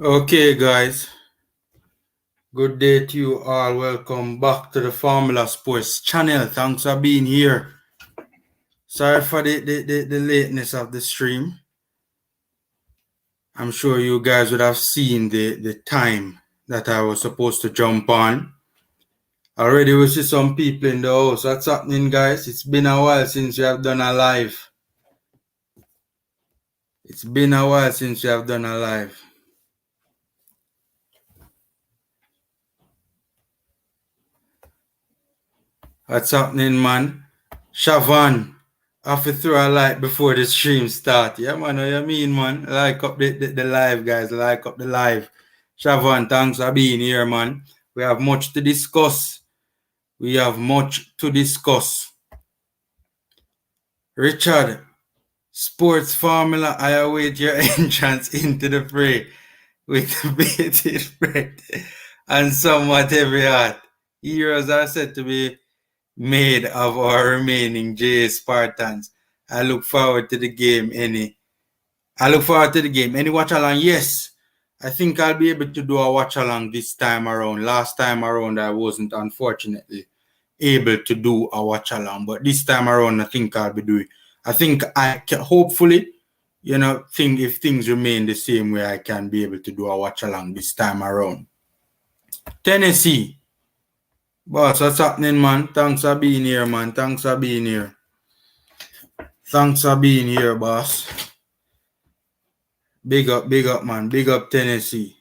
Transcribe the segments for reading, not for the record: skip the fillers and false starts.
Okay, guys. Good day to you all. Welcome back to the Formula Sports channel. Thanks for being here. Sorry for the lateness of the stream. I'm sure you guys would have seen the time that I was supposed to jump on. Already we see some people in the house. What's happening, guys? It's been a while since we have done a live. It's been a while since we have done a live. What's happening, man? Shavan, I have to throw a like before the stream start. Yeah, man, what you mean, man? Like up the live, guys. Like up the live. Shavan, thanks for being here, man. We have much to discuss. We have much to discuss. Richard, sports formula, I await your entrance into the fray with bated breath and somewhat heavy heart. Heroes are said to be made of our remaining J Spartans. I look forward to the game. Any watch along? Yes. I think I'll be able to do a watch along this time around. Last time around, I wasn't, unfortunately, able to do a watch along. But this time around, I think I'll be doing. I think I can, hopefully, think if things remain the same way, I can be able to do a watch along this time around. Tennessee. Boss, what's happening, man? Thanks for being here, man. Thanks for being here. Thanks for being here, boss. Big up, man. Big up, Tennessee.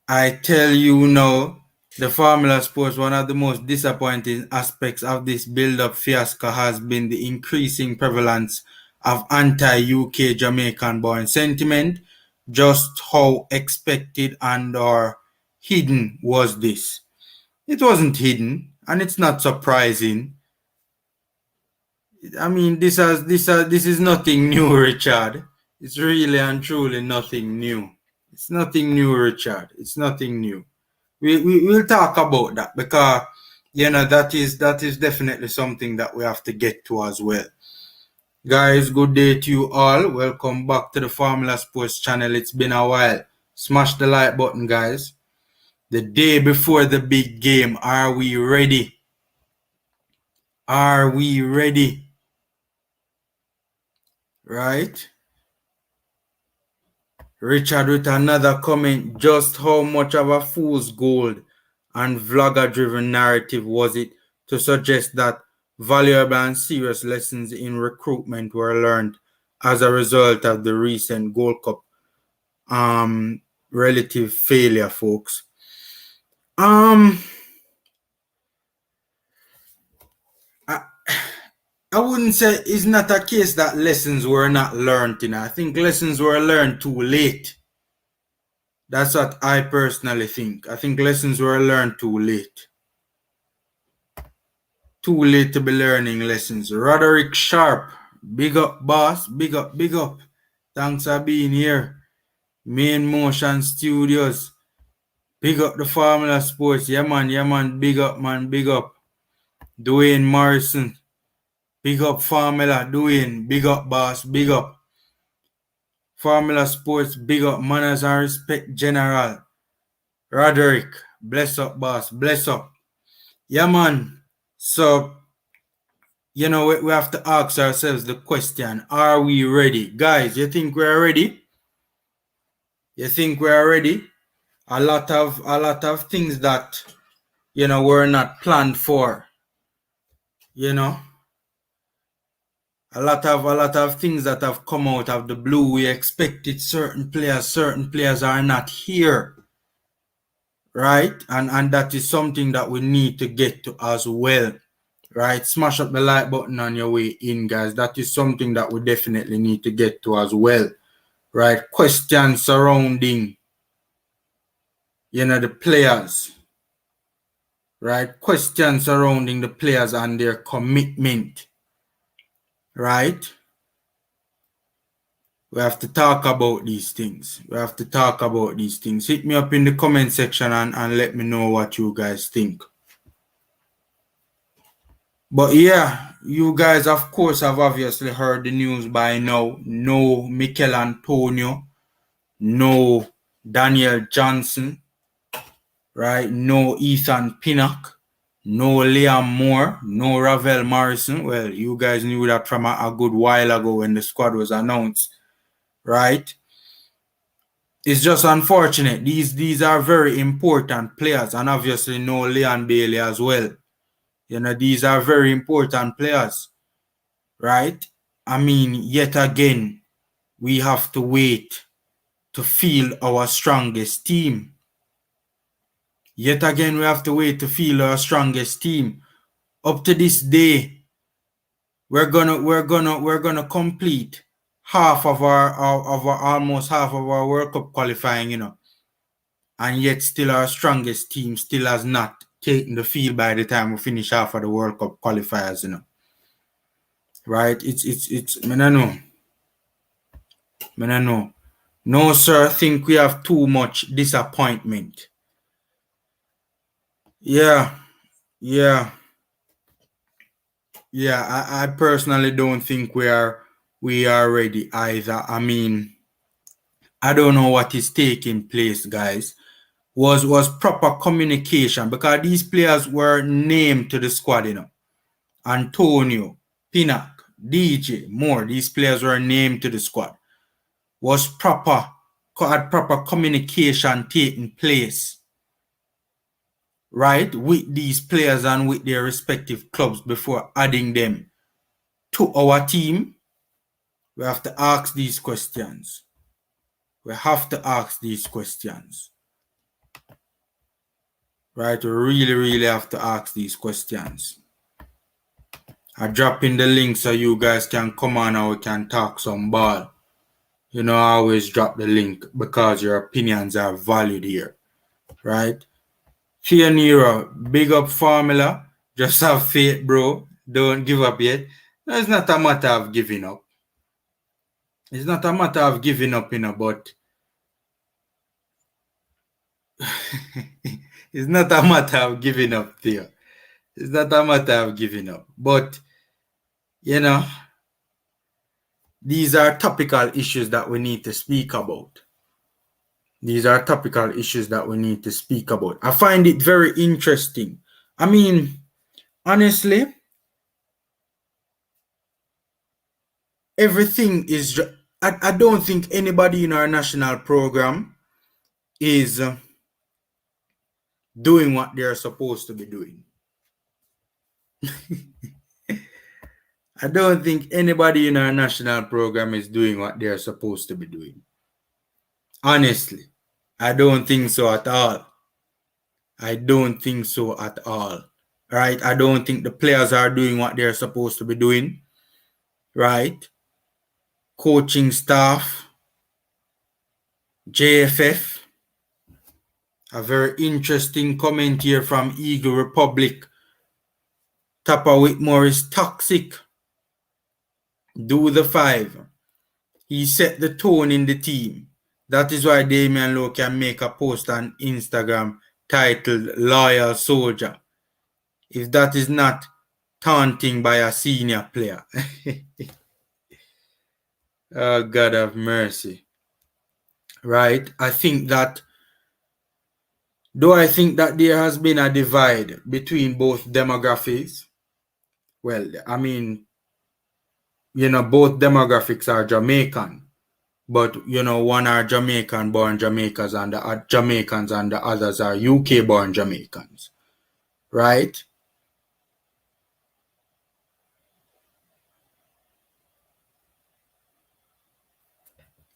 I tell you now, the Formula Sports, one of the most disappointing aspects of this build-up fiasco has been the increasing prevalence of anti-UK Jamaican-born sentiment. Just how expected and or hidden was this? It wasn't hidden, and it's not surprising. I mean, this is nothing new, Richard. It's really and truly nothing new. It's nothing new, Richard. It's nothing new. We'll talk about that because that is definitely something that we have to get to as well. Guys, good day to you all. Welcome back to the Formula Sports channel. It's been a while. Smash the like button, guys. The day before the big game, are we ready? Are we ready? Right? Richard with another comment. Just how much of a fool's gold and vlogger-driven narrative was it to suggest that valuable and serious lessons in recruitment were learned as a result of the recent Gold Cup relative failure, folks? I wouldn't say it's not a case that lessons were not learned. I think lessons were learned too late. That's what I personally think. I think lessons were learned too late. Too late to be learning lessons. Roderick Sharp, big up, boss. Big up, big up. Thanks for being here. Main Motion Studios. Big up the Formula Sports. Yeah, man. Big up, man. Big up. Dwayne Morrison. Big up Formula. Dwayne. Big up, boss. Big up. Formula Sports. Big up. Manners and Respect General. Roderick. Bless up, boss. Bless up. Yeah, man. So, we have to ask ourselves the question, are we ready? Guys, you think we're ready? You think we're ready? A lot of things that, were not planned for. A lot of things that have come out of the blue. We expected certain players are not here. Right? And that is something that we need to get to as well. Right? Smash up the like button on your way in, guys. That is something that we definitely need to get to as well. Right? Questions surrounding, the players. Right? Questions surrounding the players and their commitment. Right? We have to talk about these things. Hit me up in the comment section and let me know what you guys think. But yeah, you guys of course have obviously heard the news by now. No Mikel Antonio, no Daniel Johnson, right? No Ethan Pinnock, no Liam Moore, no Ravel Morrison. Well, you guys knew that from a good while ago when the squad was announced, right? It's just unfortunate. These are very important players, and obviously no Leon Bailey as well. You know, these are very important players, right? I mean, yet again, we have to wait to field our strongest team. Yet again, we have to wait to field our strongest team. Up to this day, we're gonna complete half of our almost half of our World Cup qualifying, you know, and yet still our strongest team still has not taken the field by the time we finish half of the World Cup qualifiers, you know. Right? It's I don't know. I don't know. No, sir, I think we have too much disappointment. Yeah, yeah, yeah. I personally don't think we are ready either. I mean, I don't know what is taking place, guys. Was proper communication because these players were named to the squad, you know. Antonio, Pinnock, DJ, Moore, these players were named to the squad. Was had proper communication taking place, right, with these players and with their respective clubs before adding them to our team? We have to ask these questions. We have to ask these questions. Right? We really, really have to ask these questions. I drop in the link so you guys can come on and we can talk some ball. You know, I always drop the link because your opinions are valued here. Right? Fear Nero, big up formula. Just have faith, bro. Don't give up yet. No, it's not a matter of giving up. It's not a matter of giving up, you know, but it's not a matter of giving up, Theo. It's not a matter of giving up. But, you know, these are topical issues that we need to speak about. These are topical issues that we need to speak about. I find it very interesting. I mean, honestly, everything is. I don't think anybody in our national program is doing what they're supposed to be doing. I don't think anybody in our national program is doing what they're supposed to be doing. Honestly, I don't think so at all. I don't think so at all. Right? I don't think the players are doing what they're supposed to be doing. Right? Coaching staff, JFF. A very interesting comment here from Eagle Republic. Tapper Whitmore is toxic. Do the 5. He set the tone in the team. That is why Damian Lowe can make a post on Instagram titled Loyal Soldier. If that is not taunting by a senior player. Oh, God have mercy. Right? I think that there has been a divide between both demographics. Well, I mean, you know, both demographics are Jamaican. But, you know, one are Jamaican-born Jamaicans and the others are UK-born Jamaicans. Right?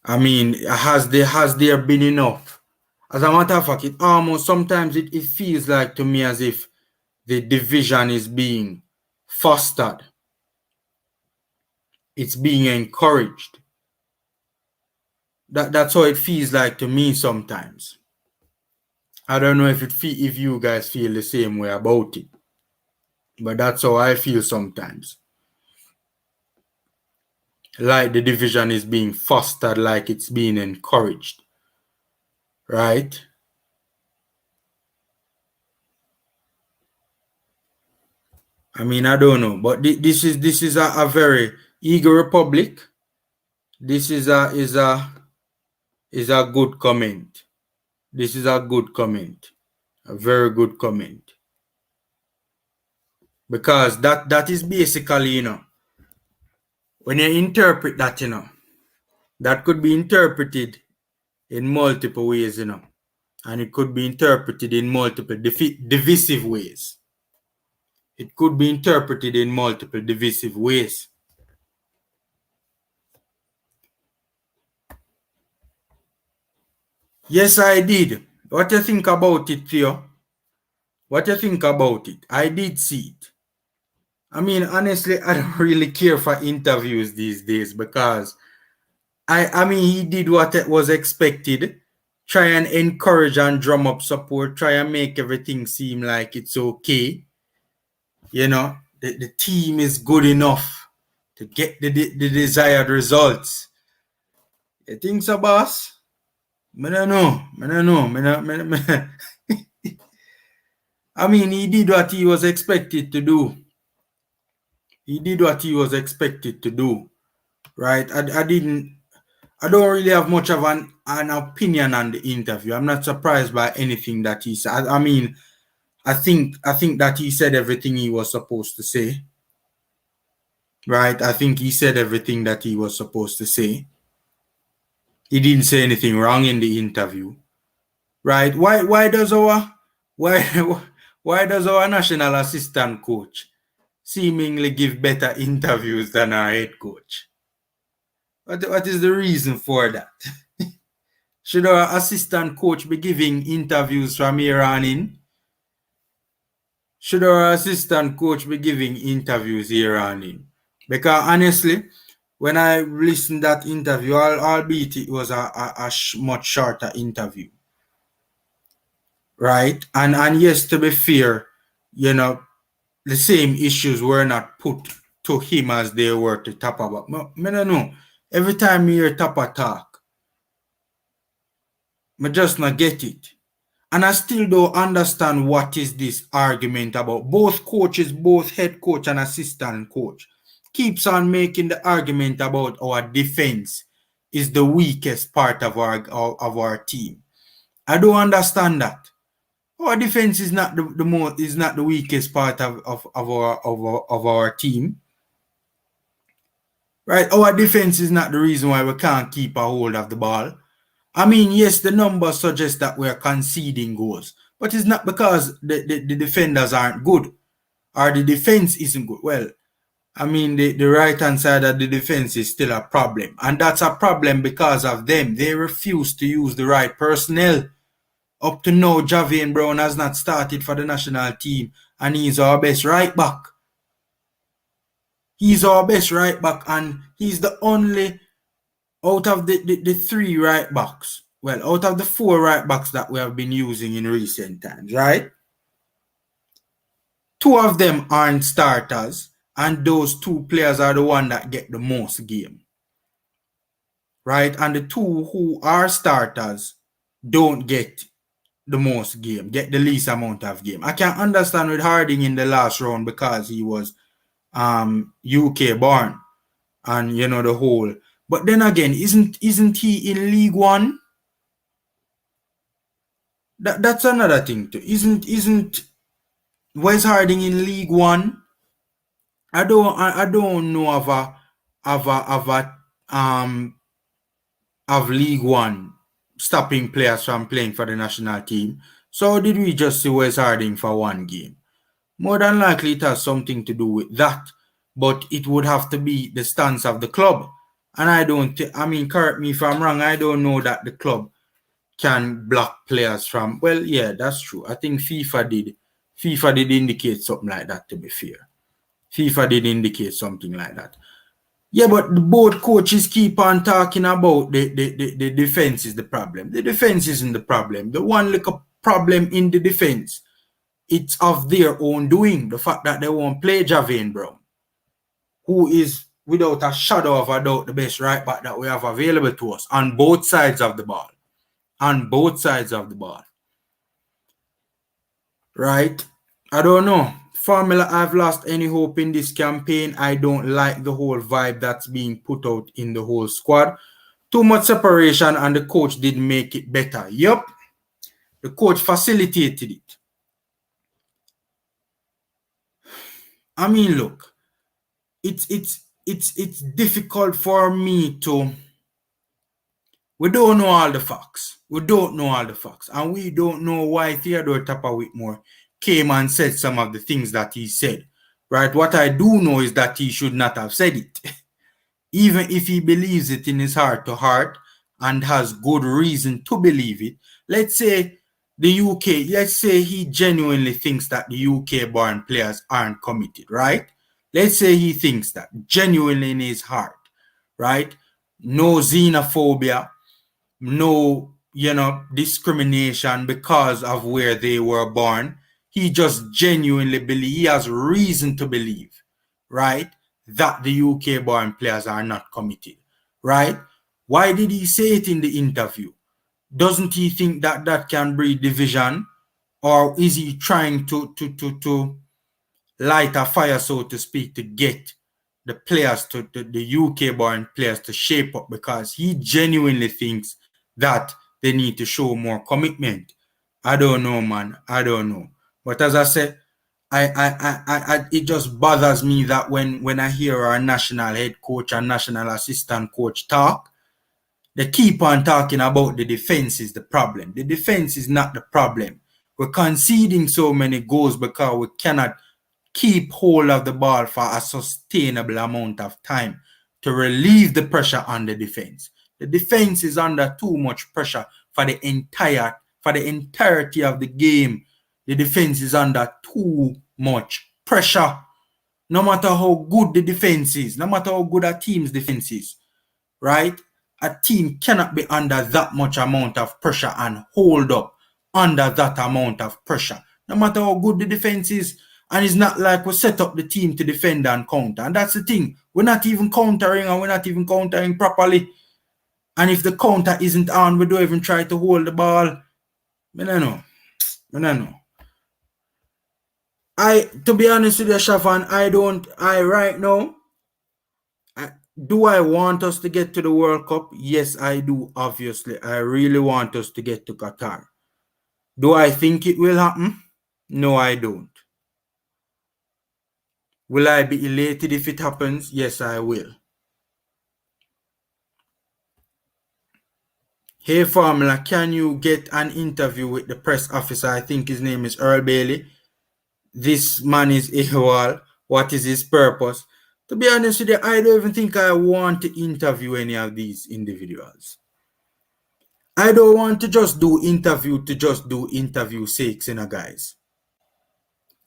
I mean, has there been enough? As a matter of fact, it almost sometimes it feels like to me as if the division is being fostered. It's being encouraged. That's how it feels like to me sometimes. I don't know if you guys feel the same way about it, but that's how I feel sometimes. Like the division is being fostered, like it's being encouraged, right? I mean, I don't know, but this is a very eager republic. This is a good comment. This is a good comment, a very good comment, because that is basically, when you interpret that, that could be interpreted in multiple ways, and it could be interpreted in multiple divisive ways. It could be interpreted in multiple divisive ways. Yes, I did. What do you think about it, Theo? What do you think about it? I did see it. I mean, honestly, I don't really care for interviews these days, because I mean, he did what was expected. Try and encourage and drum up support. Try and make everything seem like it's okay. The team is good enough to get the desired results. You think so, boss? I don't know. I mean, he did what he was expected to do. He did what he was expected to do, right? I don't really have much of an opinion on the interview. I'm not surprised by anything that he said. I mean, I think that he said everything he was supposed to say, right? I think he said everything that he was supposed to say. He didn't say anything wrong in the interview, right? Why does our national assistant coach seemingly give better interviews than our head coach? What is the reason for that? Should our assistant coach be giving interviews from here on in? Should our assistant coach be giving interviews here on in? Because honestly, when I listened to that interview, albeit it was a much shorter interview, right? And yes, to be fair, the same issues were not put to him as they were to Tapa. But no. Every time you hear Tapa talk, I just not get it. And I still don't understand what is this argument about. Both coaches, both head coach and assistant coach, keeps on making the argument about our defense is the weakest part of our team. I don't understand that. Our defense is not the weakest part of our team. Right? Our defense is not the reason why we can't keep a hold of the ball. I mean, yes, the numbers suggest that we're conceding goals, but it's not because the defenders aren't good or the defense isn't good. Well, I mean, the right-hand side of the defense is still a problem, and that's a problem because of them. They refuse to use the right personnel. Up to now, Javian Brown has not started for the national team, and he's our best right back. He's our best right back, and he's the only out of the three right backs, well, out of the four right backs that we have been using in recent times, right? Two of them aren't starters, and those two players are the one that get the most game, right? And the two who are starters don't get the most game, get the least amount of game. I can understand with Harding in the last round because he was UK born, and the whole. But then again, isn't he in League One? That's another thing too. Isn't Wes Harding in League One? I don't know of League One stopping players from playing for the national team. So did we just see Wes Harding for one game? More than likely it has something to do with that. But it would have to be the stance of the club. And I mean, correct me if I'm wrong, I don't know that the club can block players from, well, yeah, that's true. I think FIFA did indicate something like that, to be fair. FIFA did indicate something like that. Yeah, but both coaches keep on talking about the defense is the problem. The defense isn't the problem. The one little problem in the defense, it's of their own doing. The fact that they won't play Javian Brown, who is without a shadow of a doubt the best right back that we have available to us on both sides of the ball. On both sides of the ball. Right? I don't know. Formula, I've lost any hope in this campaign. I don't like the whole vibe that's being put out in the whole squad. Too much separation and the coach didn't make it better. Yup. The coach facilitated it. I mean, look, it's difficult for me to. We don't know all the facts. We don't know all the facts. And we don't know why Theodore Tapper Whitmore came and said some of the things that he said. Right? What I do know is that he should not have said it. Even if he believes it in his heart to heart and has good reason to believe it. Let's say the UK, let's say he genuinely thinks that the UK-born players aren't committed, right? Let's say he thinks that genuinely in his heart, right? No xenophobia, no, discrimination because of where they were born. He just genuinely believes, he has reason to believe, right, that the UK-born players are not committed, right? Why did he say it in the interview? Doesn't he think that that can breed division? Or is he trying to light a fire, so to speak, to get the players, the UK-born players to shape up because he genuinely thinks that they need to show more commitment? I don't know, man. I don't know. But as I said, it just bothers me that when I hear our national head coach and national assistant coach talk, they keep on talking about the defense is the problem. The defense is not the problem. We're conceding so many goals because we cannot keep hold of the ball for a sustainable amount of time to relieve the pressure on the defense. The defense is under too much pressure for the entirety of the game. The defense is under too much pressure. No matter how good the defense is, no matter how good a team's defense is, right? A team cannot be under that much amount of pressure and hold up under that amount of pressure, no matter how good the defense is. And it's not like we set up the team to defend and counter. And that's the thing. We're not even countering, and we're not even countering properly. And if the counter isn't on, we don't even try to hold the ball. I don't know. To be honest with you, Shafan, right now, do I want us to get to the World Cup? Yes, I do, obviously. I really want us to get to Qatar. Do I think it will happen? No, I don't. Will I be elated if it happens? Yes, I will. Hey, Formula, can you get an interview with the press officer? I think his name is Earl Bailey. This man is Ihwal. What is his purpose? To be honest with you, I don't even think I want to interview any of these individuals. I don't want to just do interview sakes, guys.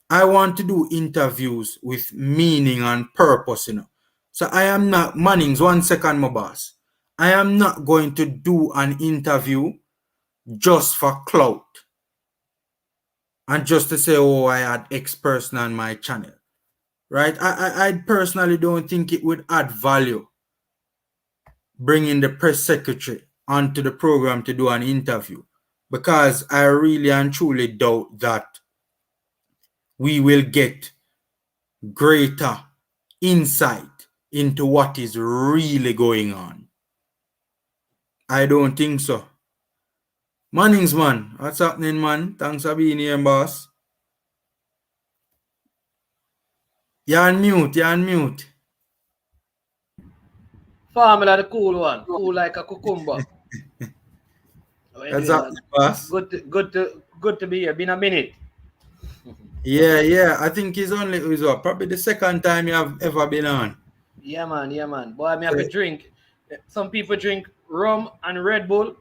I want to do interviews with meaning and purpose, So I am not, Mannings, 1 second, my boss. I am not going to do an interview just for clout. And just to say, oh, I had X person on my channel. Right? I personally don't think it would add value bringing the press secretary onto the program to do an interview, because I really and truly doubt that we will get greater insight into what is really going on. I don't think so. Mannings, man, what's happening, man? Thanks for being here, boss. You're on mute. Formula, the cool one. Cool like a cucumber. What's happening, boss? Good to be here. Been a minute. Yeah. I think it's probably the second time you have ever been on. Yeah, man. Boy, me have to drink. Some people drink rum and Red Bull.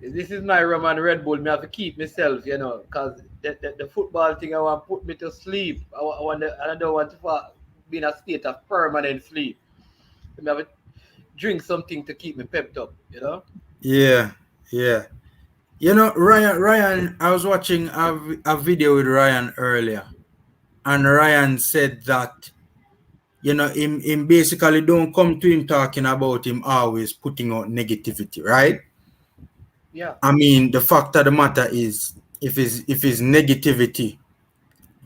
This is my rum and Red Bull. Me have to keep myself, because the football thing I want to put me to sleep. I don't want to be in a state of permanent sleep. So me have to drink something to keep me pepped up, Yeah. Ryan, I was watching a video with Ryan earlier, and Ryan said that, him basically don't come to him talking about him always putting out negativity, right? Yeah. I mean, the fact of the matter is, if his negativity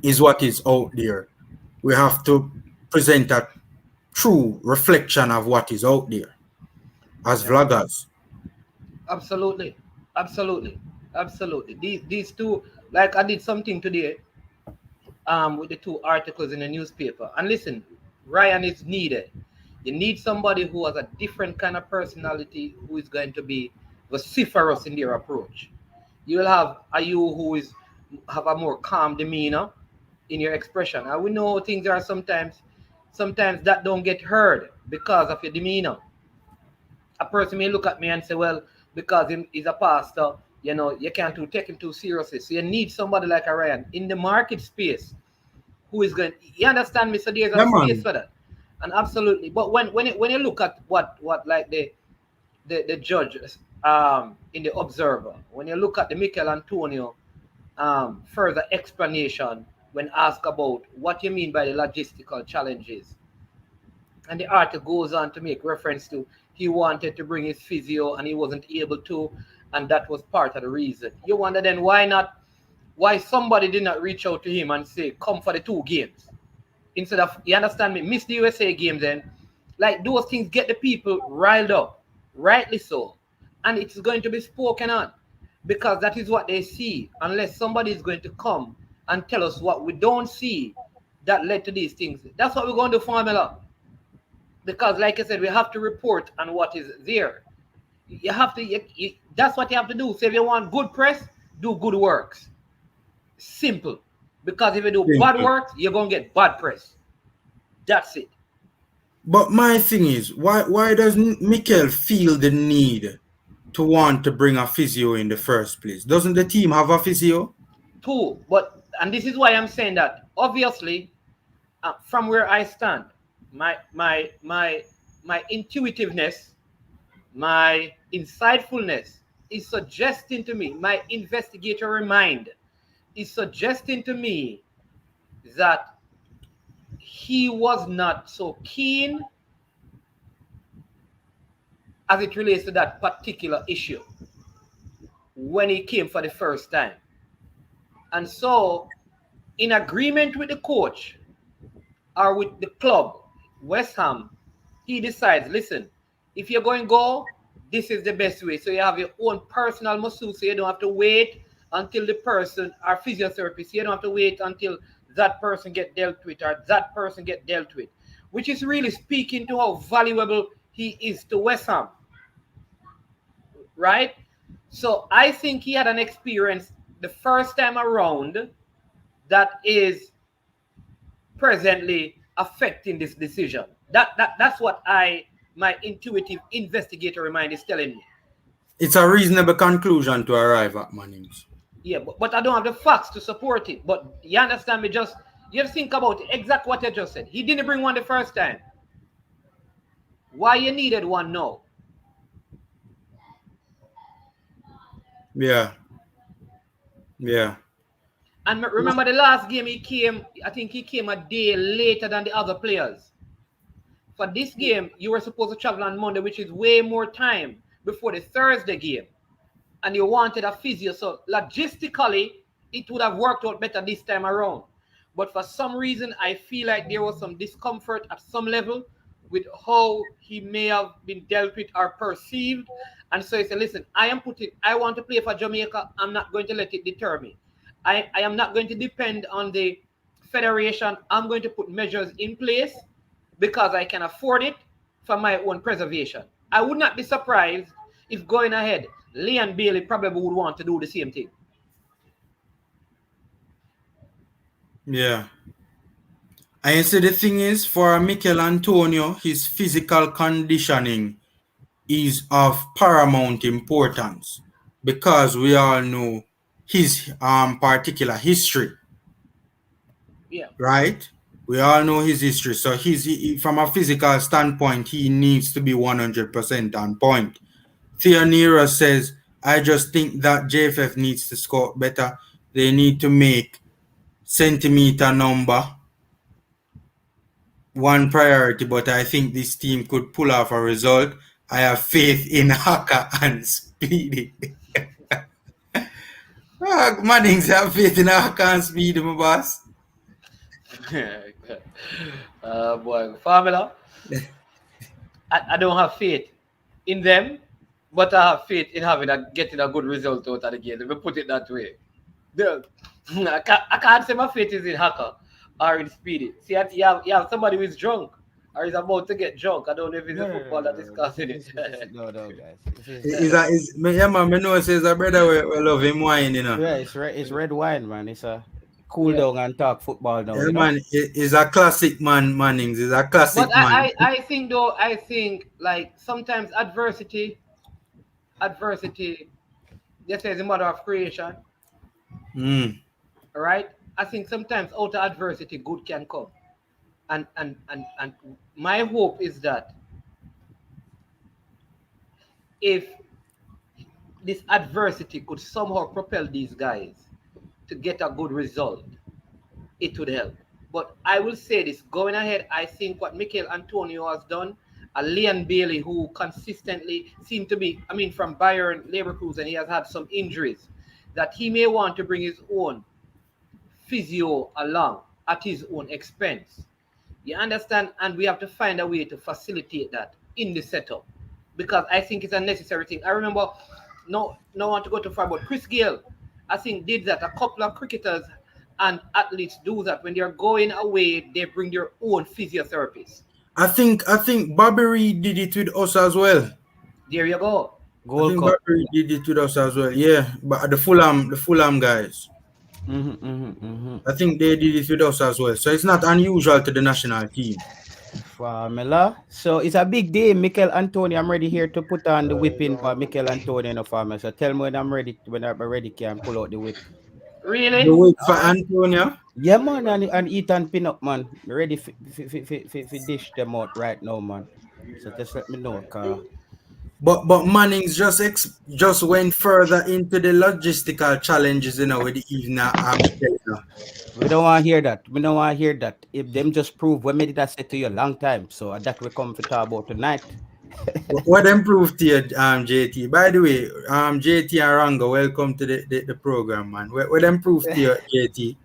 is what is out there. We have to present a true reflection of what is out there as Yeah. vloggers. Absolutely. Absolutely. Absolutely. These two, like I did something today with the two articles in the newspaper. And listen, Ryan is needed. You need somebody who has a different kind of personality who is going to be vociferous in their approach. You will have a you who is have a more calm demeanor in your expression. And we know things are sometimes that don't get heard because of your demeanor. A person may look at me and say, well, because he's a pastor, you can't take him too seriously. So you need somebody like a Ryan in the market space who is going. You understand me? So there's a Yeah, space man. for that, and absolutely. But when you look at what like the judge in the Observer, when you look at the Michael Antonio further explanation when asked about what you mean by the logistical challenges, and the article goes on to make reference to he wanted to bring his physio and he wasn't able to, and that was part of the reason. You wonder then why somebody did not reach out to him and say come for the two games instead of, you understand me, miss the USA game then. Like those things get the people riled up, rightly so, and it's going to be spoken on because that is what they see. Unless somebody is going to come and tell us what we don't see that led to these things, that's what we're going to formula. Because like I said, we have to report on what is there. You have to that's what you have to do. So if you want good press, do good works. Simple. Because if you do bad Simple. works, you're gonna get bad press. That's it. But my thing is, why does Mikel feel the need to want to bring a physio in the first place? Doesn't the team have a physio? Two, but and this is why I'm saying that. Obviously, from where I stand, my intuitiveness, my insightfulness is suggesting to me, my investigatory mind is suggesting to me that he was not so keen as it relates to that particular issue when he came for the first time. And so, in agreement with the coach or with the club, West Ham, he decides, listen, if you're going to go, this is the best way. So you have your own personal masseuse, so you don't have to wait until the person, our physiotherapist, you don't have to wait until that person get dealt with or that person get dealt with, which is really speaking to how valuable he is to West Ham, right? So I think he had an experience the first time around that is presently affecting this decision. That's what my intuitive investigatory mind is telling me. It's a reasonable conclusion to arrive at, Mannings. Yeah, but I don't have the facts to support it. But you understand me? Just you think about it, exactly what you just said. He didn't bring one the first time. Why you needed one now? Yeah, yeah. And remember the last game he came, I think he came a day later than the other players. For this game, you were supposed to travel on Monday, which is way more time before the Thursday game. And you wanted a physio. So logistically, it would have worked out better this time around. But for some reason, I feel like there was some discomfort at some level with how he may have been dealt with or perceived. And so he said, listen, I want to play for Jamaica. I'm not going to let it deter me. I am not going to depend on the federation. I'm going to put measures in place because I can afford it for my own preservation. I would not be surprised if going ahead, Leon Bailey probably would want to do the same thing. Yeah. And so the thing is, for Mikel Antonio, his physical conditioning is of paramount importance because we all know his particular history, Yeah. right? We all know his history. So from a physical standpoint, he needs to be 100% on point. Theonera says, I just think that JFF needs to score better. They need to make centimeter number one priority, but I think this team could pull off a result. I have faith in Haka and Speedy. Mannings have faith in Haka and Speedy, my boss. Boy, Formula. I don't have faith in them, but I have faith in getting a good result out of the game. Let me put it that way. The, I can't say my faith is in Hacker or in Speedy. See, you have somebody who is drunk or is about to get drunk. I don't know if it's the No, no, no, football that is no. causing it. No, no, guys. This is Yeah, man, me know says a brother we love him wine, you know. yeah. It's red wine, man. It's a cool Yeah. down and talk football now. Yeah, You know. man, he's a classic man, Mannings. He's a But classic man. I think though, I think like sometimes adversity, they say is a mother of creation, Mm. right? I think sometimes out of adversity, good can come. And my hope is that if this adversity could somehow propel these guys to get a good result, it would help. But I will say this going ahead, I think what Mikel Antonio has done, a Leon Bailey who consistently seemed to be, I mean, from Bayern Leverkusen, he has had some injuries, that he may want to bring his own physio along at his own expense. You understand? And we have to find a way to facilitate that in the setup because I think it's a necessary thing. I remember, no want to go too far, but Chris Gale, I think, did that. A couple of cricketers and athletes do that. When they're going away, they bring their own physiotherapist. I think Bobby Reed did it with us as well. There you go. I Gold think Cup. Bobby Reed did it with us as well. Yeah, but the Fulham guys. I think they did it with us as well. So it's not unusual to the national team. Formula. So it's a big day, Mikel Antonio. I'm ready here to put on the whipping for Mikel Antonio in the farmer. So tell me when I'm ready. When I'm ready, can pull out the whip. The Really? wait for All right. Antonio. Yeah, man, and Ethan Pinnock, man. Ready for dish them out right now, man. So just let me know, car. But Mannings just went further into the logistical challenges, with the evening Mikel. We don't want to hear that. We don't want to hear that. If them just prove what made that say to you a long time. So that we come to talk about tonight. What improved to you, JT? By the way, JT and Rango, welcome to the program, man. What improved to you, JT?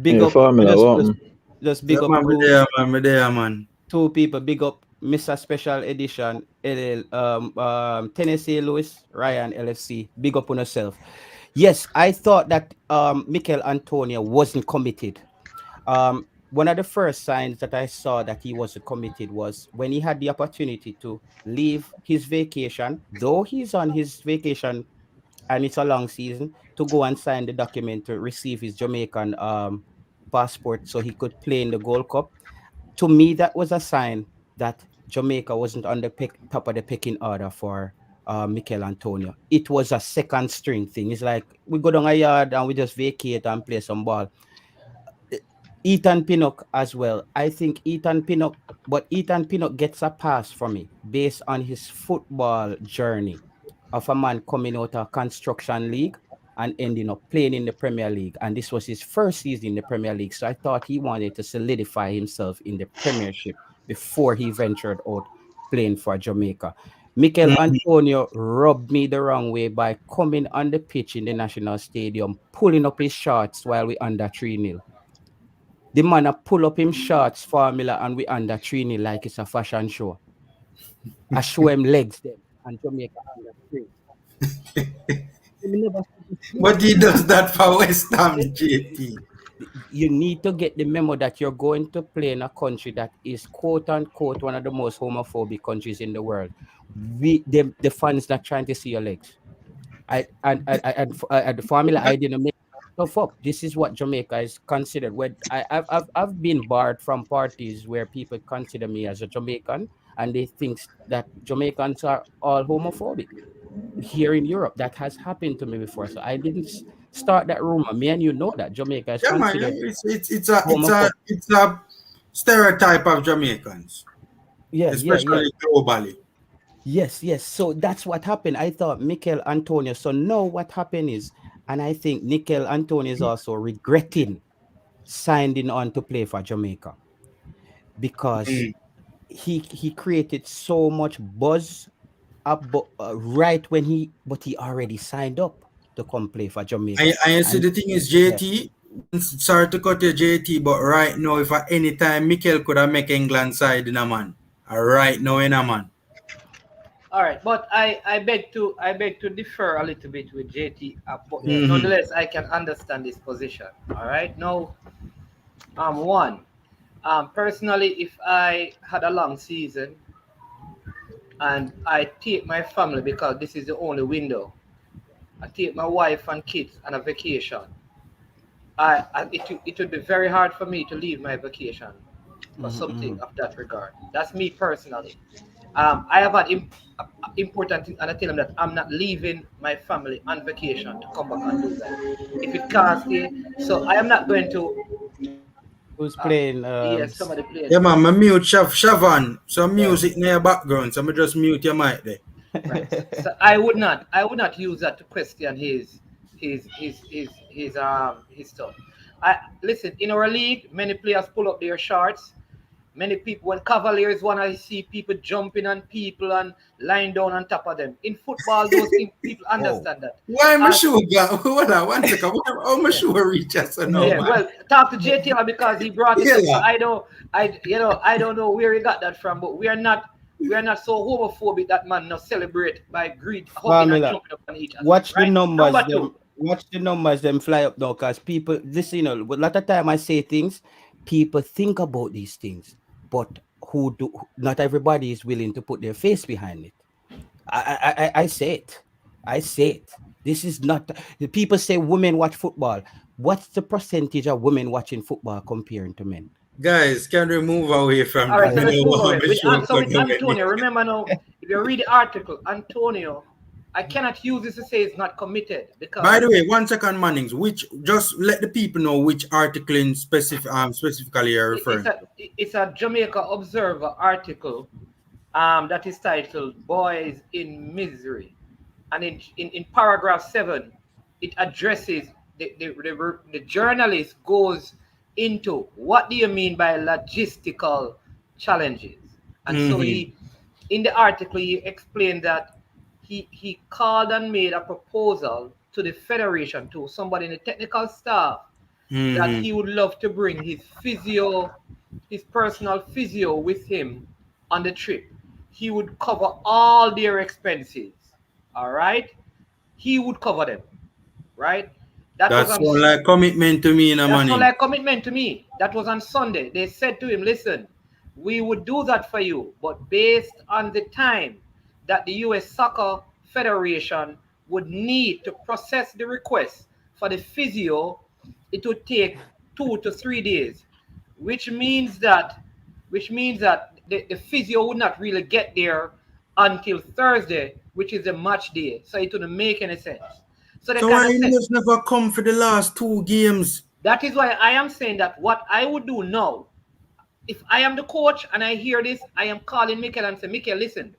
Big Yeah, up, Formula just what? just just Yeah, big up man, me two there, man, me there, man. two people. Big up Mr. Special Edition, Tennessee Lewis, Ryan LFC. Big up on yourself. Yes, I thought that Mikel Antonio wasn't committed. One of the first signs that I saw that he wasn't committed was when he had the opportunity to leave his vacation, though he's on his vacation and it's a long season, to go and sign the document to receive his Jamaican passport so he could play in the Gold Cup. To me, that was a sign that Jamaica wasn't on the top of the pecking order for Mikel Antonio. It was a second string thing. It's like we go down a yard and we just vacate and play some ball. Ethan Pinnock as well. I think Ethan Pinnock gets a pass for me based on his football journey of a man coming out of construction league and ending up playing in the Premier League. And this was his first season in the Premier League. So I thought he wanted to solidify himself in the Premiership before he ventured out playing for Jamaica. Mikel Mhm. Antonio rubbed me the wrong way by coming on the pitch in the National Stadium, pulling up his shorts while we under 3-0. The man a pull up him shorts formula and we under 3-0 like it's a fashion show. I show him legs them and Jamaica under 3. We never see this But he does that for West Ham, play. JT. You need to get the memo that you're going to play in a country that is quote unquote one of the most homophobic countries in the world. The fans not trying to see your legs. The formula I didn't make stuff up. This is what Jamaica is considered. When I've been barred from parties where people consider me as a Jamaican and they think that Jamaicans are all homophobic here in Europe. That has happened to me before. So I didn't start that rumor. Me and you know that Jamaica is Yeah, man. considered It's a homophobic. it's a stereotype of Jamaicans, Yeah. especially globally. Yes. So that's what happened. I thought Mikel Antonio. So now what happened is, and I think Mikel Antonio is also regretting signing on to play for Jamaica because Mm. he created so much buzz right when he already signed up to come play for I Jamaica. I see And the thing is, yeah, JT. Sorry to cut you, JT, but right now, if at any time Mikel could have make England side in a man, right now in a man. All right, but I beg to differ a little bit with JT, but Yes. Mm-hmm. nonetheless I can understand this position. All right, now one, personally, if I had a long season and I take my family because this is the only window, I take my wife and kids on a vacation. It would be very hard for me to leave my vacation for something Mm-hmm. of that regard. That's me personally. I have had important thing, and I tell them that I'm not leaving my family on vacation to come back and do that. If it can't stay, so I am not going to. Who's Uh, playing? yes, somebody played. Yeah, man, I mute Shavan. Some Yeah, music in your background, so I just mute your mic there. right. So I would not use that to question his stuff. I listen in our league. Many players pull up their shorts. Many people, when Cavaliers want to see people jumping on people and lying down on top of them. In football, those things people Whoa. understand that. Why am I And sure? Hold on, one second. How am I yeah, sure reach us or no, yeah. man? Well, talk to JTR because he brought it up. So Yeah. I don't know where he got that from, but we are not so homophobic that man now celebrate by greed, hugging and Formula. jumping up on each other. Watch the Right. numbers. Number two. Them. Watch the numbers. Them fly up now, cause people. This, a lot of time I say things. People think about these things, but who do? Not everybody is willing to put their face behind it. I say it. I say it. This is not. The people say women watch football. What's the percentage of women watching football comparing to men? Guys, can we move away from All that? right, so Me I, let's no move away. want me sure So could with do it. Antonio, remember now, if you read the article, Antonio, I cannot use this to say he's not committed By because the way, 1 second, Mannings. Which just let the people know which article in specifically you're it's referring a to. it's a Jamaica Observer article that is titled "Boys in Misery," and in paragraph 7, it addresses the journalist goes into what do you mean by logistical challenges, and so Mm-hmm. he in the article he explained that he called and made a proposal to the federation, to somebody in the technical staff, that Mm-hmm. he would love to bring his personal physio with him on the trip. He would cover all their expenses. All right, he would cover them. Right, that That was on sound like commitment to me in a that's not Manning. like commitment to me. That was on Sunday. They said to him, listen, we would do that for you, but based on the time that the U.S. Soccer Federation would need to process the request for the physio, it would take 2 to 3 days, which means that the physio would not really get there until Thursday, which is the match day. So it wouldn't make any sense. So they So why kind of you said, just never come for the last 2 games? that is why I am saying that what I would do now, if I am the coach and I hear this, I am calling Mikel and say, Mikel, listen,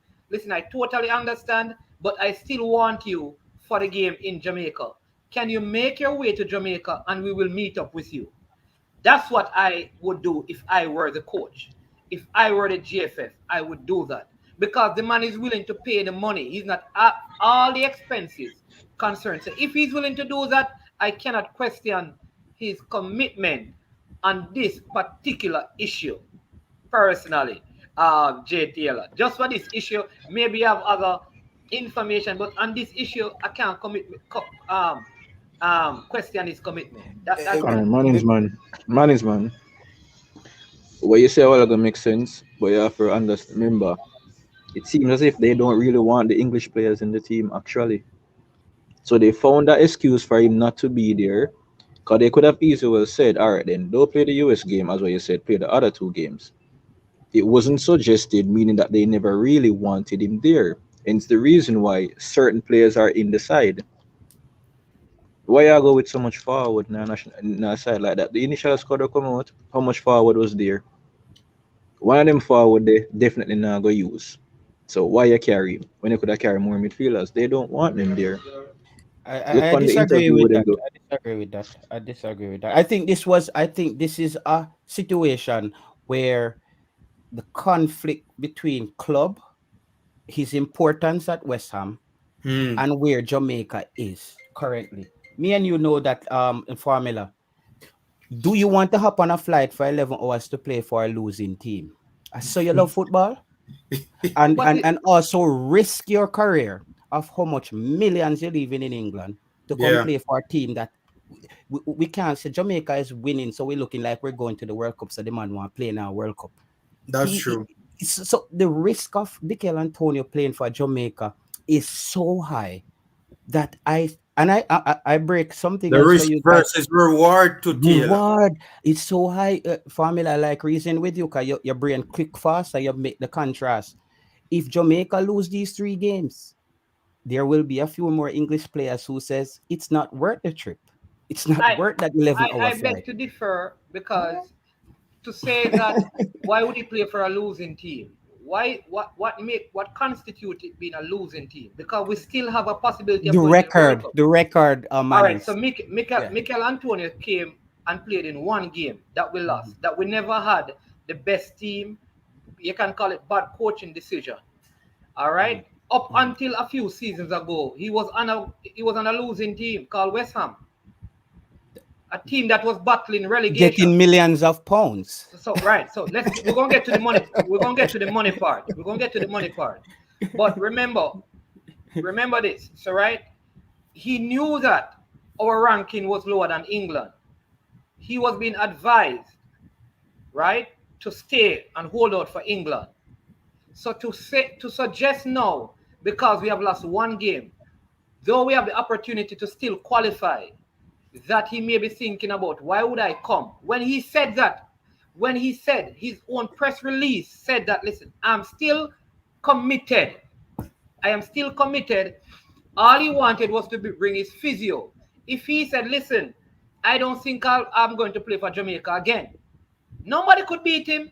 I totally understand, but I still want you for the game in Jamaica. Can you make your way to Jamaica and we will meet up with you? That's what I would do if I were the coach. If I were the GFF, I would do that because the man is willing to pay the money. He's not at all the expenses concerned. So if he's willing to do that, I cannot question his commitment on this particular issue. Personally, Jay Taylor, just for this issue, maybe I have other information, but on this issue, I can't question his commitment. That's All all. right, management. What you say all gonna make sense, but you have to understand. Remember, it seems as if they don't really want the English players in the team actually. So they found that excuse for him not to be there. Cause they could have easily well said, all right, then don't play the US game as what you said, play the other 2 games. It wasn't suggested, meaning that they never really wanted him there. And it's the reason why certain players are in the side. Why I go with so much forward now national side like that? The initial squad will come out, how much forward was there? One of them forward they definitely not go use. So why you carry him when you could have carried more midfielders? They don't want them there. Look I on the disagree interview with with them that. go. I disagree with that. I disagree with that. I think this was. I think this is a situation where the conflict between club, his importance at West Ham, Hmm. and where Jamaica is currently. Me and you know that in formula. Do you want to hop on a flight for 11 hours to play for a losing team? I saw you love football, and, But and and also risk your career of how much millions you're leaving in England to come Yeah, play for a team that we can't say Jamaica is winning, so we're looking like we're going to the World Cup, so the man want to play in our World Cup. that's true. So the risk of Mikel Antonio playing for Jamaica is so high that I break something The else for risk you guys. versus reward to Taylor. Reward is so high. Formula like reason with you, cause your brain quick fast and you make the contrast. If Jamaica lose these 3 games, there will be a few more English players who says it's not worth the trip. It's not I, worth that 11-hour I beg flight. to differ because to say that why would he play for a losing team? Why what constitutes it being a losing team? Because we still have a possibility of The going to the World record, Cup. the record, All right, so Mannings. Yeah. Mikel Antonio came and played in one game that we Mhm. lost, that we never had the best team. You can call it bad coaching decision. All Mhm. right. Up Mhm. until a few seasons ago, he was on a losing team called West Ham, a team that was battling relegation. Getting millions of pounds. So right, so we're gonna get to the money. We're gonna get to the money part. We're gonna get to the money part. But remember this. So right, he knew that our ranking was lower than England. He was being advised, right, to stay and hold out for England. So to suggest now, because we have lost one game, though we have the opportunity to still qualify, that he may be thinking about why would I come? When he said that, when he said his own press release said that, listen, I'm still committed. I am still committed. All he wanted was to bring his physio. If he said, listen, I don't think I'm going to play for Jamaica again, nobody could beat him.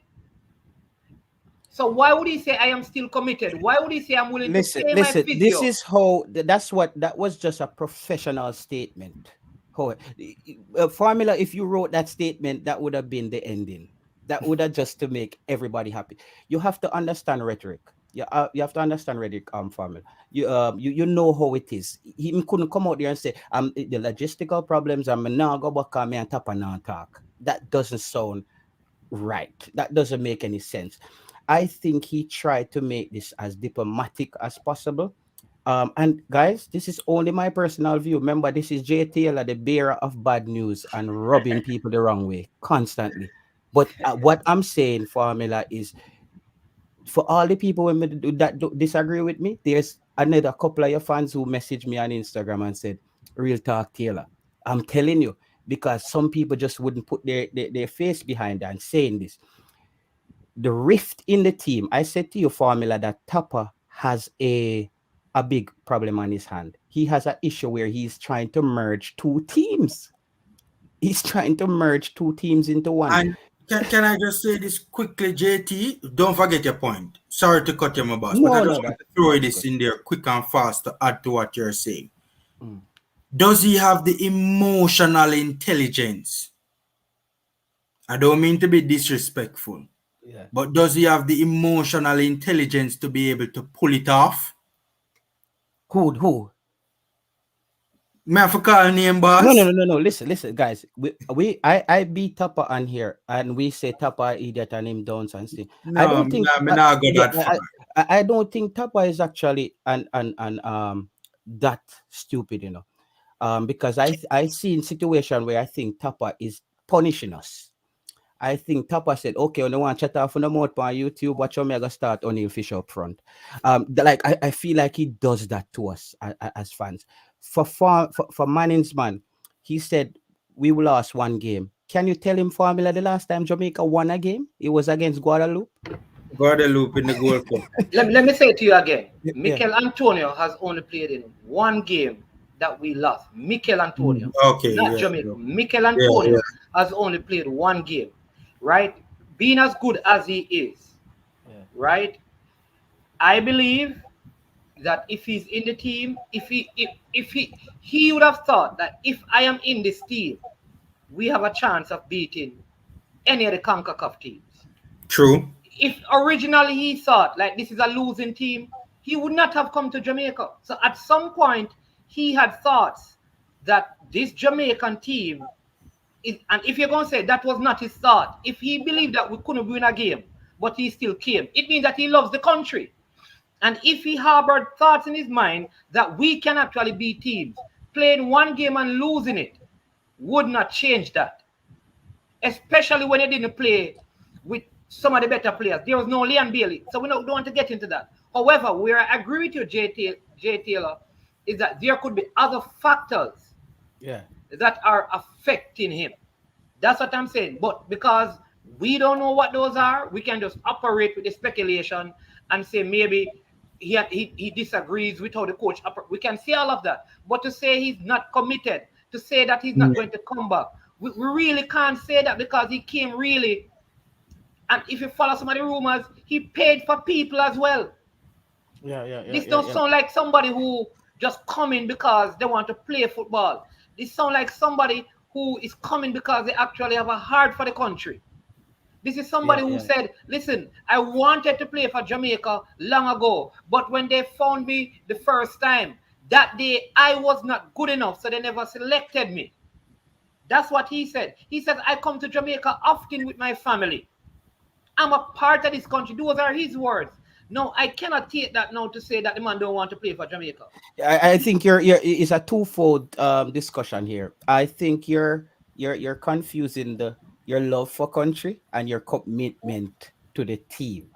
So why would he say I am still committed? Why would he say I'm willing to Listen, pay my listen. This physio? is how. That's what. That was just a professional statement. How formula? If you wrote that statement, that would have been the ending. That would have just to make everybody happy. You have to understand rhetoric. You have to understand rhetoric. Formula. You know how it is. He couldn't come out there and say the logistical problems. I'm now go back on me and tap and talk. That doesn't sound right. That doesn't make any sense. I think he tried to make this as diplomatic as possible. And guys, this is only my personal view. Remember, this is Jay Taylor, the bearer of bad news and rubbing people the wrong way constantly. But what I'm saying, Formula, is for all the people that disagree with me, there's another couple of your fans who messaged me on Instagram and said, Real talk, Taylor. I'm telling you, because some people just wouldn't put their face behind and saying this. The rift in the team. I said to you, Formula, that Tupper has a big problem on his hand. He has an issue where he's trying to merge 2 teams. He's trying to merge 2 teams into one. And can I just say this quickly, JT? Don't forget your point. Sorry to cut you, my boss, but I No, just no, want to throw that's this good. in there quick and fast to add to what you're saying. Mm, Does he have the emotional intelligence? I don't mean to be disrespectful, yeah. but does he have the emotional intelligence to be able to pull it off? Who? May I have to call name, No, no, boss? no, no, no. Listen, guys. I beat Tupper on here, and we say Tupper idiot and him downs and thing. I No, don't think. me not go Yeah, that far. I don't think Tupper is actually that stupid, because I see in situation where I think Tupper is punishing us. I think Tupper said, okay, on the one chat off on the mouth on YouTube, watch how me I go start O'Neil Fish up front. I feel like he does that to us as fans. For Manning's man, he said we lost one game. Can you tell him, Formula, the last time Jamaica won a game? It was against Guadeloupe. Guadeloupe in the Gold Cup. Let me say it to you again. Yeah. Mikel Antonio has only played in one game that we lost. Mikel Antonio, Okay, not yeah, Jamaica. yeah, Mikel yeah, Antonio yeah. has only played one game, right? Being as good as he is, Yeah. right? I believe that if he's in the team, if he would have thought that if I am in this team, we have a chance of beating any of the CONCACAF teams. True. If originally he thought like this is a losing team, he would not have come to Jamaica. So at some point, he had thoughts that this Jamaican team and if you're going to say that was not his thought, if he believed that we couldn't win a game, but he still came, it means that he loves the country. And if he harbored thoughts in his mind that we can actually beat teams, playing one game and losing it would not change that. Especially when he didn't play with some of the better players. There was no Leon Bailey, so we don't want to get into that. However, where I agree with you, Jay Taylor, is that there could be other factors Yeah. that are affecting him. That's what I'm saying. But because we don't know what those are, we can just operate with the speculation and say maybe he disagrees with how the coach operates. We can say all of that. But to say he's not committed, to say that he's not going to come back, we really can't say that because he came really. And if you follow some of the rumors, he paid for people as well. This don't sound like somebody who just coming because they want to play football. This sound like somebody who is coming because they actually have a heart for the country. This is somebody who said, listen, I wanted to play for Jamaica long ago, but when they found me the first time, that day I was not good enough, so they never selected me. That's what he said. He said, I come to Jamaica often with my family. I'm a part of this country. Those are his words. No, I cannot take that now to say that the man don't want to play for Jamaica. I think you're it's a twofold discussion here. I think you're confusing your love for country and your commitment to the team.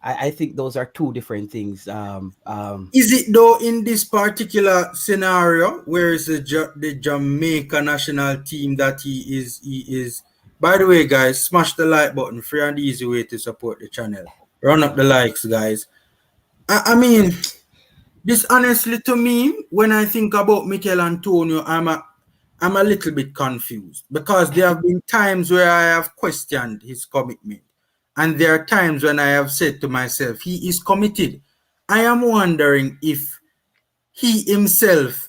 I think those are two different things. Is it though in this particular scenario where it's the Jamaica national team that he is? By the way, guys, smash the like button. Free and easy way to support the channel. Run up the likes, guys. I mean, this honestly to me, when I think about Mikel Antonio, I'm a little bit confused because there have been times where I have questioned his commitment, and there are times when I have said to myself, he is committed. I am wondering if he himself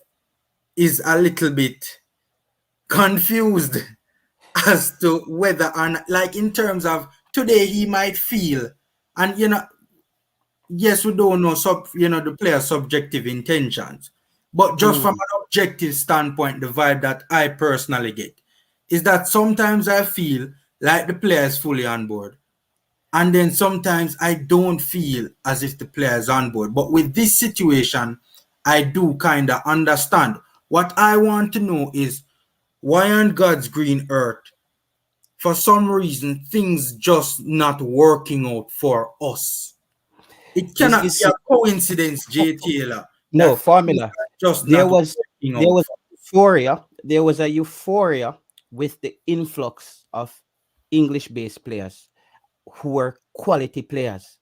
is a little bit confused as to whether or not, like in terms of today, he might feel, and yes, we don't know the player's subjective intentions, but just from an objective standpoint, the vibe that I personally get is that sometimes I feel like the player is fully on board, and then sometimes I don't feel as if the player is on board. But with this situation, I do kind of understand. What I want to know is why on God's green earth, for some reason, things just not working out for us. It cannot You be a see, coincidence, Jay Taylor, no that things formula. are just There not was working there out was for euphoria. There was a euphoria with the influx of English-based players who were quality players.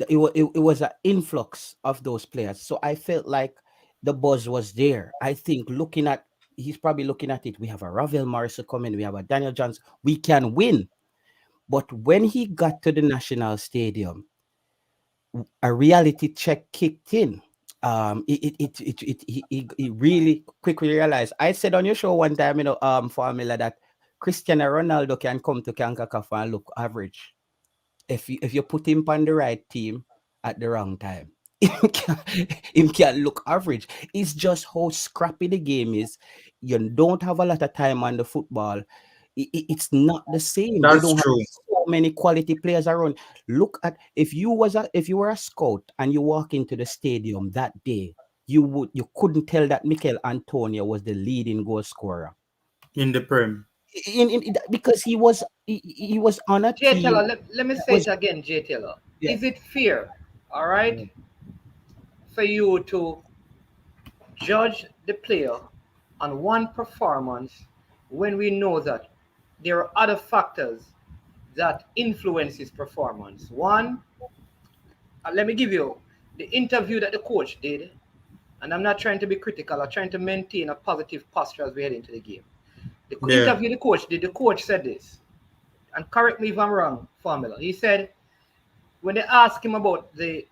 It was an influx of those players. So I felt like the buzz was there. I think he's probably looking at it. We have a Ravel Morrison coming. We have a Daniel Jones. We can win. But when he got to the National Stadium, a reality check kicked in. He really quickly realized. I said on your show one time, Formula, that Cristiano Ronaldo can come to CONCACAF and look average if you put him on the right team at the wrong time. Him can look average. It's just how scrappy the game is. You don't have a lot of time on the football. It's not the same. You that's don't have true. so many quality players around. Look at if you were a scout and you walk into the stadium that day, you couldn't tell that Mikel Antonio was the leading goal scorer In the Prem. because he was on a Jay team Taylor, let me that say was it again, Jay Taylor. yeah. Is it fair, all right, for you to judge the player on one performance when we know that there are other factors that influence his performance? One, let me give you the interview that the coach did, and I'm not trying to be critical. I'm trying to maintain a positive posture as we head into the game. The Yeah. interview the coach did, the coach said this, and correct me if I'm wrong, Formula. He said when they asked him about the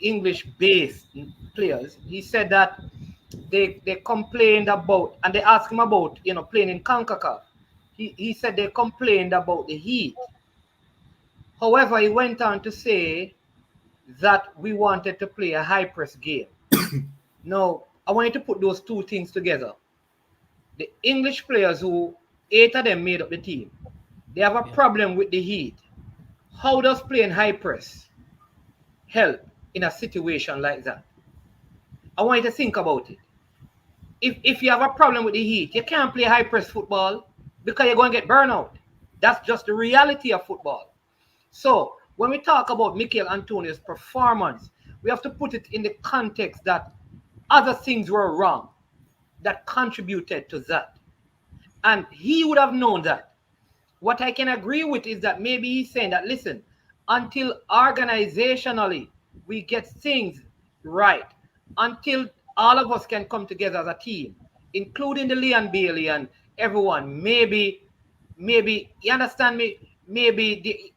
English-based players, he said that they complained about, and they asked him about playing in CONCACAF. He said they complained about the heat. However, he went on to say that we wanted to play a high press game. Now, I want you to put those two things together. The English players who 8 of them made up the team. They have a problem with the heat. How does playing high press help in a situation like that? I want you to think about it. If you have a problem with the heat, you can't play high press football because you're going to get burnout. That's just the reality of football. So when we talk about Mikel Antonio's performance, we have to put it in the context that other things were wrong that contributed to that. And he would have known that. What I can agree with is that maybe he's saying that, listen, until organizationally we get things right, until all of us can come together as a team, including the Leon Bailey and everyone, maybe, you understand me? Maybe,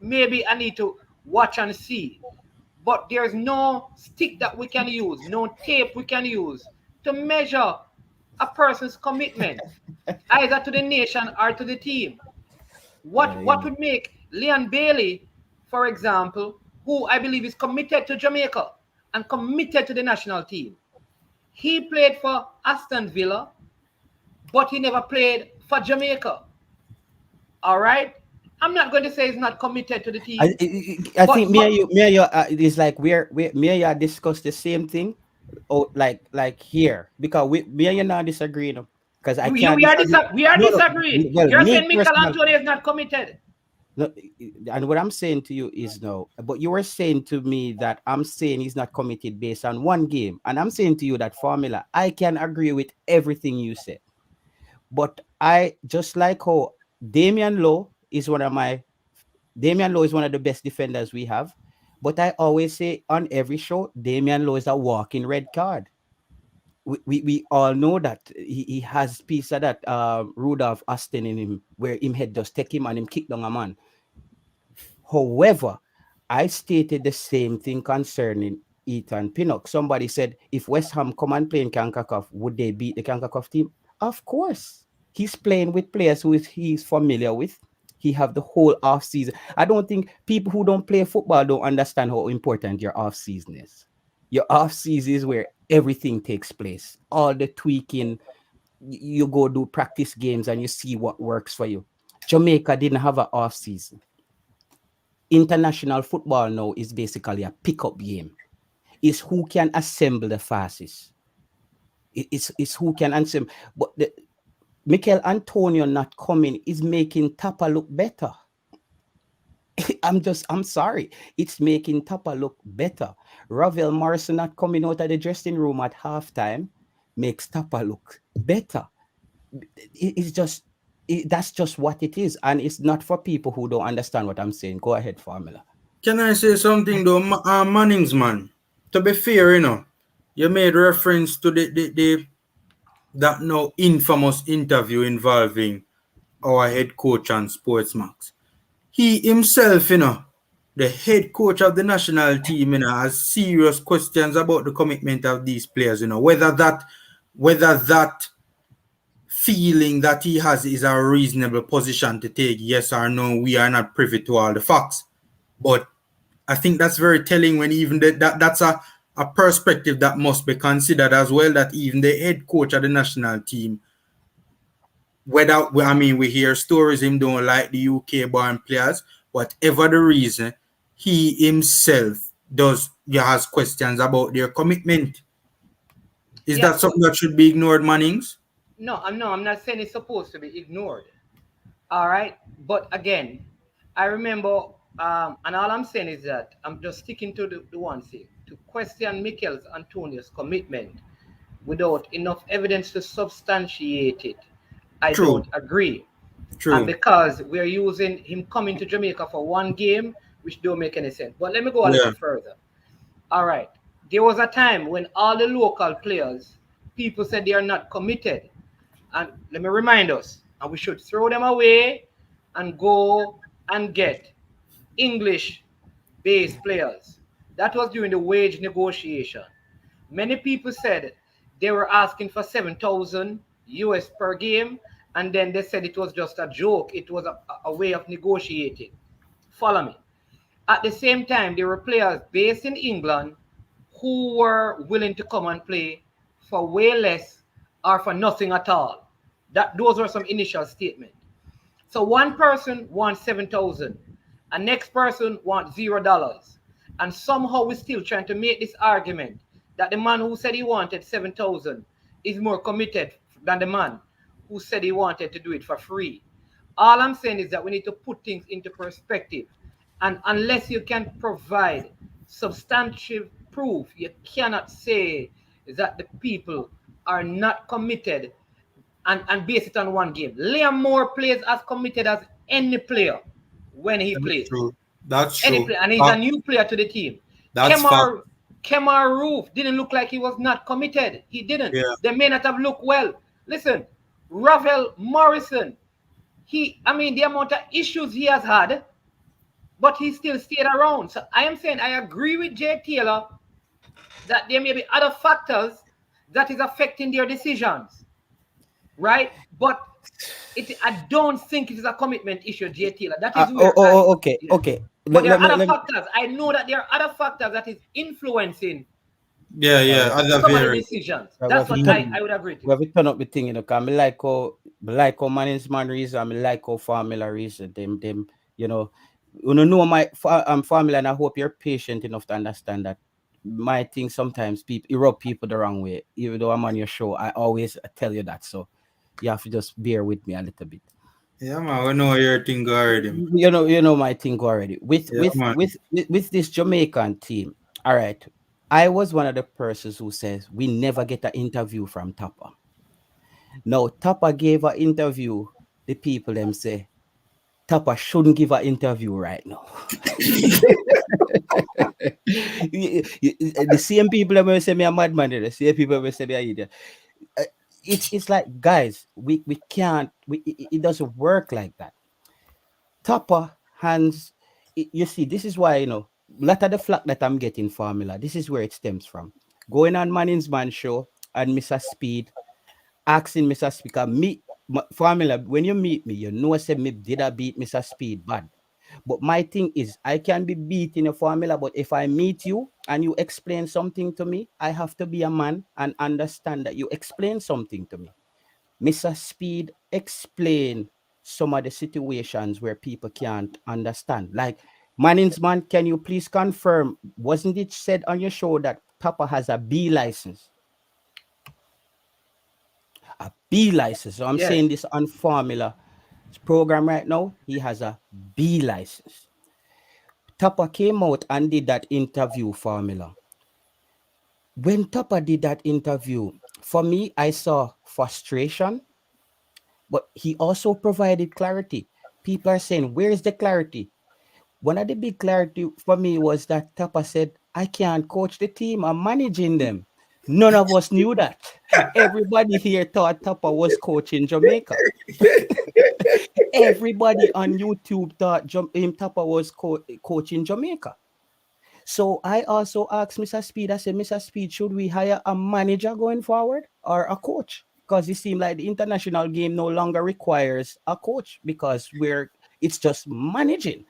maybe I need to watch and see. But there's no stick that we can use, no tape we can use to measure a person's commitment, either to the nation or to the team. What would make Leon Bailey, for example, who I believe is committed to Jamaica and committed to the national team? He played for Aston Villa, but he never played for Jamaica. All right? I'm not going to say he's not committed to the team. I think me and you, it's like me and you discuss the same thing, or like here, because me and you not disagreeing, because I can't disagree. We are No, disagreeing. well, You're me saying Mikel personally, Antonio is not committed. no, and what I'm saying to you is no, but you were saying to me that I'm saying he's not committed based on one game, and I'm saying to you that formula, I can agree with everything you said, but I just like how Damian Lowe is one of my Damian Lowe is one of the best defenders we have. But I always say on every show, Damian Lowe is a walking red card. We all know that he has piece of that Rudolph Austin in him, where him head just take him and him kick down a man. However, I stated the same thing concerning Ethan Pinnock. Somebody said, if West Ham come and play in CONCACAF, would they beat the CONCACAF team? Of course. He's playing with players who he's familiar with. He have the whole off season. I don't think people who don't play football don't understand how important your off season is. Your off season is where everything takes place. All the tweaking, you go do practice games and you see what works for you. Jamaica didn't have an off season. International football now is basically a pickup game. It's who can assemble the fastest. It's who can assemble. But Mikel Antonio not coming is making Tapa look better. I'm sorry. It's making Tapa look better. Ravel Morrison not coming out of the dressing room at halftime makes Tapa look better. It's just, that's just what it is. And it's not for people who don't understand what I'm saying. Go ahead, Formula. Can I say something though, Mannings, man? To be fair, you made reference to that now infamous interview involving our head coach and Sportsmax. He himself, the head coach of the national team, has serious questions about the commitment of these players, whether that feeling that he has is a reasonable position to take, yes or no. We are not privy to all the facts, but I think that's very telling when even that's a perspective that must be considered as well, that even the head coach of the national team, we hear stories him don't like the UK born players, whatever the reason, he himself has questions about their commitment. Is that something that should be ignored, Mannings? No, I'm not saying it's supposed to be ignored. All right. But again, I remember, and all I'm saying is that I'm just sticking to the one thing, to question Mikel Antonio's commitment without enough evidence to substantiate it. I don't agree. True. And because we're using him coming to Jamaica for one game, which don't make any sense. But let me go a little further. All right. There was a time when all the local players, people said they are not committed. And let me remind us, and we should throw them away and go and get English-based players. That was during the wage negotiation. Many people said they were asking for 7,000 US per game, and then they said it was just a joke. It was a way of negotiating. Follow me. At the same time, there were players based in England who were willing to come and play for way less or for nothing at all. Those were some initial statements. So one person wants 7,000, a next person wants $0, and somehow we're still trying to make this argument that the man who said he wanted 7,000 is more committed than the man who said he wanted to do it for free. All I'm saying is that we need to put things into perspective, and unless you can provide substantive proof, you cannot say that the people are not committed and base it on one game. Liam Moore plays as committed as any player when he That's plays. true. That's Any true. player, and he's a new player to the team. That's fact. Kemar Roof didn't look like he was not committed. He didn't. Yeah. They may not have looked well. Listen, Ravel Morrison, the amount of issues he has had, but he still stayed around. So I am saying I agree with Jay Taylor that there may be other factors that is affecting their decisions, right? But I don't think it is a commitment issue, Jay Taylor. That is where Okay, okay. But there are other factors. I know that there are other factors that is influencing Yeah. Other some of the variants. decisions. That's what I would agree to. We have to turn up the thing, because I like how management reason, I like how formula reason. Them, you know my formula, and I hope you're patient enough to understand that my thing sometimes people rub people the wrong way. Even though I'm on your show, I always tell you that. So you have to just bear with me a little bit. Yeah, man. We know your thing already. You know my thing already. With Yeah, man. this Jamaican team. All right. I was one of the persons who says we never get an interview from Tapa. Now Tapa gave an interview. The people them say Tapa shouldn't give an interview right now. The same people that will say me a madman, the same people will say me a idiot. It's like, guys, we can't. It doesn't work like that. Tapa hands. You see, this is why, a lot of the flack that I'm getting formula. This is where it stems from. Going on Manning's Man show and Mr. Speed asking Mr. Speaker, formula, when you meet me, you know I said me did I beat Mr. Speed bad. But my thing is, I can be beat in a formula, but if I meet you and you explain something to me, I have to be a man and understand that you explain something to me. Mr. Speed explain some of the situations where people can't understand. Like, Manning's Man, can you please confirm, wasn't it said on your show that Tapa has a B license? A B license. So I'm saying this on Formula program right now. He has a B license. Tapa came out and did that interview, Formula. When Tapa did that interview, for me, I saw frustration, but he also provided clarity. People are saying, where's the clarity? One of the big clarity for me was that Tapa said, I can't coach the team, I'm managing them. None of us knew that. Everybody here thought Tapa was coaching Jamaica. Everybody on YouTube thought Tapa was coaching Jamaica. So I also asked Mr. Speed, I said, Mr. Speed, should we hire a manager going forward or a coach? Because it seemed like the international game no longer requires a coach because it's just managing.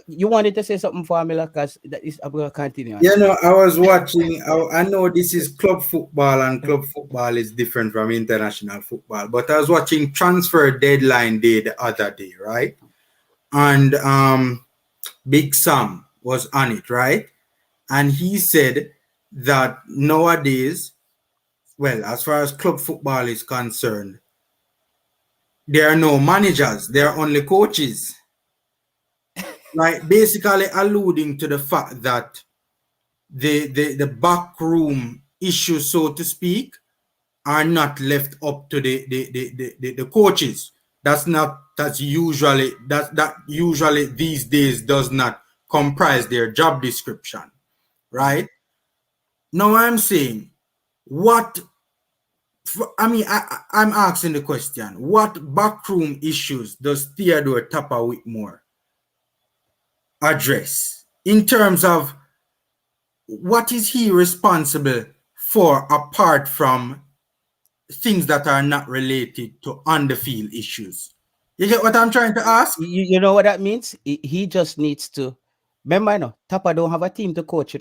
You wanted to say something, Formula, because that is I'm going to continue. I was watching. I know this is club football, and club football is different from international football. But I was watching Transfer Deadline Day the other day, right? And Big Sam was on it, right? And he said that nowadays, well, as far as club football is concerned, there are no managers; there are only coaches. Like, basically alluding to the fact that the backroom issues, so to speak, are not left up to the coaches. That usually these days does not comprise their job description, right? Now I'm saying, I'm asking the question: what backroom issues does Theodore Tapa Whitmore address in terms of what is he responsible for apart from things that are not related to on the field issues? You get what I'm trying to ask? You know what that means? He just needs to remember, Tapa don't have a team to coach,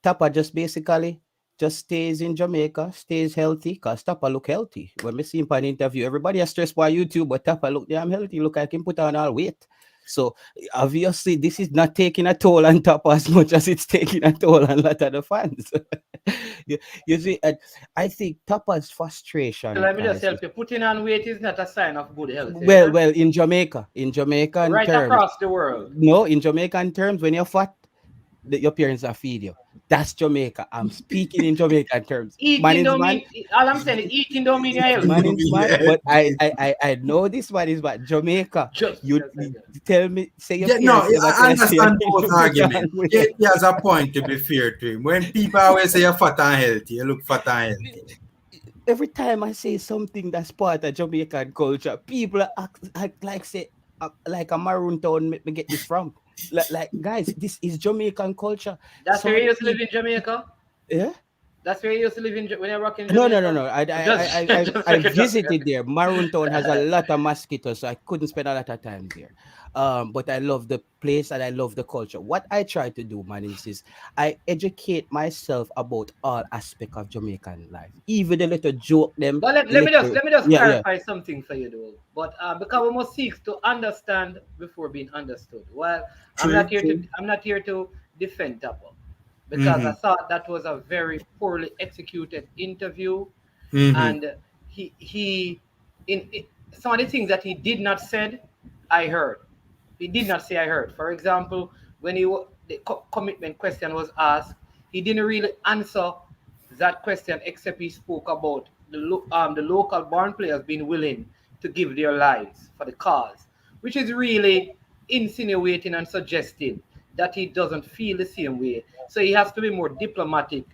Tapa just basically just stays in Jamaica, stays healthy, because Tapa look healthy. When we see him on interview, everybody is stressed by YouTube, but Tapa look damn healthy, look like him put on all weight. So obviously this is not taking a toll on Tapa as much as it's taking a toll on a lot of the fans. you, you see, and I think Tapa's frustration, Let me just guys, help you. Putting on weight is not a sign of good health. well, in Jamaican Right terms, across the world. no, in Jamaican terms, when you're fat, your parents are feed you. That's Jamaica. I'm speaking in Jamaican terms. Man Eating is don't man, mean all I'm saying is eating don't mean you're man healthy. is man. But I know this man is bad. Jamaica. Just a You second. tell me, say your Yeah, no, parents never I tell you you understand need both to put arguments. on weight. He has a point, to be fair to him. When people always say you're fat and healthy, you look fat and healthy. Every time I say something that's part of Jamaican culture, people act like say like a maroon town me get this from. Like guys, this is Jamaican culture. That's Some where of you the used to live people, in Jamaica? yeah. That's where you used to live in when you're rocking No. Jamaica? No. I, I'm I, just I, I, just I checking, just visited checking. there. Maroon Town has a lot of mosquitoes, so I couldn't spend a lot of time there. But I love the place and I love the culture. What I try to do, man, is I educate myself about all aspect of Jamaican life, even the little joke them, But the little let me just yeah. clarify something for you though. But because we must seek to understand before being understood. Well, True, true. I'm not here to defend Tapo because I Mm-hmm. thought that was a very poorly executed interview, Mm-hmm. and he in some of the things that he did not said, I heard. He did not say I heard. For example, when the commitment question was asked, he didn't really answer that question except he spoke about the local born players being willing to give their lives for the cause, which is really insinuating and suggesting that he doesn't feel the same way. So he has to be more diplomatic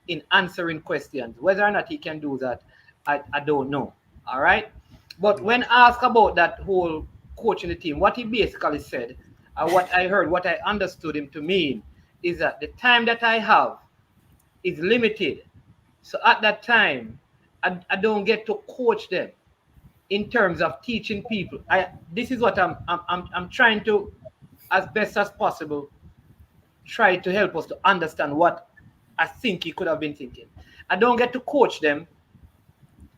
in answering questions. Whether or not he can do that, I don't know. All right. But when asked about that whole coaching the team, what he basically said, what I heard, what I understood him to mean, is that the time that I have is limited. So at that time, I don't get to coach them in terms of teaching people. This is what I'm trying to, as best as possible, try to help us to understand what I think he could have been thinking. I don't get to coach them.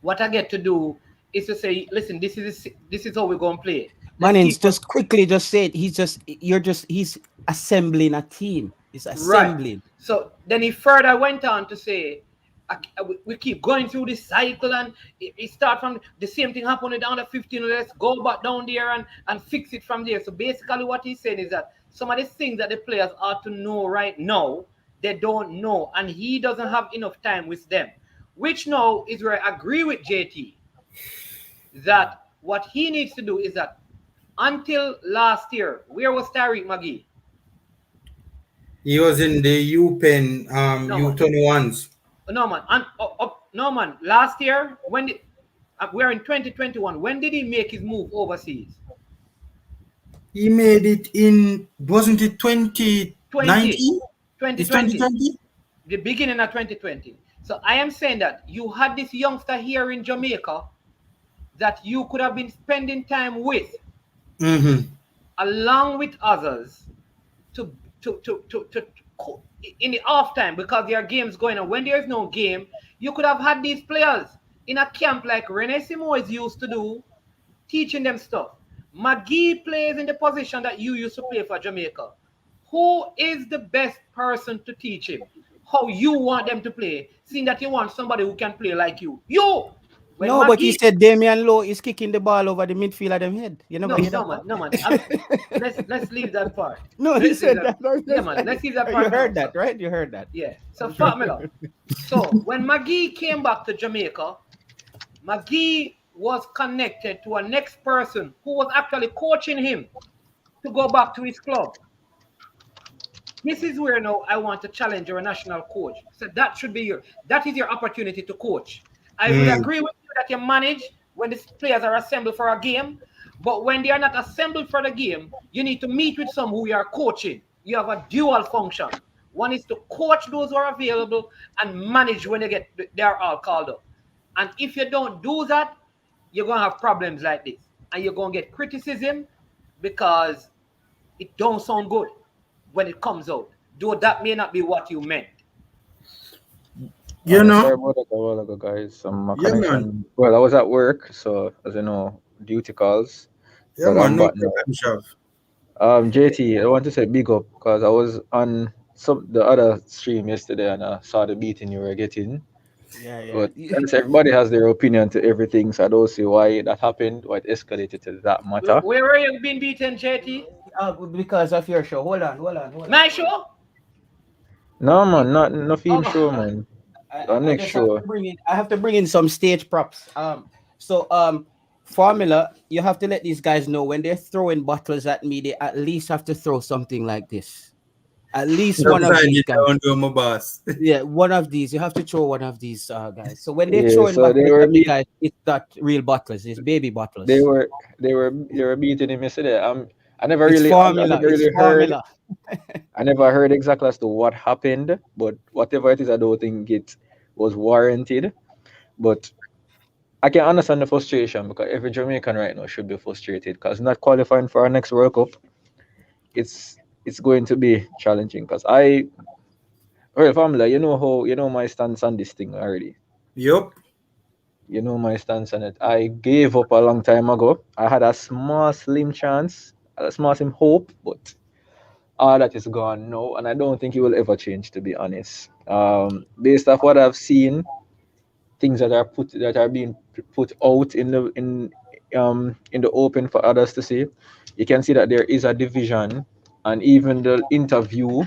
What I get to do is to say, listen, this is how we're going to play. Let's Manins, keep on just quickly just say it. He's assembling a team. He's right. assembling. So then he further went on to say, we keep going through this cycle, and it start from the same thing happened with the under 15. Let's go back down there and fix it from there. So basically, what he's saying is that some of the things that the players ought to know right now, they don't know, and he doesn't have enough time with them. Which now is where I agree with JT that what he needs to do is that until last year, where was Tariq McGee? He was in the U Pen No man, U21s. no man, no man. Last year, we're in 2021. When did he make his move overseas? He made it in, wasn't it 20, 2019? It's 2020, 2020? the beginning of 2020. So I am saying that you had this youngster here in Jamaica that you could have been spending time with, Mm-hmm. along with others, to to in the off time because there are games going on. When there's no game, you could have had these players in a camp like Rene Simoes used to do, teaching them stuff. McGee plays in the position that you used to play for Jamaica. Who is the best person to teach him how you want them to play, seeing that you want somebody who can play like you? You! When No, but he McGee said Damian Lowe is kicking the ball over the midfield of them head. You never No, hear no that man, part? no man. Let's leave that part. No, he Let's leave said that. that. No, Yeah, man. Let's leave that you part now. heard that, right? You heard that. Yeah. So formula. So when McGee came back to Jamaica, McGee was connected to a next person who was actually coaching him to go back to his club. This is where now I want to challenge your national coach. So that is your opportunity to coach. I will Mm. agree with you that you manage when the players are assembled for a game, but when they are not assembled for the game, you need to meet with some who you are coaching. You have a dual function. One is to coach those who are available and manage when they are all called up. And if you don't do that, you're gonna have problems like this, and you're gonna get criticism because it don't sound good when it comes out, though that may not be what you meant. You know? Sorry about that a while ago, guys. My Yeah, man. connection. Well, I was at work, so as you know, duty calls. Yeah, But man. I'm No back now. problem, Shav. JT, I want to say big up because I was on the other stream yesterday and I saw the beating you were getting. Yeah, But yeah. as everybody has their opinion to everything, so I don't see why that happened, why it escalated to that matter. Where are you being beaten, JT? Because of your show. Hold on. My show? No man, not no film show Oh, man. I, The I next just have show. to bring in. I have to bring in some stage props. So formula. You have to let these guys know when they're throwing bottles at me, they at least have to throw something like this. At least one of Upside these it guys. down to my boss. Yeah, one of these. You have to throw one of these guys. So when they're Yeah, throwing so bottles at me, guys, it's not real bottles. It's baby they bottles. were they were beating him yesterday. It's I formula. never It's really heard formula. exactly as to what happened, but whatever it is, I don't think it was warranted. But I can understand the frustration because every Jamaican right now should be frustrated because not qualifying for our next World Cup, it's going to be challenging. Because well, family, you know my stance on this thing already. Yup. You know my stance on it. I gave up a long time ago. I had a small, slim chance, a small, slim hope, but all that is gone now, and I don't think it will ever change. To be honest, based off what I've seen, things that are being put out in the open for others to see, you can see that there is a division, and even the interview.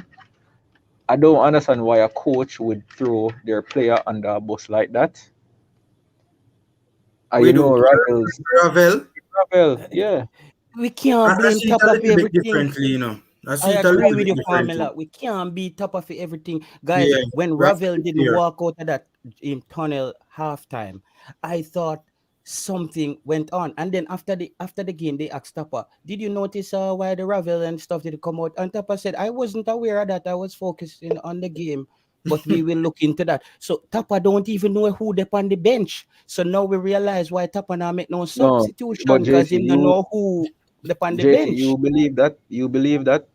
I don't understand why a coach would throw their player under a bus like that. We do. Ravels. Ravel. Ravel, yeah. We can't I blame see it top a of little bit everything. differently, you know. I I see it a agree little with bit your differently. formula. We can't be top of everything. Guys, Yeah. when Right Ravel didn't here. walk out of that in tunnel halftime, I thought something went on. And then after the game, they asked Tapa, did you notice why the Ravel and stuff did come out? And Tapa said, I wasn't aware of that. I was focusing on the game. But we will look into that. So Tapa don't even know who they on the bench. So now we realize why Tapa now make no No, but substitution because he don't know who they on the JT, bench. you believe that?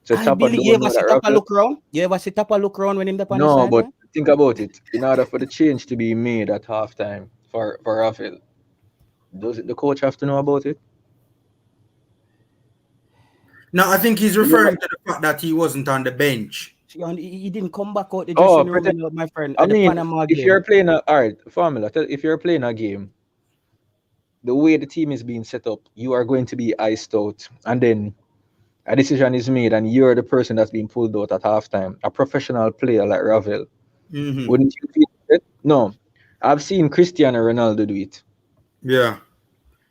So I Tapa believe you don't ever know see that Tapa Ravel. look round? You ever see Tapa look round when him up on the No, but sideline? think about it. In order for the change to be made at halftime for Rafael, does the coach have to know about it? Now, I think he's You know referring what? to the fact that he wasn't on the bench. And he didn't come back out the Oh, dressing room, pretend. my friend, I at the mean, Panama if game. you're playing a all right formula, if you're playing a game, the way the team is being set up, you are going to be iced out, and then a decision is made, and you're the person that's being pulled out at halftime. A professional player like Ravel, Mm-hmm. wouldn't you feel it? No, I've seen Cristiano Ronaldo do it. Yeah.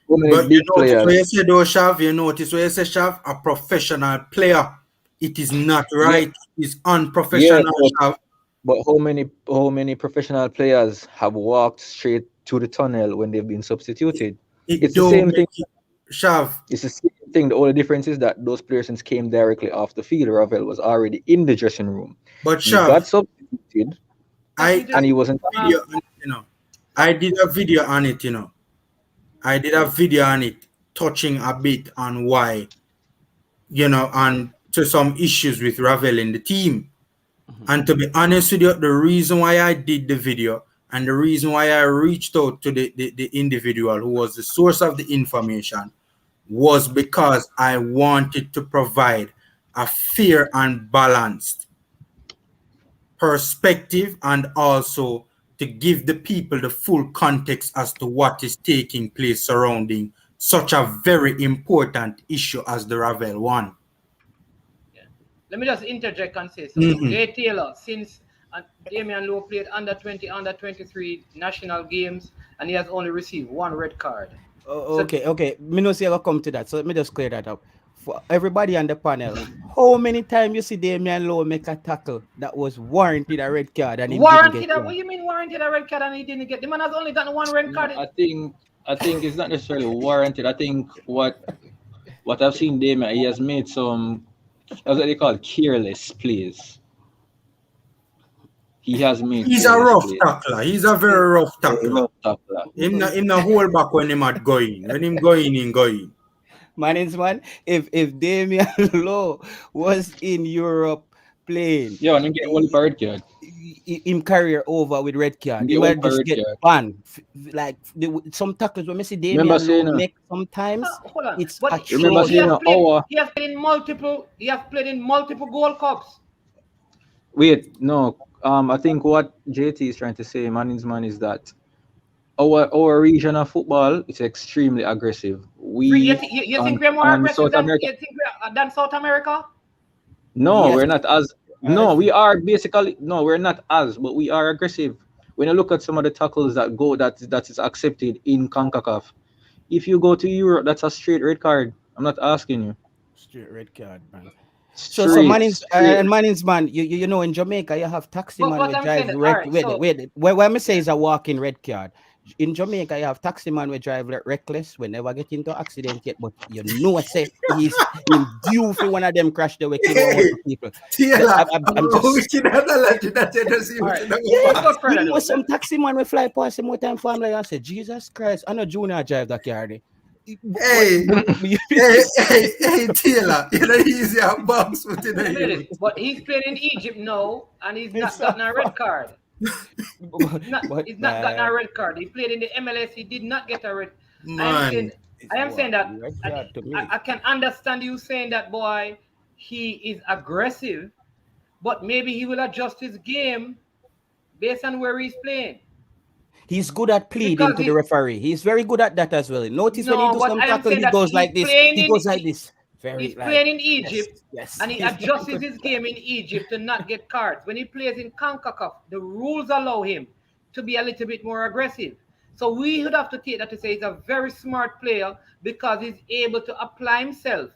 So many But you big notice what you players. said, though, Shav. You notice what you said, Shav. A professional player. It is not Yeah, right. It's yeah, unprofessional, Shav. but how many professional players have walked straight to the tunnel when they've been substituted? It It's the don't same make thing. it, Shav. It's the same thing. The only difference is that those players came directly off the field. Ravel was already in the dressing room. But He Shav, got substituted, I we did and just he wasn't. a um video on it, you know. I did a video on it, you know. I did a video on it, touching a bit on why, you know, and to some issues with Ravel in the team. Mhm. And to be honest with you, the reason why I did the video and the reason why I reached out to the individual who was the source of the information was because I wanted to provide a fair and balanced perspective and also to give the people the full context as to what is taking place surrounding such a very important issue as the Ravel one. yeah. Let me just interject and say something. Mhm. Jay Taylor, since Damian Lowe played under 20, under 23 national games, and he has only received one red card. So Okay. Me no see ever come to that. So let me just clear that up. For everybody on the panel, how many times you see Damian Lowe make a tackle that was warranted a red card and him didn't get warranted that? What one? you mean warranted a red card and he didn't get? The man has only gotten one red No, card. I think it's not necessarily warranted. I think what I've seen Damien, he has made some, as what they call careless plays. He has made He's a careless rough plays. tackler. He's a very rough A tackler. rough tackler. Him not hold back when him at going. When him going, him going. Man, if Damian Lowe was in Europe playing. Yeah, and him get one red card. Him career over with red card. Him He get one might just red get card. banned. Like some tackles when I see Remember Damian Lowe saying, make sometimes Hold on, it's but remember he atrocious. saying, has played. our He has played in multiple. He has played in multiple Gold Cups. wait, no. I think what JT is trying to say, Manningsman, is that our region of football is extremely aggressive. You, We you think we're more on aggressive South than America. you think we're, than South America? No, Yes, we're not as. I No, we think are basically. No, we're not as, but we are aggressive. When you look at some of the tackles that is accepted in CONCACAF, if you go to Europe, that's a straight red card. I'm not asking you. straight red card, man. So Straight, Mannings straight. and Mannings man, you know in Jamaica you have taxi man But we I'm drive saying that. All red. right, so Wait. What me say is a walking red card. In Jamaica you have taxi man we drive reckless. We never get into accident yet, but you know say he's in due for one of them crash the way kill one Hey, more people. Taylor, I'm we just should have let you that you just all you right, should have let's go go fast. further you know though. some taxi man we fly past him more time family and say Jesus Christ, I know Junior drive that car there. Hey, hey, Taylor, you know easy a box with you know Let me you. this. But he's playing in Egypt now, and he's It's not a gotten a red card. but He's not gotten a man, red card. He played in the MLS. He did not get a red. I am saying, Man, it's I am saying that walking red I, card to me. I can understand you saying that, boy. He is aggressive, but maybe he will adjust his game based on where he's playing. He's good at pleading Because to the referee. He's very good at that as well. Notice when he no, do but some I am tackle, saying he that goes like this. He goes like this. Very he's like playing in Egypt, yes. and he He's very adjusts good. his game in Egypt to not get cards. When he plays in CONCACAF, the rules allow him to be a little bit more aggressive. So we would have to take that to say he's a very smart player because he's able to apply himself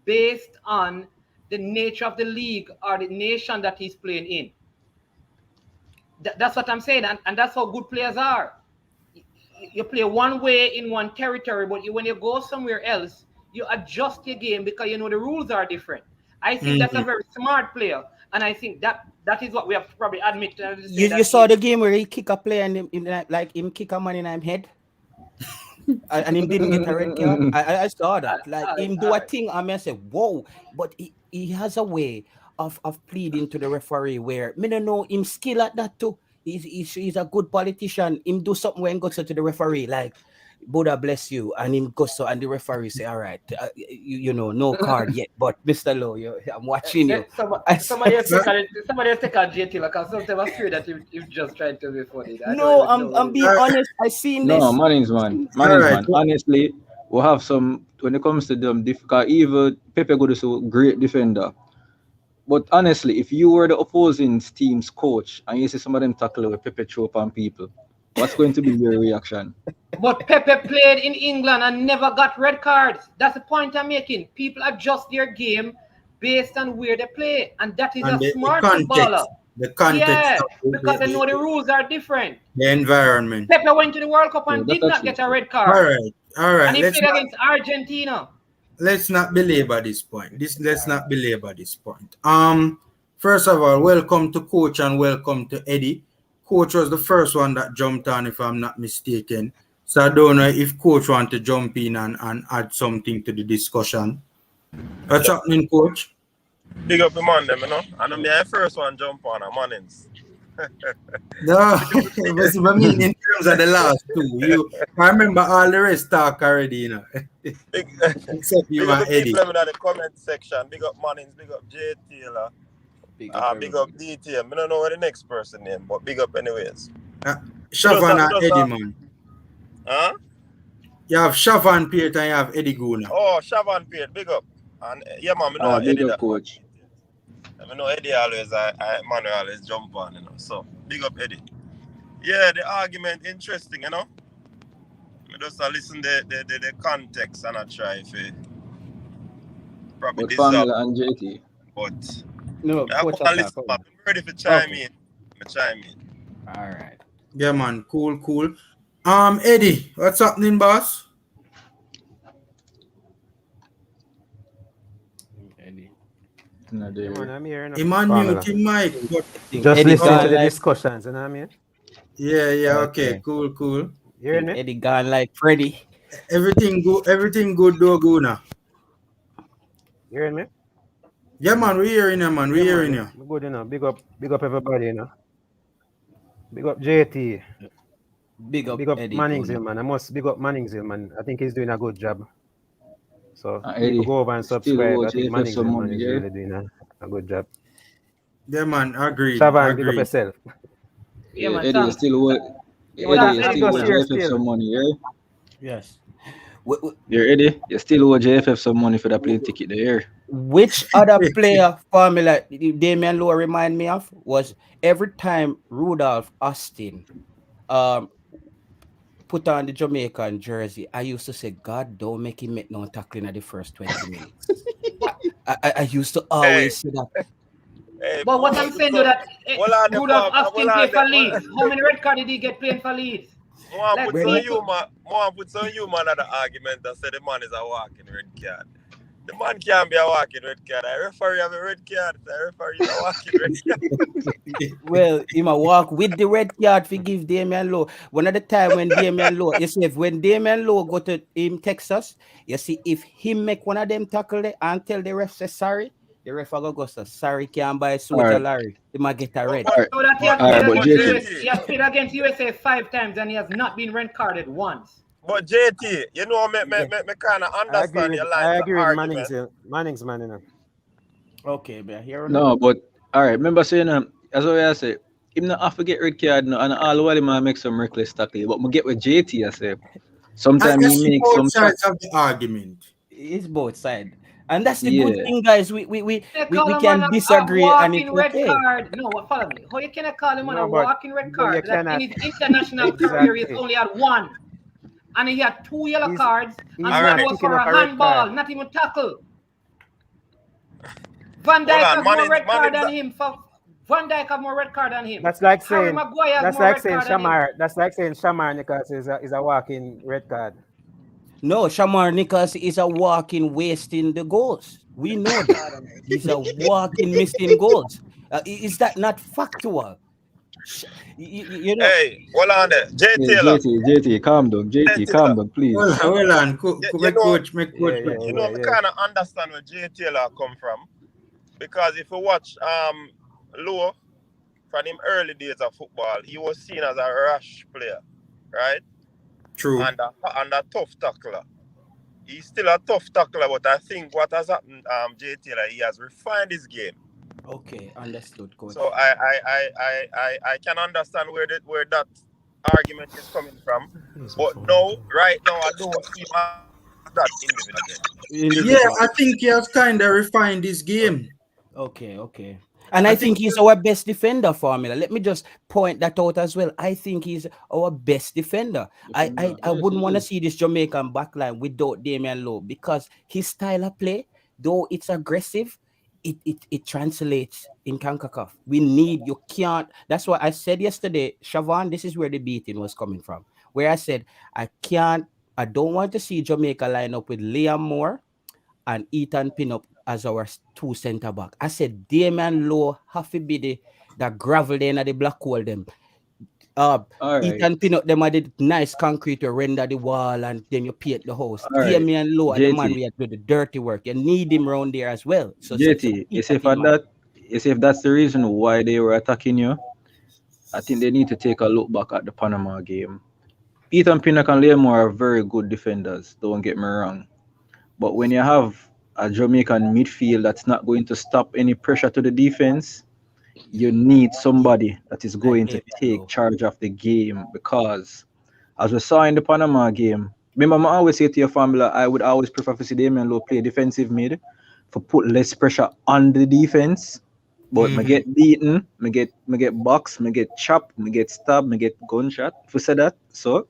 based on the nature of the league or the nation that he's playing in. That's what I'm saying, and that's how good players are. You play one way in one territory, but when you go somewhere else, you adjust your game because you know the rules are different. I think that's a mm, very smart player, and I think that is what we have to probably admit to say You that saw the game where he kick a player and like him kick a man in him head and him didn't get a red card. I saw that. Like him do all a right. thing and I say, whoa, but he has a way of pleading to the referee where me don't know him skill at that too. He's a good politician. Him do something when goes to the referee, like Buddha bless you, and him goes so and the referee say, all right, you know, no card yet, but Mr. Lowe, I'm watching you. Somebody else take a JT because sometimes I'm afraid that you just trying to be funny. I don't No, even know what I'm it being is. honest. I seen No, this. all right. Manningsman. Honestly, we have some when it comes to them difficult. Even Pepe Good is a great defender. But honestly, if you were the opposing team's coach and you see some of them tackle with Pepe throw upon people, what's going to be your reaction? But Pepe played in England and never got red cards. That's the point I'm making. People adjust their game based on where they play, and that is a And the smart footballer. context, the context Yeah, of because they know the rules are different. the environment. Pepe went to the World Cup Yeah, and that's did not actually get a true. red All card, right, all and right. he played against Argentina. Let's not belabor this point. Let's not belabor this point. First of all, welcome to Coach and welcome to Eddie. Coach was the first one that jumped on, if I'm not mistaken. So I don't know if Coach want to jump in and add something to the discussion. What's happening, Coach? Big up the man them, you know. And I'm the first one jump on a Mannings. No, but I mean in terms of the last two, I remember all the rest talk already, you know, Big, except you big up and the Eddie. people in the comment section. Big up Mannings, big up J Taylor, Big up big up DTM. I don't know what the next person name, but big up anyways. Shavan and Eddie, man. Huh? You have Shavan Piet and you have Eddie Guna. Oh, Shavan Piet, big up. And yeah, man, I know Big Eddie up, that man. coach. I know Eddie always, Manuel always jump on, you know. So, big up Eddie. Yeah, the argument interesting, you know. I just listen the context and I try to probably But dissolve. Formula and JT. But No, I Coach can't attack. listen. I'm ready for chime Okay. in. Chime in. All right. Yeah, man. Cool. Eddie, what's happening, boss? Eddie. No, Yeah, man, I'm here. Him unmuting mic, but Just Eddie listening to gone the like discussions, you know what I mean? yeah, okay, okay. cool. You hearing me? Eddie gone like Freddy. Everything good, though, Guna. You hearing me? Yeah, man, we hearing you, man. We Yeah, man. hearing you. Good, big up everybody, Big up JT. Big up Big up Eddie Tony. Manningsville, man. I must big up Manningsville, man. I think he's doing a good job. So people Eddie, go over and still subscribe. owe I think JFF some Manningsville, man, money, is yeah? really doing a good job. Yeah, man, agreed, Shavan, big up agreed. yourself. Yeah, Yeah, man, Eddie, you thanks. still owe Yeah, but Eddie, that you He Eddie still does owe boy, here JFF still. some money, yeah? Yes. You're Eddie, you still owe JFF some money for the plane ticket there. Which other player formula Damian Lowe remind me of was every time Rudolph Austin um put on the Jamaican jersey, I used to say, God, don't make him make no tackling at the first 20 minutes. I used to Hey, always say that. hey, but what Mama I'm put saying though some. that Well on the Rudolph farm. Austin Well play on the. for Well, Leeds. How many red card did he get playing for Leeds? Mama Let's put Brother, some keep it. humor. Mama put some humor at the argument and say the man is a walking red card. The man can't be a walking red card. I referee have a red card. I referee is a walking red card. well, he might walk with the red card to give Damian Lowe. One of the time when Damian Lowe, you see, if when Damian Lowe go to him Texas, you see, if he make one of them tackle there and tell the ref say sorry, the ref go say sorry, can't buy soldier Alright, Larry. He might get a But red. but alright, So that he but has played alright, but but against JT, US. JT. He has played against USA 5 times and he has not been red carded once. But JT, you know, Yeah. me kind of I agree understand with your lines of argument. Manning's man, Okay, but here now. no, but alright, remember saying, as what I say, him not have to get red card no, and all while him a make some reckless tackle. But me get with JT, I say, sometimes I he see make both some tackle. sides of the argument. It's both sides. And that's the good Yeah, thing, guys. We Call him on can a disagree and it's walking red okay. card. No, follow me. How you cannot call him on a No, walking red but you card? That in cannot his international career he's exactly. only had one. And he had 2 yellow He's cards, he's and All one not right, was picking for up a a red handball, card. not even tackle. Van hold Dijk on, has more red card Manning's than him. Van Dijk have more red card than him. That's like Harry saying Maguire has that's more like red saying card than him. Shamar. That's like saying Shamar Nicholas is a walking red card. No, Shamar Nichols is a walking wasting the goals. We know that. He's a walking missing goals. Is that not factual? You know, Hey, hold on there, J yeah, Taylor. JT, calm down, J JT, calm Taylor. down, Well, please. well on, You know, my Yeah, coach, yeah, you good. know, yeah, me yeah. kind of understand where J Taylor come from because if you watch Lowe from him early days of football, he was seen as a rash player, right? True. And a tough tackler. He's still a tough tackler, but I think what has happened, J Taylor, he has refined his game. okay, understood, So coach. I can understand where that argument is coming from. But no, right now I don't see him as that individual again. Yeah, Individual. I think he has kind of refined his game. Okay. And I I think think he's our best defender formula. Let me just point that out as well. I think he's our best defender. I Yes, wouldn't he want to is. see this Jamaican backline without Damian Lowe because his style of play, though it's aggressive, it translates in CONCACAF. We need, you can't. That's what I said yesterday, Siobhan, this is where the beating was coming from. Where I said, I don't want to see Jamaica line up with Liam Moore and Ethan Pinup as our two centre back. I said Damian Lowe have to be the gravel there in the black hole them. Uh All right, Ethan Pinup them are the nice concrete to render the wall and then you paint the house. all right, Damian Lowe are the man JT, we have to do the dirty work. You need him around there as well. So JT. You keep see that for in mind. that, you see if that's the reason why they were attacking you, I think they need to take a look back at the Panama game. Ethan Pinnock and Liam are very good defenders. Don't get me wrong. But when you have a Jamaican midfield that's not going to stop any pressure to the defense, you need somebody that is Like going to Damian take Lowe. charge of the game because, as we saw in the Panama game, remember, I always say to your formula, I would always prefer to see Damian Lowe play defensive mid for put less pressure on the defense. But me Mm-hmm. get beaten, me get boxed, me get chopped, me get stabbed, me get gunshot. If we say that, so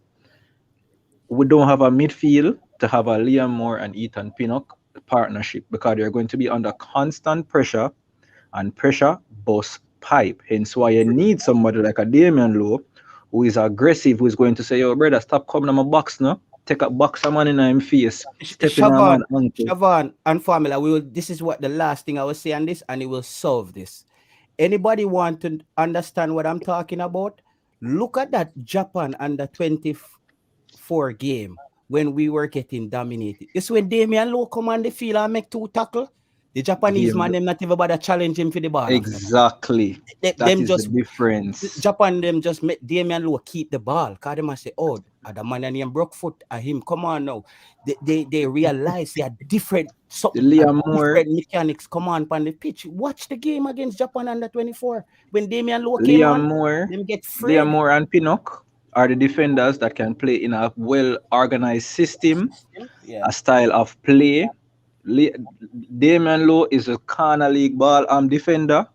we don't have a midfield to have a Liam Moore and Ethan Pinnock partnership because they're going to be under constant pressure and pressure bust pipe. Hence why you need somebody like a Damian Lowe who is aggressive, who is going to say, yo, brother, stop coming on my box now. Take a box a man in him face, stepping on man ankle. Siobhan and formula, this is what the last thing I will say on this, and it will solve this. Anybody want to understand what I'm talking about? Look at that Japan under 24 game when we were getting dominated. It's when Damian Lowe come on the field and make two tackle. The Japanese Game man, them not even bother challenge him for the ball after that. exactly. That Them is the just difference. Japan them just make Damian Lowe keep the ball. Cause them say, oh, the man named Brookfoot, him. Come on now. They realize they are different The something Liam Moore, different mechanics come on the pitch. Watch the game against Japan under 24. When Damian Lowe came Liam on, Moore, them get Liam afraid. Moore and Pinnock are the defenders that can play in a well organized system, Yeah. a style of play. Le- Damian Lowe is a corner league ball defender.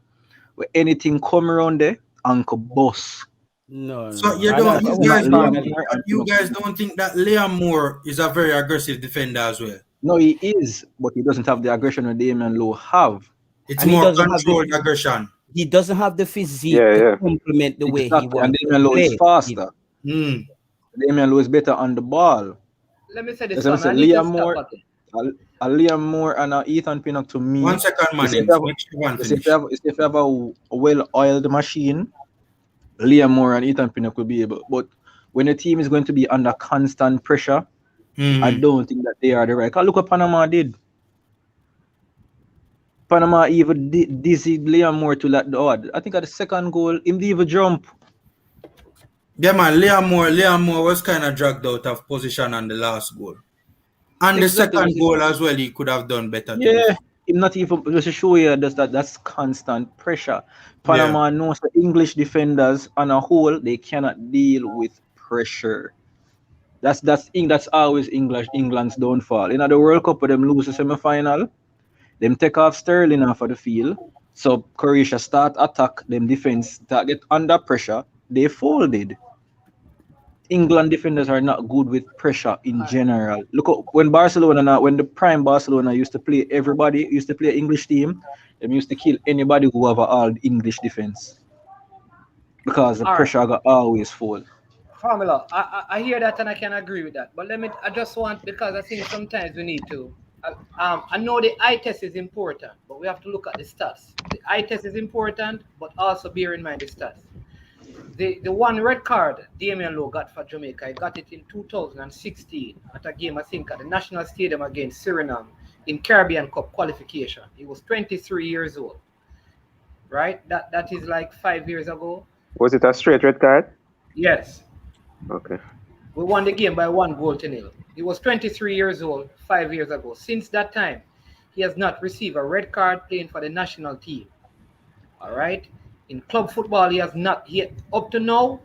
Where anything come around there, Uncle Boss. No. So you I don't, don't I you It's not wouldn't guys say Liam don't, corner league. Moore but and you Pinnock. guys don't think that Liam Moore is a very aggressive defender as well. No, he is, but he doesn't have the aggression that Damian Lowe have. It's And he more doesn't have the controlled aggression. he doesn't have the physique Yeah, to yeah. complement the way he Exactly. And wants to Damian Lowe is play. faster. Hmm. Damian Lowe is better on the ball. Let me say this That's what I one. I said. need to Liam stop Moore, at it. Liam Moore and Ethan Pinnock to 1 me. second, You see, if Mannings. you have, Make sure one you see, finish. if you have a well-oiled machine, Liam Moore and Ethan Pinnock will be able. But when the team is going to be under constant pressure, I Hmm. don't think that they are the right. 'Cause look what Panama did. Panama even dizzied Liam Moore to that odd. I think at the second goal, him didn't even jump. Yeah, man. Liam Moore was kind of dragged out of position on the last goal. And the Exactly. second goal as well, he could have done better to Yeah, defend. him not even just to show you that's constant pressure. Yeah. Panama knows the English defenders on a whole they cannot deal with pressure. That's always England's downfall. In the World Cup, when them lose the semi-final, them take off Sterling off of the field. So Croatia start attack, them defense start get under pressure. They folded. England defenders are not good with pressure in general. Look when when the prime Barcelona used to play everybody, used to play English team, them used to kill anybody who have a all English defense because the All right. pressure got always fall. Formula. I hear that and I can agree with that. But I just want, because I think sometimes we need to. I know the eye test is important, but we have to look at the stats. The eye test is important, but also bear in mind the stats. The one red card Damian Lowe got for Jamaica, he got it in 2016 at a game, I think, at the National Stadium against Suriname in Caribbean Cup qualification. He was 23 years old, right? That is like 5 years ago. Was it a straight red card? Yes. Okay. We won the game by 1-0. He was 23 years old 5 years ago. Since that time, he has not received a red card playing for the national team. All right. In club football, he has not yet up to now.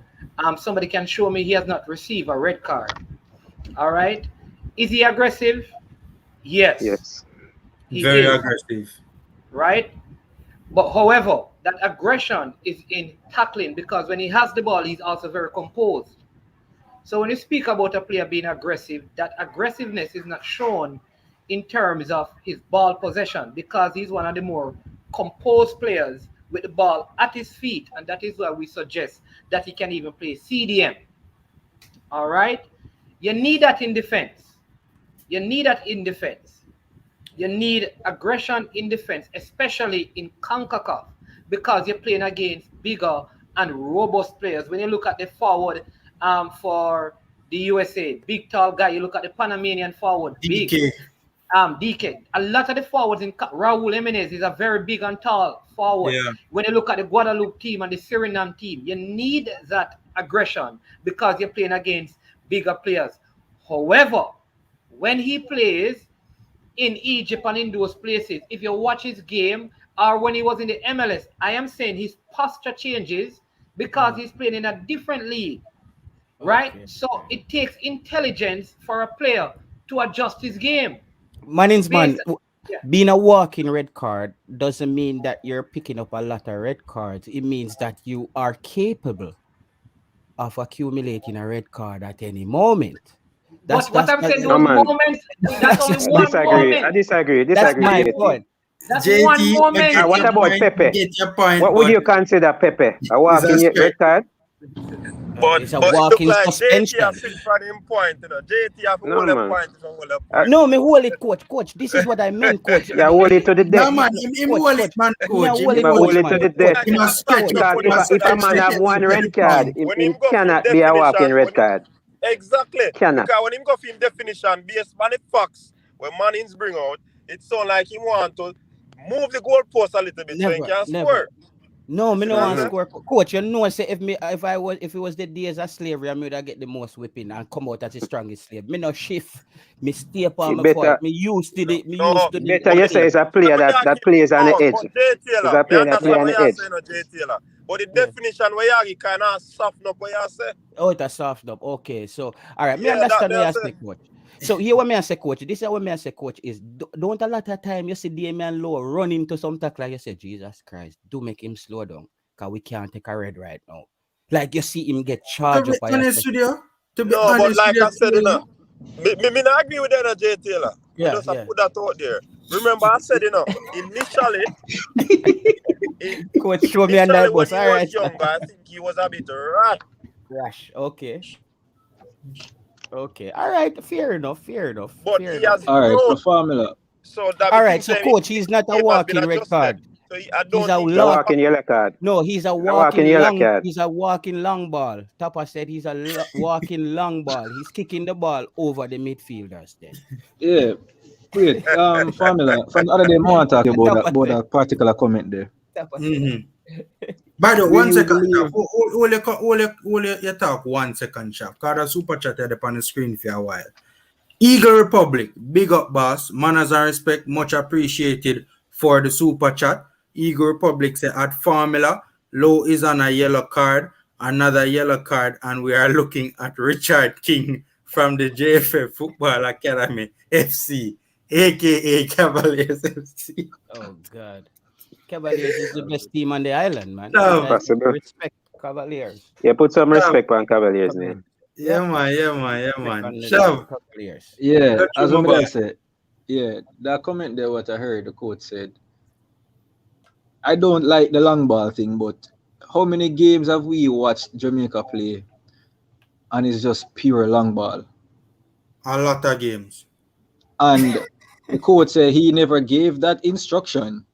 Somebody can show me he has not received a red card. All right. Is he aggressive? Yes. Yes. He Very is. aggressive. Right. But however, that aggression is in tackling, because when he has the ball, he's also very composed. So when you speak about a player being aggressive, that aggressiveness is not shown in terms of his ball possession, because he's one of the more composed players with the ball at his feet, and that is why we suggest that he can even play CDM. All right? You need that in defense. You need that in defense. You need aggression in defense, especially in CONCACAF, because you're playing against bigger and robust players. When you look at the forward for the USA, big tall guy, you look at the Panamanian forward, big. DK. DK. A lot of the forwards in Raul Jimenez is a very big and tall forward. Yeah. When you look at the Guadeloupe team and the Suriname team, you need that aggression because you're playing against bigger players. However, when he plays in Egypt and in those places, if you watch his game or when he was in the MLS, I am saying his posture changes because he's playing in a different league, right? Okay. So it takes intelligence for a player to adjust his game. Mannings, man, Yeah. being a walking red card doesn't mean that you're picking up a lot of red cards. It means that you are capable of accumulating a red card at any moment. But what I'm saying, No, those man. moments, that's only Just one Disagree. I moment. disagree. That's Disagree, my JT. point. That's JT, one I moment. get What your about point, Pepe? get your point, What would but you consider Pepe? A it's a walking stretch. red card? But It's a it look walking like JT suspension. have picked for him point, you know. JT have No, all them man. point from all the Uh, point. No, me hold it, coach. Coach, this is what I meant, coach. Yeah, hold it to the No, death. man, him Coach, hold it, coach. man, Me a coach. hold Him it, Him a hold hold it. it to the coach. death. Like He him a must stretch stand up. up Because He on must if a stretch man up have to one get red the card, point. when it him go for him cannot be a walking definition, red card. exactly. Cannot. Because when him go for him definition, based on the facts, when Mannings bring out, it sound like him want to move the goalpost a little bit so he Never, can never. score. No, me See no what I'm want saying? score. Coach, you know, say if it was the days of slavery, I would get the most whipping and come out as the strongest slave. Me no shift. Me stay upon my Better, foot. Me used to the No, better but you the say is a definition player where that you give plays on the no, edge. but Jay Is Taylor, a me player that plays understand on what the you're edge. saying, no, Jay Taylor. But the Yeah. definition where you kind of soften up what you say. Oh, it's a soft up. Okay, so all right, me Yeah, that understand me what I you say. say, coach. So here what me I say, coach. This is what me I say, coach is don't a lot of time you see Damian Lowe run into some tackle, you say, Jesus Christ, do make him slow down, cause we can't take a red right now. Like you see him get To charged be up, and you honest say, with you, No, but like I said, you know, me not agree with that, Jay Taylor. Me Yeah, just yeah. put that out there. Remember, I said, you know, initially Coach, show me a night when bus. he All was right, younger, I think he was a bit rash. Rash. Okay. Okay. All right. Fair enough. Fair enough. But Fair he enough. has All right, grown. so formula. So that All the right. things So, that coach, he's not a game has been walking red adjusted. card. So I He's don't a think He's a long. walking yellow card. No, he's a He's a walking walking yellow long. card. He's a walking long ball. Tapa said he's a walking long ball. He's kicking the ball over the midfielders. Then. Yeah. Wait, formula. From the other day, I want to talk about that particular comment there. Tapa said. By the way, Do 1 you second, believe? Shop. Hold you talk 1 second, Shop. Because the super chat had up on the screen for a while. Eagle Republic, big up, boss. Manners and respect, much appreciated for the super chat. Eagle Republic say at Formula, Low is on a yellow card, another yellow card, and we are looking at Richard King from the JFF Football Academy FC, aka Cavaliers FC. Oh God. Cavaliers is the best team on the island, man. Damn. Possible. Respect Cavaliers. Yeah, put some respect on Cavaliers' name. Yeah, man. Respect Shav. Cavaliers. Yeah, Got you, as my I boy. said, yeah, that comment there, what I heard, the coach said, I don't like the long ball thing, but how many games have we watched Jamaica play and it's just pure long ball? A lot of games. And the coach said he never gave that instruction.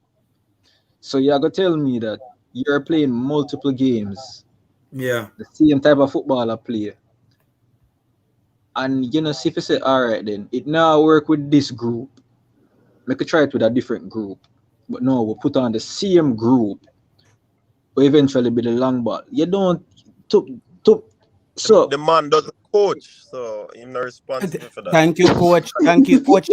So you're going to tell me that you're playing multiple games, Yeah. the same type of football I play. And, see if you say, all right, then, it now work with this group. We could try it with a different group. But no, we'll put on the same group. But eventually be the long ball. You don't... So... The man doesn't coach, so he's not responsible for that. Thank you, coach. Thank you, coach.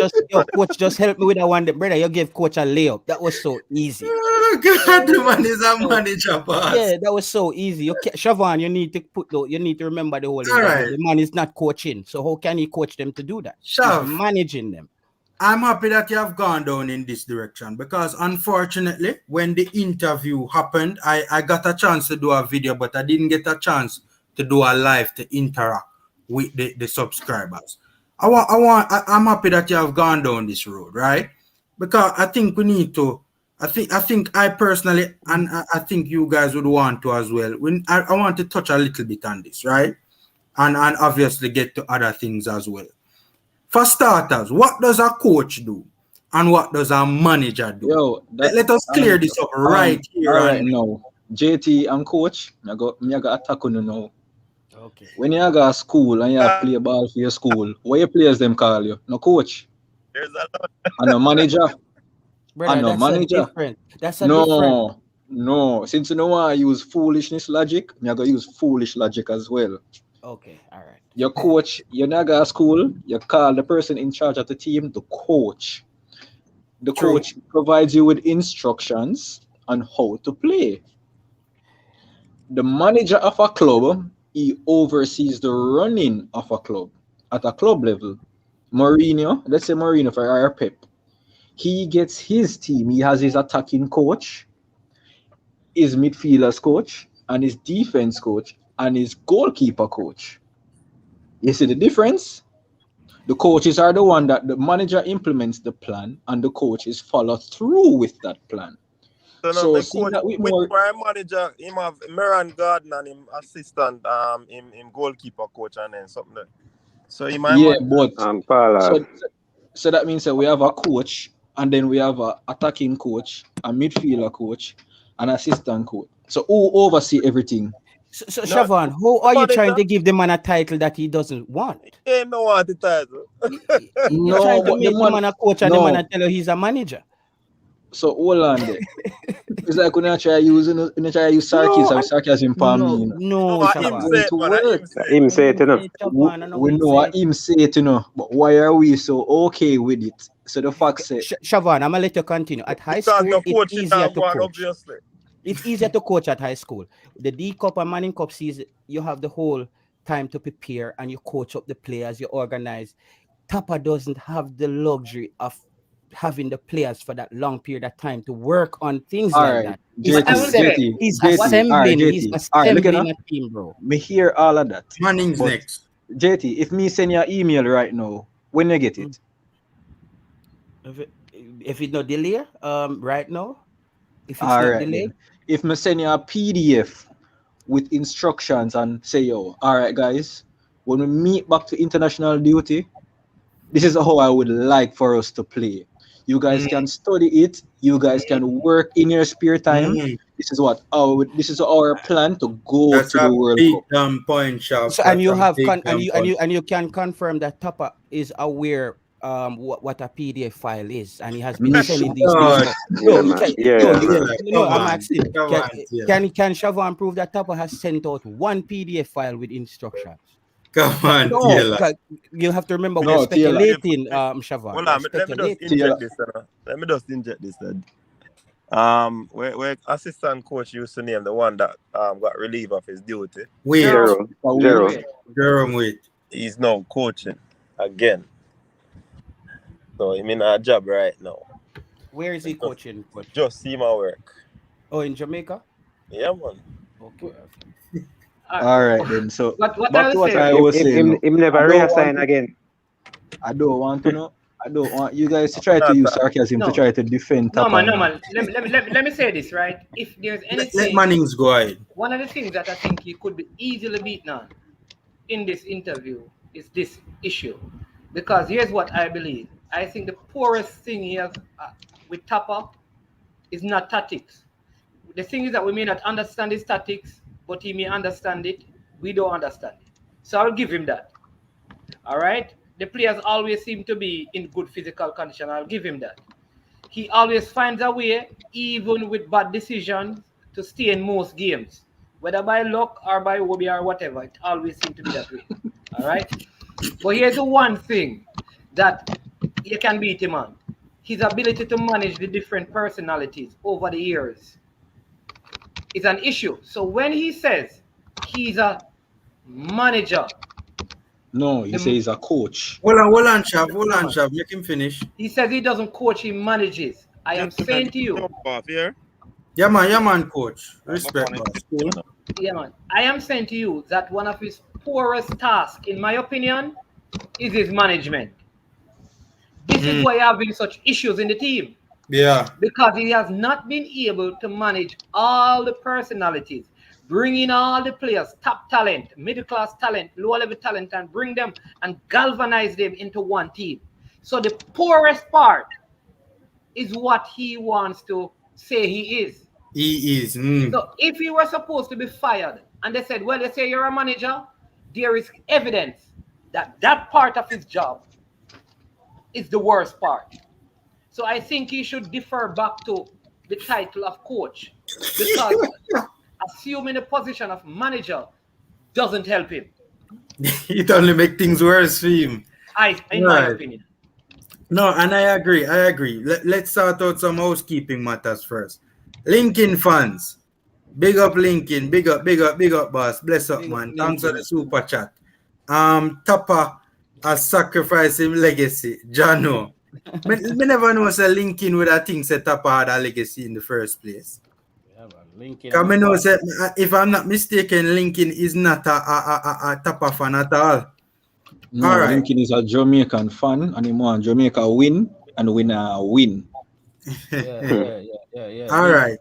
Coach, just help me with that one. Brother, you gave coach a layup. That was so easy. Oh, God, the man is a manager, boss. Yeah, that was so easy. Siobhan, you need to remember the whole thing. Right. The man is not coaching. So how can he coach them to do that? Shav. He's managing them. I'm happy that you have gone down in this direction because unfortunately, when the interview happened, I got a chance to do a video, but I didn't get a chance to do a live to interact with the subscribers. I'm happy that you have gone down this road, right? Because I think we need to. I think I personally, and I think you guys would want to as well. I want to touch a little bit on this, right? And obviously get to other things as well. For starters, what does a coach do? And what does a manager do? Yo, let us clear this up right here. All right, now. JT and coach, I got attack on you now. Okay. When you go to school and you play ball for your school, what your players them call you? No coach. There's a lot. And no manager. Brother, and no that's manager. different. That's a different. No. Since you know why I use foolishness logic, I'm going to use foolish logic as well. Okay, all right. Your coach, you not go to school, you call the person in charge of the team the coach. The coach provides you with instructions on how to play. The manager of a club, he oversees the running of a club at a club level. Mourinho, let's say Mourinho for our Pep, he gets his team. He has his attacking coach, his midfielders coach, and his defense coach, and his goalkeeper coach. You see the difference? The coaches are the one that the manager implements the plan, and the coaches follow through with that plan. So see that with our manager, him have Meran Garden and him assistant, him goalkeeper coach and then something there. So he might so that means that we have a coach, and then we have an attacking coach, a midfielder coach, an assistant coach. So who oversee everything? So Siobhan, who are you trying to give the man a title that he doesn't want? He ain't no want the title. You're trying to make the man a coach and the man tell you he's a manager. So hold on there. It's like when I try using No, sarcasm for me, no, you know. No, no, It's him not Shavan. say going it, to man. work. Him say it. Him say it, Him you know. say it, Shavan. I know We him know say what it. him say it, you know. But why are we so okay with it? So the fact say, Shavan, I'm gonna let you continue. At high Because school, no it's coaching easier now to go on, coach. obviously. It's easier to coach at high school. The D Cup and Manning Cup season, you have the whole time to prepare and you coach up the players, you organize. Tapa doesn't have the luxury of having the players for that long period of time to work on things all like right, that. What I will say, He's what All right, assembling, he's JT, all right, look at assembling now. a team, bro. Me hear all of that. Manning's But next. JT, if me send you an email right now, when you get Mm. it, If it's not delay, right now, if it's all not right delayed, then. If me send you a PDF with instructions and say, yo, all right, guys, when we meet back to international duty, this is how I would like for us to play. You guys Mm, can study it. You guys can work in your spare time. mm. This is our plan to go That's to the a World big Cup. point, Shav. so and That's you a have big and point. you can confirm that Tapa is aware what a PDF file is, and he has been Me sending sure. these things God, to. Yeah, No, you man. can. No, Yeah, you man. Taylor, no. come I'm on. asking. Come Can on, Taylor. can Shavan prove that Tapa has sent out one PDF file with instructions? Come on, No, Taylor. Because you have to remember we're no, Taylor, If, speculating, if, Shavan. hold We're on, let me just speculating. Taylor. inject this. Let me just inject this. Where assistant coach used to name the one that got relieved of his duty. Wait, Jerome, Gerald. For we, Gerald. wait. Jerome, wait. He's now coaching again. So I'm in a job right now. Where is he Just, coaching, coach? just see my work. Oh, in Jamaica. Yeah, man. Okay. Uh, all right then. So what I back to will what say, I Him, was him, saying. him, No, him I never don't want reassign to. again. I don't want to know. I don't want you guys to I'm try to not use talking. sarcasm to no, try to defend no Tapa. man, You no know. man. Let me say this, right? If there's Let anything, Mannings go ahead. one of the things that I think he could be easily beaten on in this interview is this issue. Because here's what I believe. I think the poorest thing he has with Tapa is not tactics. The thing is that we may not understand his tactics, but he may understand it. We don't understand it. So I'll give him that. All right. The players always seem to be in good physical condition. I'll give him that. He always finds a way, even with bad decisions, to stay in most games, whether by luck or by hobby or whatever. It always seems to be that way. All right. But here's the one thing that you can beat him on: his ability to manage the different personalities over the years is an issue. So when he says he's a manager, No, he the, says a coach. Hold on, Shav. Hold no on, man, Shav. Make him finish. he says he doesn't coach, he manages. I am Gentlemen, saying to you, jump off here. Yeah, man, coach. I go Respect, on boss. it. Cool. yeah, man, I am saying to you that one of his poorest tasks, in my opinion, is his management. This is Mm, why having such issues in the team, yeah. because he has not been able to manage all the personalities, bring in all the players, top talent, middle class talent, lower level talent, and bring them and galvanize them into one team. So the poorest part is what he wants to say he is. He is. So if he were supposed to be fired and they said, well, they say you're a manager, there is evidence that that part of his job is the worst part. So I think he should defer back to the title of coach, because assuming the position of manager doesn't help him. It only make things worse for him. In my Right. opinion. No, and I agree. Let's sort out some housekeeping matters first. Lincoln fans. Big up Lincoln. Big up, boss. Bless up, Big up man. Thanks for Lincoln. the super chat. Tapa has sacrificed him legacy. Jano. Me never know say Lincoln would have think say Tapa had a legacy in the first place. Yeah, man. Lincoln Because and the me know boss. say, if I'm not mistaken, Lincoln is not a Tapa fan at all. All No, right. Lincoln is a Jamaican fan and he want Jamaica win and win. Yeah. All right.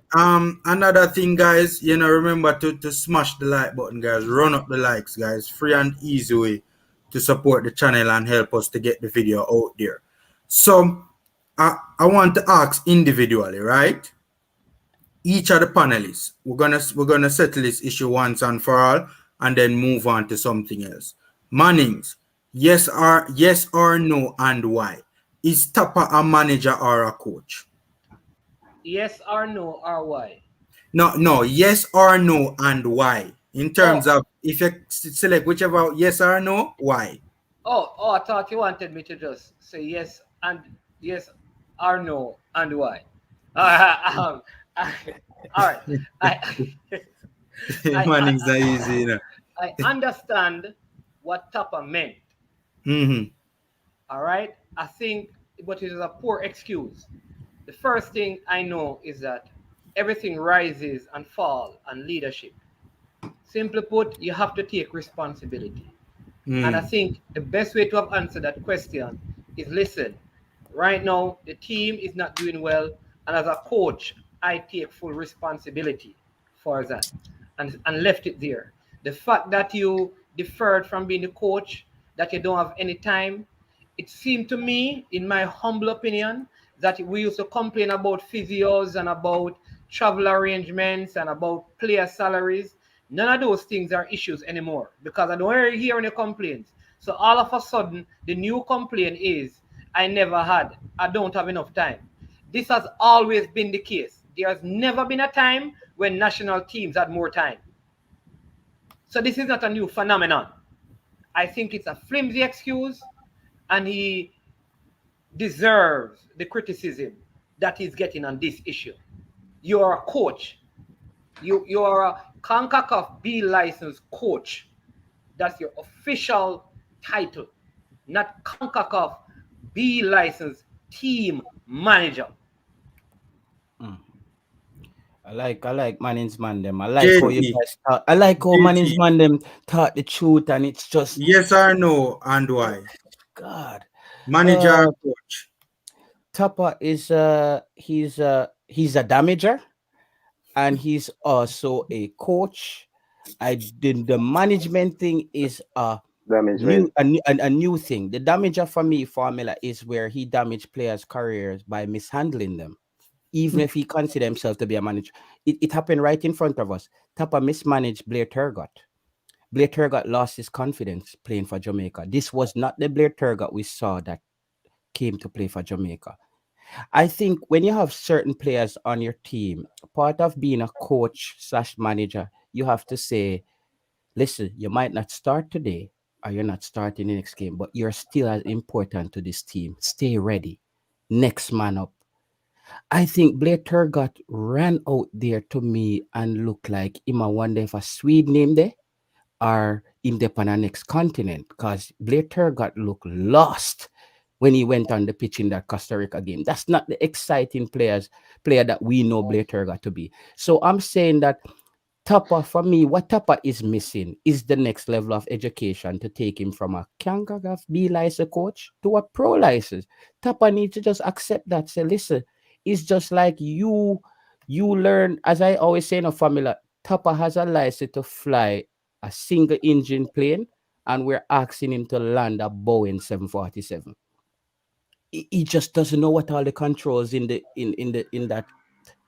Another thing, guys, remember to smash the like button, guys. Run up the likes, guys. Free and easy way to support the channel and help us to get the video out there. So, I want to ask individually, right? Each of the panelists, we're gonna settle this issue once and for all, and then move on to something else. Mannings, yes or no, and why? Is Tapa a manager or a coach? Yes or no or why? No, no, yes or no and why. In terms Oh, of if you select whichever yes or no, why? oh, I thought you wanted me to just say yes or no and why. I, all right. I, I, I, Manning's not easy, you know. I understand what Tapa meant. Mm-hmm. All right. I think, but it is a poor excuse. The first thing I know is that everything rises and falls on leadership. Simply put, you have to take responsibility. And I Mm. think the best way to have answered that question is listen, right now the team is not doing well. And as a coach, I take full responsibility for that and left it there. The fact that you deferred from being the coach, that you don't have any time, it seemed to me, in my humble opinion, that we used to complain about physios and about travel arrangements and about player salaries. None of those things are issues anymore because I don't hear any complaints. So all of a sudden, the new complaint is I don't have enough time. This has always been the case. There has never been a time when national teams had more time. So this is not a new phenomenon. I think it's a flimsy excuse, and he deserves the criticism that he's getting on this issue. You're a coach. You're a CONCACAF B licensed coach. That's your official title, not CONCACAF B licensed team manager. Mm. I like Manning's man them. I like how you JT, guys talk. I like how Manning's JT, man them taught the truth, and it's just yes or no and why? God. Manager or Uh, coach? Tupper is he's a damager, and he's also a coach. The management thing is Damage when. a new thing. The damager for me formula is where he damaged players' careers by mishandling them, even if he considered himself to be a manager. It happened right in front of us. Tapa mismanaged Blair Turgott. Blair Turgott lost his confidence playing for Jamaica. This was not the Blair Turgott we saw that came to play for Jamaica. I think when you have certain players on your team, part of being a coach slash manager, you have to say, listen, you might not start today or you're not starting the next game, but you're still as important to this team. Stay ready. Next man up. I think Blair Turgott ran out there to me and looked like him. I wonder if a Swede name there or him there on the next continent because Blair Turgott looked lost when he went on the pitch in that Costa Rica game. That's not the exciting player that we know Blair Turgott to be. So I'm saying that Tupper, for me, what Tupper is missing is the next level of education to take him from a CONCACAF B license coach to a pro license. Tupper needs to just accept that. Say, listen, it's just like you learn, as I always say in a formula, Tupper has a license to fly a single engine plane, and we're asking him to land a Boeing 747. He just doesn't know what all the controls in that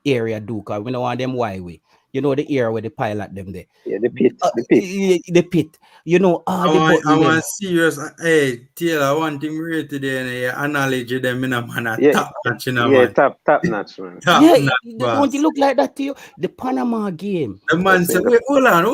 area do, because we don't want them why way. You know the area where the pilot them there. Yeah, the pit. The pit. The pit. You know all the I button them. want serious. Hey, Taylor, one thing we today, and you acknowledge them in a man, a Yeah, top notch in a yeah, man. top notch, man. Top Yeah, notch, don't it boss. look like that to you? The Panama game. The The man said, single wait, hold on.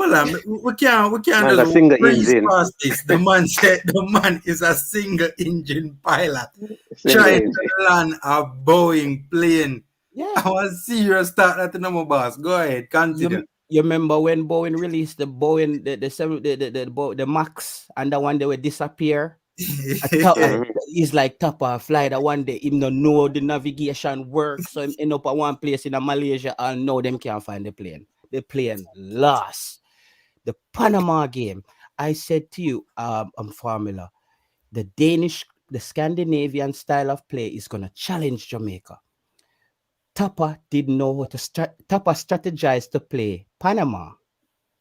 We can't man, a just single breeze engine. past this. The man said the man is a single engine pilot Single trying engine. to land a Boeing plane. Yeah. I want serious start that number, boss. Go ahead, continue. You remember when Boeing released the Boeing the Max, and the one they would disappear? Mhm. He's like Tupper fly that one day him no know the navigation work, so him end up at one place in a Malaysia and now them can't find the plane. The plane lost. The Panama game. I said to you, formula, the Scandinavian style of play is gonna challenge Jamaica. Tupper didn't know how to Tupper strategized to play Panama,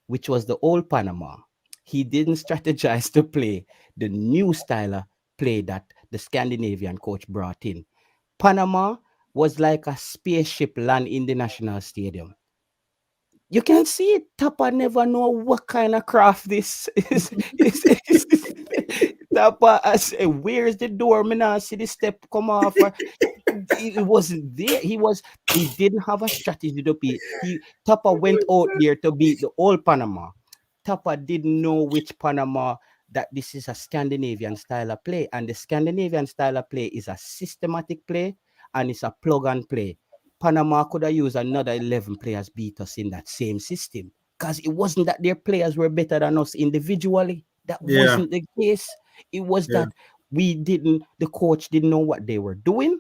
which was the old Panama. He didn't strategize to play the new style of play that the Scandinavian coach brought in. Panama was like a spaceship land in the national stadium. You can see it. Tapa never know what kind of craft this is. Tapa, I say, where's the door? Me not see the step come off. it wasn't there. He didn't have a strategy to beat. Tapa went out there to beat the old Panama. Tapa didn't know which Panama, that this is a Scandinavian style of play. And the Scandinavian style of play is a systematic play and it's a plug and play. Panama could have used another 11 players beat us in that same system. Because it wasn't that their players were better than us individually. That Yeah. wasn't the case. It was Yeah. that the coach didn't know what they were doing,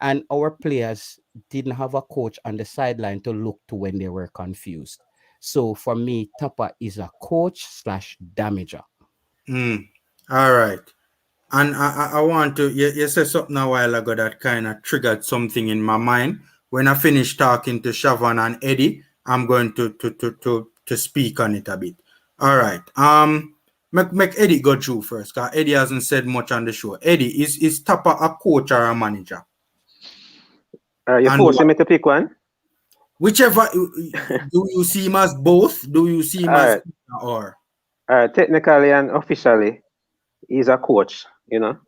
and our players didn't have a coach on the sideline to look to when they were confused. So for me, Tapa is a coach slash damager. All right. And I want to, you said something a while ago that kind of triggered something in my mind. When I finish talking to Siobhan and Eddie, I'm going to speak on it a bit. All right. Make Eddie go through first, because Eddie hasn't said much on the show. Eddie, is Tapa a coach or a manager? You And forcing me to pick one? whichever, do you see him as both? Do you see him as or? Technically and officially, he's a coach, you know.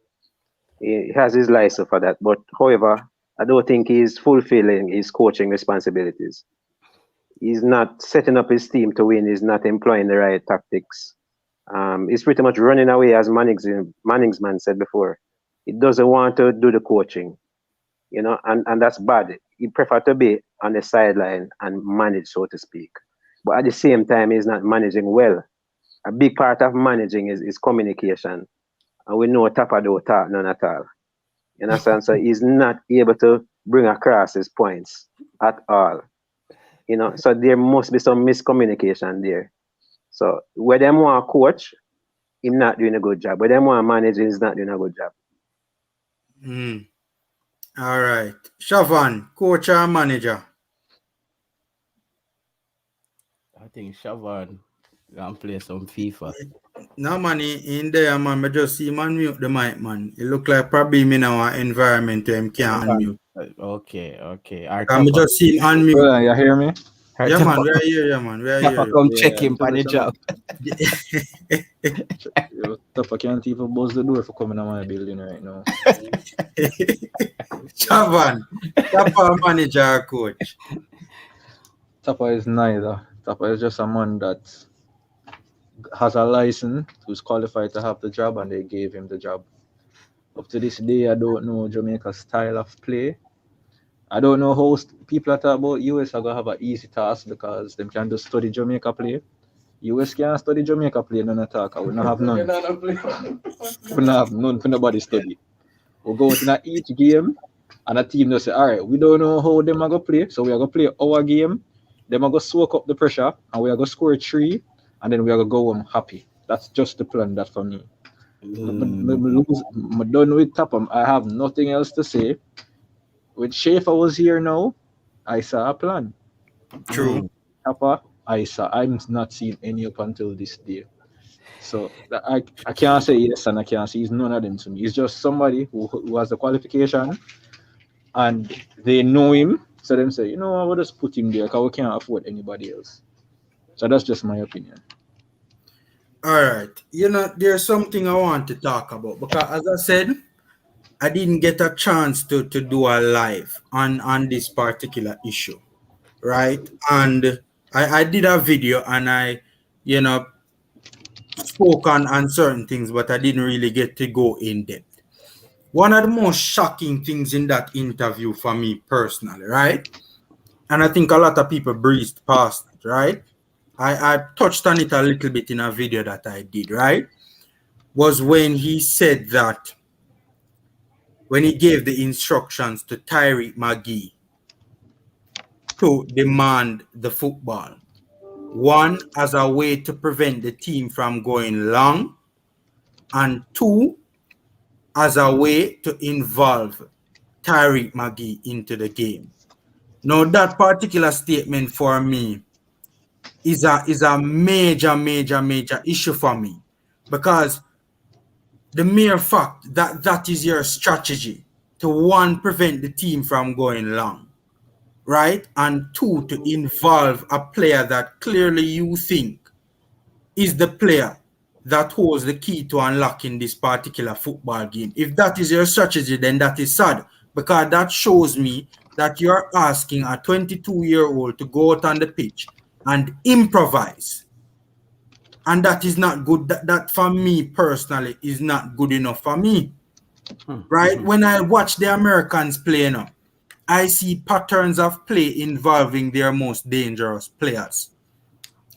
He has his license for that. But however, I don't think he's fulfilling his coaching responsibilities. He's not setting up his team to win. He's not employing the right tactics. He's pretty much running away, as Manningsman said before. He doesn't want to do the coaching, you know, and that's bad. He prefers to be on the sideline and manage, so to speak. But at the same time, he's not managing well. A big part of managing is communication. And we know Tapa don't talk none at all. You understand? So he's not able to bring across his points at all. You know, so there must be some miscommunication there. So where them want coach, he's not doing a good job. Where them want manage, he's not doing a good job. All right. Siobhan, coach or manager? I think Siobhan can play some FIFA. No, man, in there, man. I just see man mute the mic, man. It look like probably in our environment him can't unmute. Okay. I'm just see him unmute. Well, you hear me? Yeah, man. Where are you? Yeah, man. Where are Tapa you? come check him on the job. Tapa can't even buzz the door for coming to my building right now. Siobhan, Tapa manager or coach? Tapa is neither. Tapa is just a man that has a license, who's qualified to have the job, and they gave him the job. Up to this day, I don't know Jamaica's style of play. I don't know how people are talking about U.S. are going to have an easy task because they can just study Jamaica play. U.S. can't study Jamaica play, none attack. We don't have none. We don't have none for nobody study. We go to each game, and a team just say, all right, we don't know how them are going to play, so we are going to play our game. Them are going to soak up the pressure, and we are going to score 3, and then we are going to go home happy. That's just the plan, that for me. I'm done with Tapa. I have nothing else to say. When Schaefer was here now, I saw a plan. True. Tapa, I'm not seeing any up until this day. So I can't say yes and I can't say he's none of them to me. He's just somebody who has the qualification and they know him. So them say, you know, I will just put him there because we can't afford anybody else. So that's just my opinion. All right. You know, there's something I want to talk about because, as I said, I didn't get a chance to do a live on this particular issue, right? And I did a video and I, you know, spoke on certain things, but I didn't really get to go in depth. One of the most shocking things in that interview for me personally, right? And I think a lot of people breezed past it, right? I touched on it a little bit in a video that I did, right? Was when he said that when he gave the instructions to Tyreek McGee to demand the football. One, as a way to prevent the team from going long, and two, as a way to involve Tyreek McGee into the game. Now, that particular statement for me is a major issue for me, because the mere fact that that is your strategy to, one, prevent the team from going long, right? And two, to involve a player that clearly you think is the player that holds the key to unlocking this particular football game. If that is your strategy, then that is sad, because that shows me that you're asking a 22-year-old to go out on the pitch and improvise. And that is not good. That for me personally is not good enough for me. Right? When I watch the Americans play now, I see patterns of play involving their most dangerous players.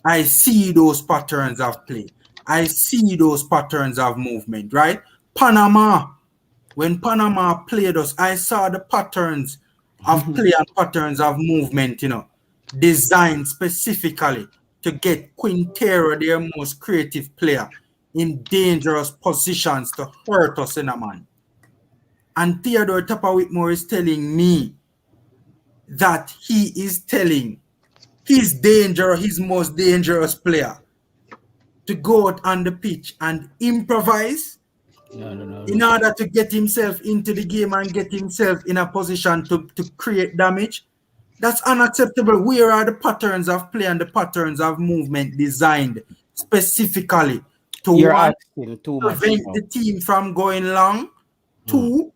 I see those patterns of play. I see those patterns of movement, right? Panama, when Panama played us, I saw the patterns of play and patterns of movement, designed specifically to get Quintero, their most creative player, in dangerous positions to hurt us in a man. And Theodore Tapa Whitmore is telling me that he is telling his most dangerous player to go out on the pitch and improvise in order to get himself into the game and get himself in a position to create damage. That's unacceptable. Where are the patterns of play and the patterns of movement designed specifically to You're one, asking too much. prevent the team from going long, two,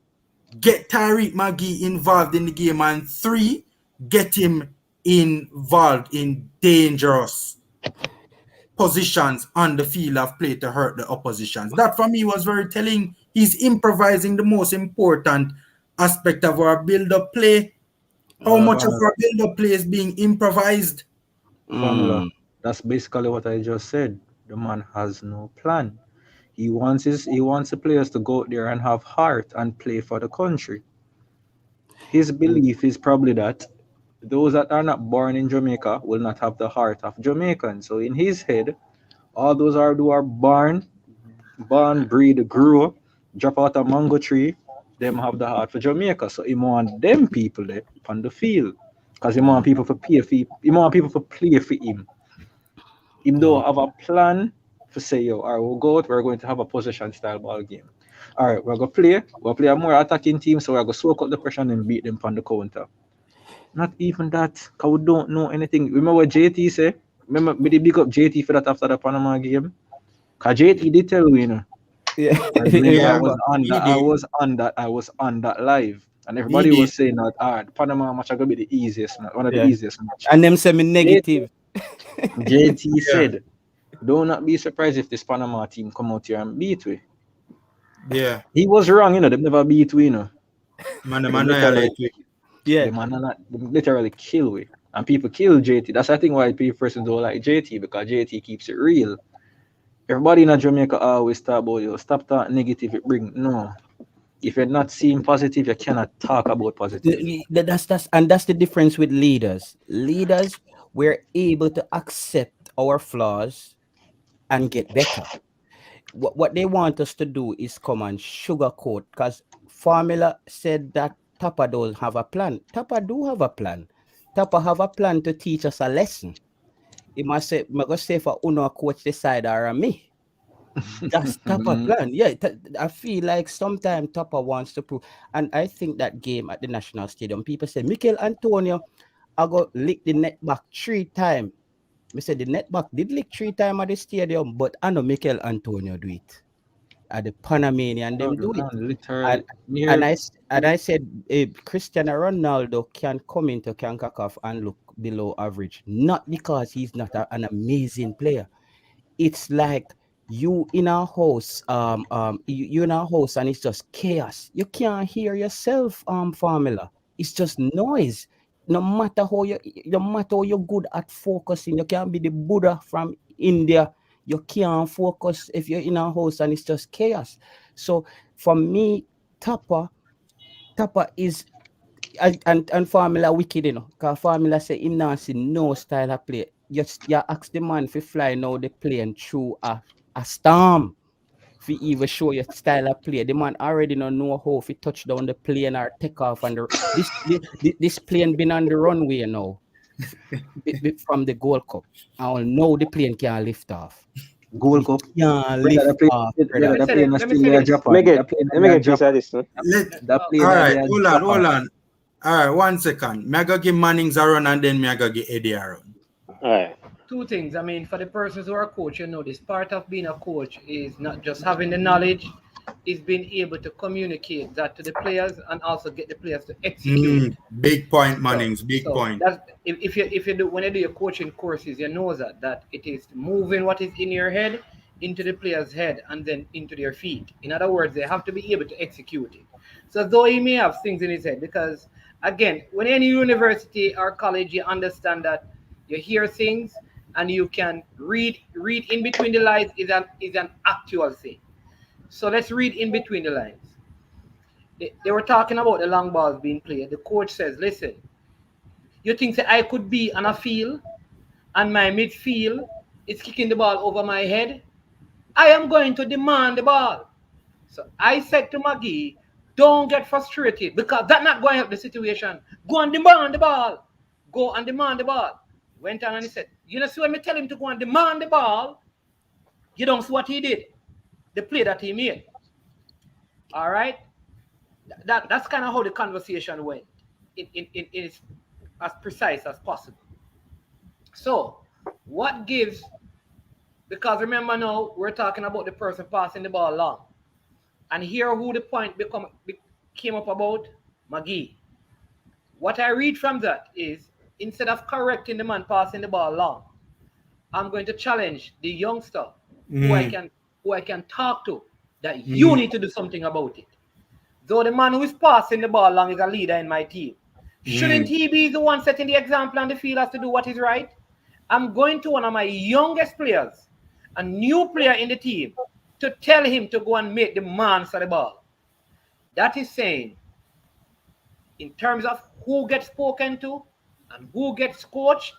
get Tyreek Magee involved in the game, and three, get him involved in dangerous positions on the field of play to hurt the oppositions. That for me was very telling. He's improvising the most important aspect of our build-up play. How much of our build-up play is being improvised? Formula. That's basically what I just said. The man has no plan. He wants the players to go out there and have heart and play for the country. His belief is probably that those that are not born in Jamaica will not have the heart of Jamaican. So in his head, all those who are born, breed, grew, drop out a mango tree, them have the heart for Jamaica. So he want them people there on the field. Because he want people to pay for him. He want people to play for him. Him don't have a plan to say, yo, all right, we'll go out, we're going to have a possession style ball game. All right, we'll play a more attacking team, so we're going to soak up the pressure and beat them on the counter. Not even that, because we don't know anything. Remember what JT said? Remember, we did big up JT for that after the Panama game? Because JT did tell you, Yeah. I was on that live. And everybody was saying that Panama match are going to be the easiest, one of the easiest match. And them semi negative. JT said, do not be surprised if this Panama team come out here and beat we. Yeah. He was wrong, they've never beat we, Man, they annihilate we. Yeah. They literally kill we. And people kill JT. That's I think why people person don't like JT, because JT keeps it real. Everybody in Jamaica always talk about you. Stop talking negative, it bring no. If you're not seeing positive, you cannot talk about positive. That's the difference with leaders. Leaders, we're able to accept our flaws and get better. What they want us to do is come and sugarcoat, because Formula said that Tapa don't have a plan. Tapa do have a plan. Tapa have a plan to teach us a lesson. He must say, I'm going to say for Uno coach the side or me. That's Tapa plan. Yeah, I feel like sometimes Tapa wants to prove. And I think that game at the National Stadium, people say, Mikel Antonio, I got lick the net back 3 times. I said the net back did lick 3 times at the stadium, but I know Mikel Antonio do it. At the Panamanian, them do it. Literally. And I said, Cristiano Ronaldo can come into CONCACAF and look below average, not because he's not an amazing player. It's like you in a house, you in a house, and it's just chaos. You can't hear yourself, Formula. It's just noise. No matter how you're good at focusing, you can't be the Buddha from India. You can't focus if you're in a house and it's just chaos. So for me, Tapa is and Formula wicked, because Formula say him not see no style of play. You ask the man to fly now the plane through a storm. If you even show your style of play, the man already don't know how if he touch down the plane or take off. And this plane been on the runway now from the Gold Cup. I know the plane can't lift off. Gold Cup. Yeah, lift off. Let me get this at this. All right, hold on. All right, 1 second. Me go give Mannings a run and then me go give Eddie a run. All right. 2 things. I mean, for the persons who are coach, this part of being a coach is not just having the knowledge, is being able to communicate that to the players and also get the players to execute. Big point, So, Mannings. Big so point. that's if you do when you do your coaching courses, you know that it is moving what is in your head into the player's head and then into their feet. In other words, they have to be able to execute it. So though he may have things in his head, because again, when any university or college, you understand that you hear things and you can read in between the lines is an actual thing. So let's read in between the lines. They were talking about the long balls being played. The coach says, listen, you think that I could be on a field and my midfield is kicking the ball over my head? I am going to demand the ball. So I said to Maggie, don't get frustrated because that's not going to help the situation. Go and demand the ball. Go and demand the ball. Went on and he said, you know, see when me tell him to go and demand the ball, you don't see what he did. The play that he made. All right? That's kind of how the conversation went. It is as precise as possible. So, what gives, because remember now, we're talking about the person passing the ball long. And here who the point came up about? McGee. What I read from that is, instead of correcting the man passing the ball long, I'm going to challenge the youngster who I Mm, can who I can talk to that you mm, need to do something about it. Though the man who is passing the ball long is a leader in my team, shouldn't mm. he be the one setting the example on the field as to do what is right? I'm going to one of my youngest players, a new player in the team, to tell him to go and make the man for the ball. That is saying, in terms of who gets spoken to and who gets coached,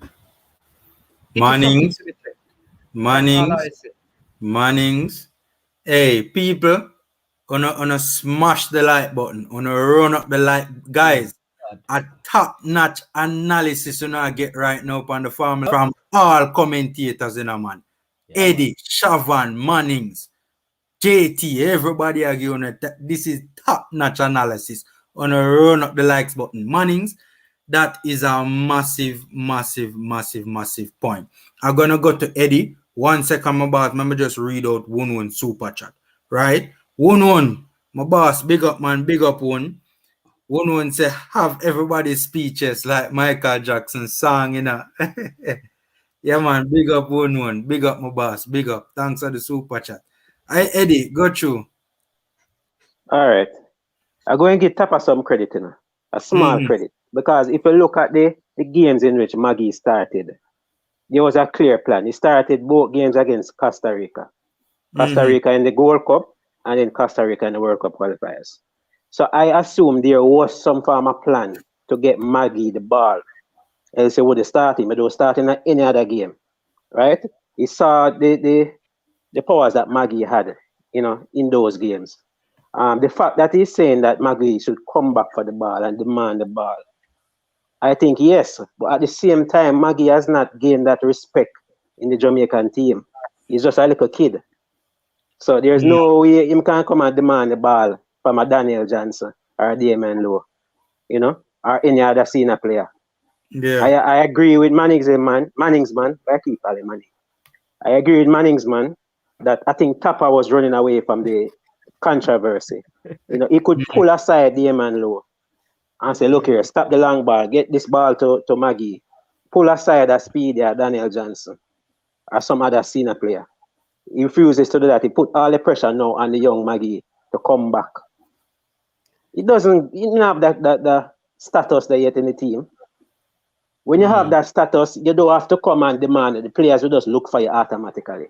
it is something Mannings. to be said. That's all I Mannings. say. Mannings. Hey, people, on a smash the like button, on a run up the like, My guys. God. A top-notch analysis you know I get right now on the Formula from all commentators in a man. Yeah, man. Eddie, Shavan, Mannings, JT, everybody are giving it. This is top-notch analysis on a run up the likes button. Mannings, that is a massive, massive, massive, massive point. I'm gonna go to Eddie. 1 second, my boss. Let me just read out one super chat. Right? One. My boss, big up man, big up one. One say have everybody speeches like Michael Jackson song, you know. Yeah man, big up one. Big up my boss, big up. Thanks for the super chat. I Eddie, go through. All right. I'm going to give Tapa some credit, you know, a small Mm-hmm. credit. Because if you look at the games in which Maggie started, there was a clear plan. He started both games against Costa Rica. Costa Mm-hmm. Rica in the Gold Cup and then Costa Rica in the World Cup qualifiers. So I assume there was some form of plan to get Maggie the ball. Else he would have started, but he was starting at any other game, right? He saw the powers that Maggie had, you know, in those games. The fact that he's saying that Maggie should come back for the ball and demand the ball, I think yes, but at the same time, Maggie has not gained that respect in the Jamaican team. He's just a little kid. So there's no way him can come and demand the ball from a Daniel Johnson or a Damien Lowe, you know, or any other senior player. Yeah. I agree with Manning's man. I keep calling Manning. I agree with Manning's man that I think Tapa was running away from the controversy. You know, he could pull aside Damien Lowe and say, look here, stop the long ball, get this ball to Maggie, pull aside a speedy Daniel Johnson or some other senior player. He refuses to do that. He put all the pressure now on the young Maggie to come back. He didn't have that status there yet in the team. When you have that status, you don't have to come and demand it. The players will just look for you automatically.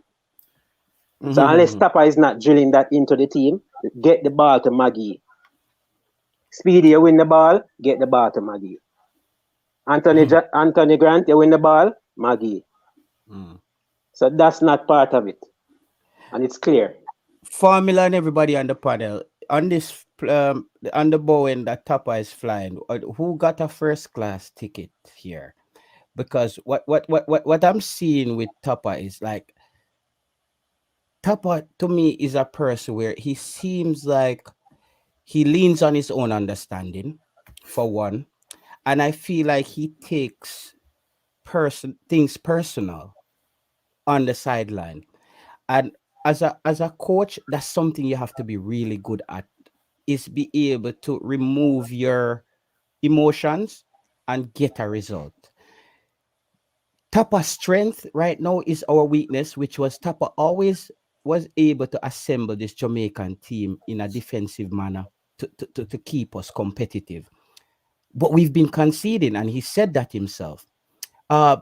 So unless Mhm. Tapa is not drilling that into the team, get the ball to Maggie. Speedy, you win the ball, get the ball to Maggie. Anthony Grant, you win the ball, Maggie. Mm. So that's not part of it. And it's clear. Formula and everybody on the panel on this on the Bowen that Tapa is flying. Who got a first class ticket here? Because what I'm seeing with Tapa is like Tapa to me is a person where he seems like he leans on his own understanding, for one, and I feel like he takes things personal on the sideline. And as a coach, that's something you have to be really good at, is be able to remove your emotions and get a result. Tapa strength right now is our weakness, which was Tapa always was able to assemble this Jamaican team in a defensive manner to keep us competitive. But we've been conceding, and he said that himself. Uh,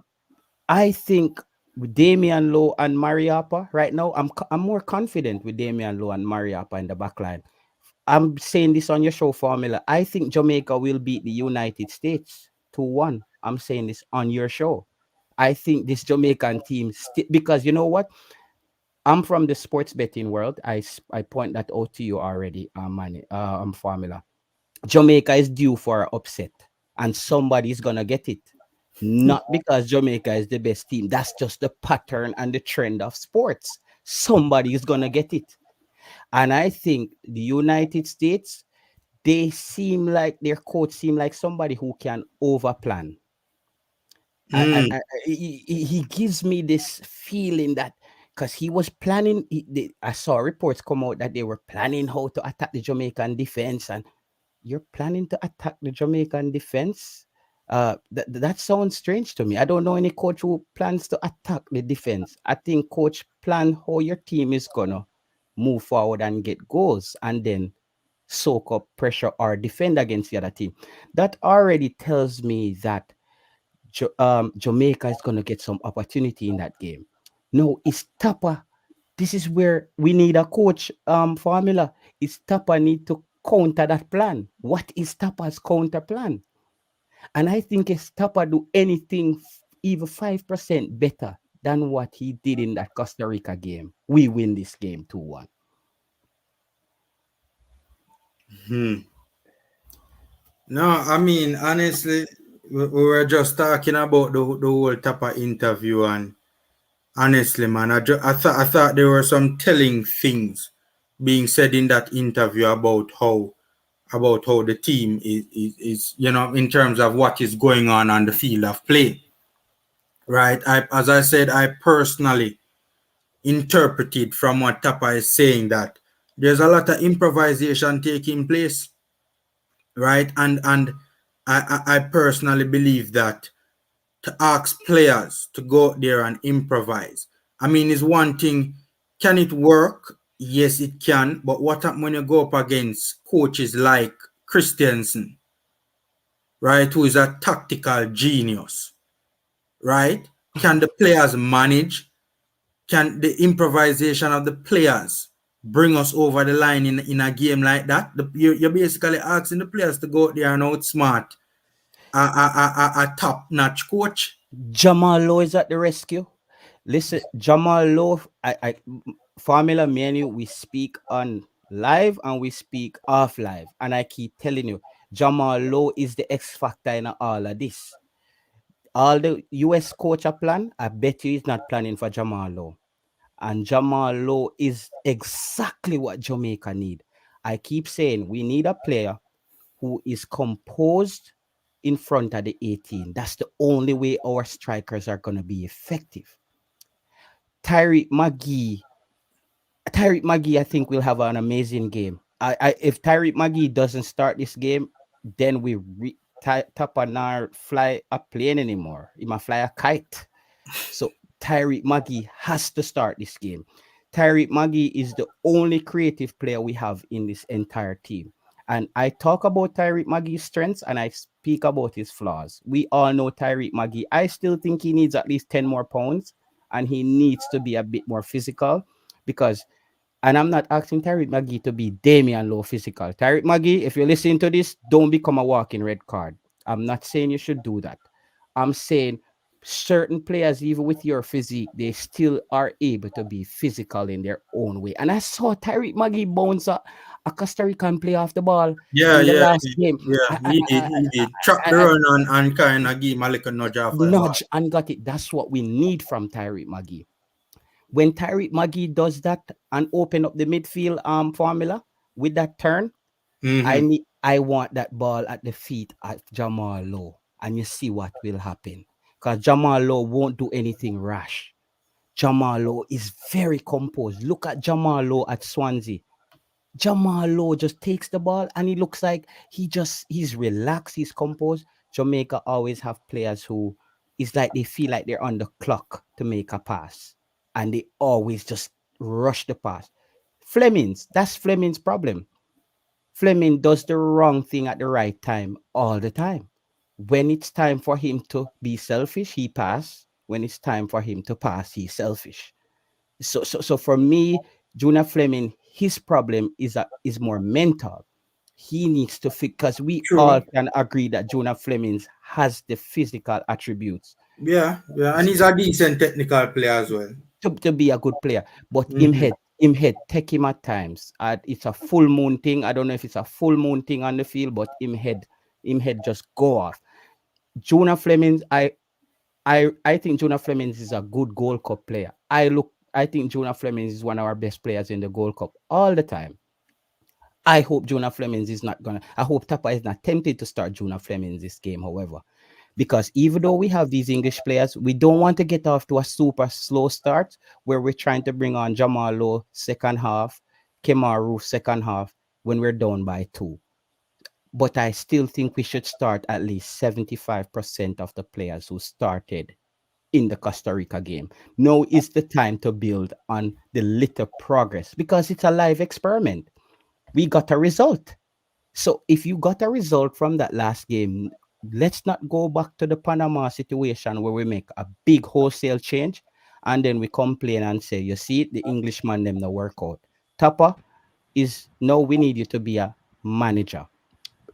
I think with Damian Lowe and Mariapa right now, I'm more confident with Damian Lowe and Mariapa in the back line. I'm saying this on your show, Formula. I think Jamaica will beat the United States 2-1. I'm saying this on your show. I think this Jamaican team, because you know what? I'm from the sports betting world. I point that out to you already, Formula. Jamaica is due for an upset, and somebody's gonna get it. Not because Jamaica is the best team. That's just the pattern and the trend of sports. Somebody is gonna get it. And I think the United States, they seem like their coach seem like somebody who can overplan. Mm. He gives me this feeling that because he was planning, I saw reports come out that they were planning how to attack the Jamaican defense, and you're planning to attack the Jamaican defense. That sounds strange to me. I don't know any coach who plans to attack the defense. I think coach plan how your team is gonna move forward and get goals, and then soak up pressure or defend against the other team. That already tells me that Jamaica is going to get some opportunity in that game. No, it's Tapa. This is where we need a coach formula. It's Tapa need to counter that plan. What is Tapa's counter plan? And I think if Tapa do anything even 5% better than what he did in that Costa Rica game, we win this game 2-1. No, I mean, honestly, we were just talking about the whole Tapa interview, and honestly, man, I thought there were some telling things being said in that interview about how the team is in terms of what is going on the field of play. Right? As I said, I personally interpreted from what Tapa is saying that there's a lot of improvisation taking place, right? And I personally believe that to ask players to go out there and improvise, I mean, is one thing. Can it work? Yes, it can. But what happens when you go up against coaches like Christensen, right, who is a tactical genius, right? Can the players manage? Can the improvisation of the players bring us over the line in a game like that? You're basically asking the players to go out there and outsmart a top-notch coach. Jamal Lowe is at the rescue. Listen, Jamal Lowe, Formula, me and you, we speak on live and we speak off live. And I keep telling you, Jamal Lowe is the X factor in all of this. All the US coach are plan, I bet you he's not planning for Jamal Lowe. And Jamal Lowe is exactly what Jamaica need. I keep saying we need a player who is composed in front of the 18. That's the only way our strikers are going to be effective. Tyreek McGee, I think will have an amazing game. If Tyreek McGee doesn't start this game, then we Tapa not fly a plane anymore. He might fly a kite. So Tyreek McGee has to start this game. Tyreek McGee is the only creative player we have in this entire team. And I talk about Tyreek McGee's strengths and I speak about his flaws. We all know Tyreek McGee. I still think he needs at least 10 more pounds and he needs to be a bit more physical because, and I'm not asking Tyreek McGee to be Damian Lowe physical. Tyreek McGee, if you're listening to this, don't become a walking red card. I'm not saying you should do that. I'm saying certain players, even with your physique, they still are able to be physical in their own way. And I saw Tyreek McGee bounce a Costa Rican player off the ball Yeah, in the yeah, last game. yeah. He did. Track the I run and kind of give Malik a nudge off the ball. nudge and got it. That's what we need from Tyreek McGee. When Tyreek McGee does that and open up the midfield formula with that turn, Mm-hmm. I want that ball at the feet of Jamal Lowe, and you see what will happen. Because Jamal Lowe won't do anything rash. Jamalo is very composed. Look at Jamalo at Swansea. Jamalo just takes the ball and he looks like he's relaxed, he's composed. Jamaica always have players who it's like they feel like they're on the clock to make a pass and they always just rush the pass. That's Fleming's problem. Fleming does the wrong thing at the right time all the time. When it's time for him to be selfish, he pass. When it's time for him to pass, he's selfish. So for me, Jonah Fleming, his problem is more mental. He needs to fix because we all True. can agree that Jonah Fleming has the physical attributes Yeah, yeah, and he's a decent technical player as well. to be a good player. But Mm-hmm. him head take him at times. It's a full moon thing. I don't know if it's a full moon thing on the field, but him head just go off. Jonah Fleming, I think Jonah Flemings is a good Gold Cup player. I think Jonah Flemings is one of our best players in the Gold Cup all the time. I hope Jonah Flemings is not gonna. I hope Tapa is not tempted to start Jonah Flemings this game, however, because even though we have these English players, we don't want to get off to a super slow start where we're trying to bring on Jamalo second half, Kemaru second half when we're down by 2. But I still think we should start at least 75% of the players who started in the Costa Rica game. Now is the time to build on the little progress because it's a live experiment. We got a result. So if you got a result from that last game, let's not go back to the Panama situation where we make a big wholesale change and then we complain and say, you see, the Englishman them no work out. Tapa is no, we need you to be a manager.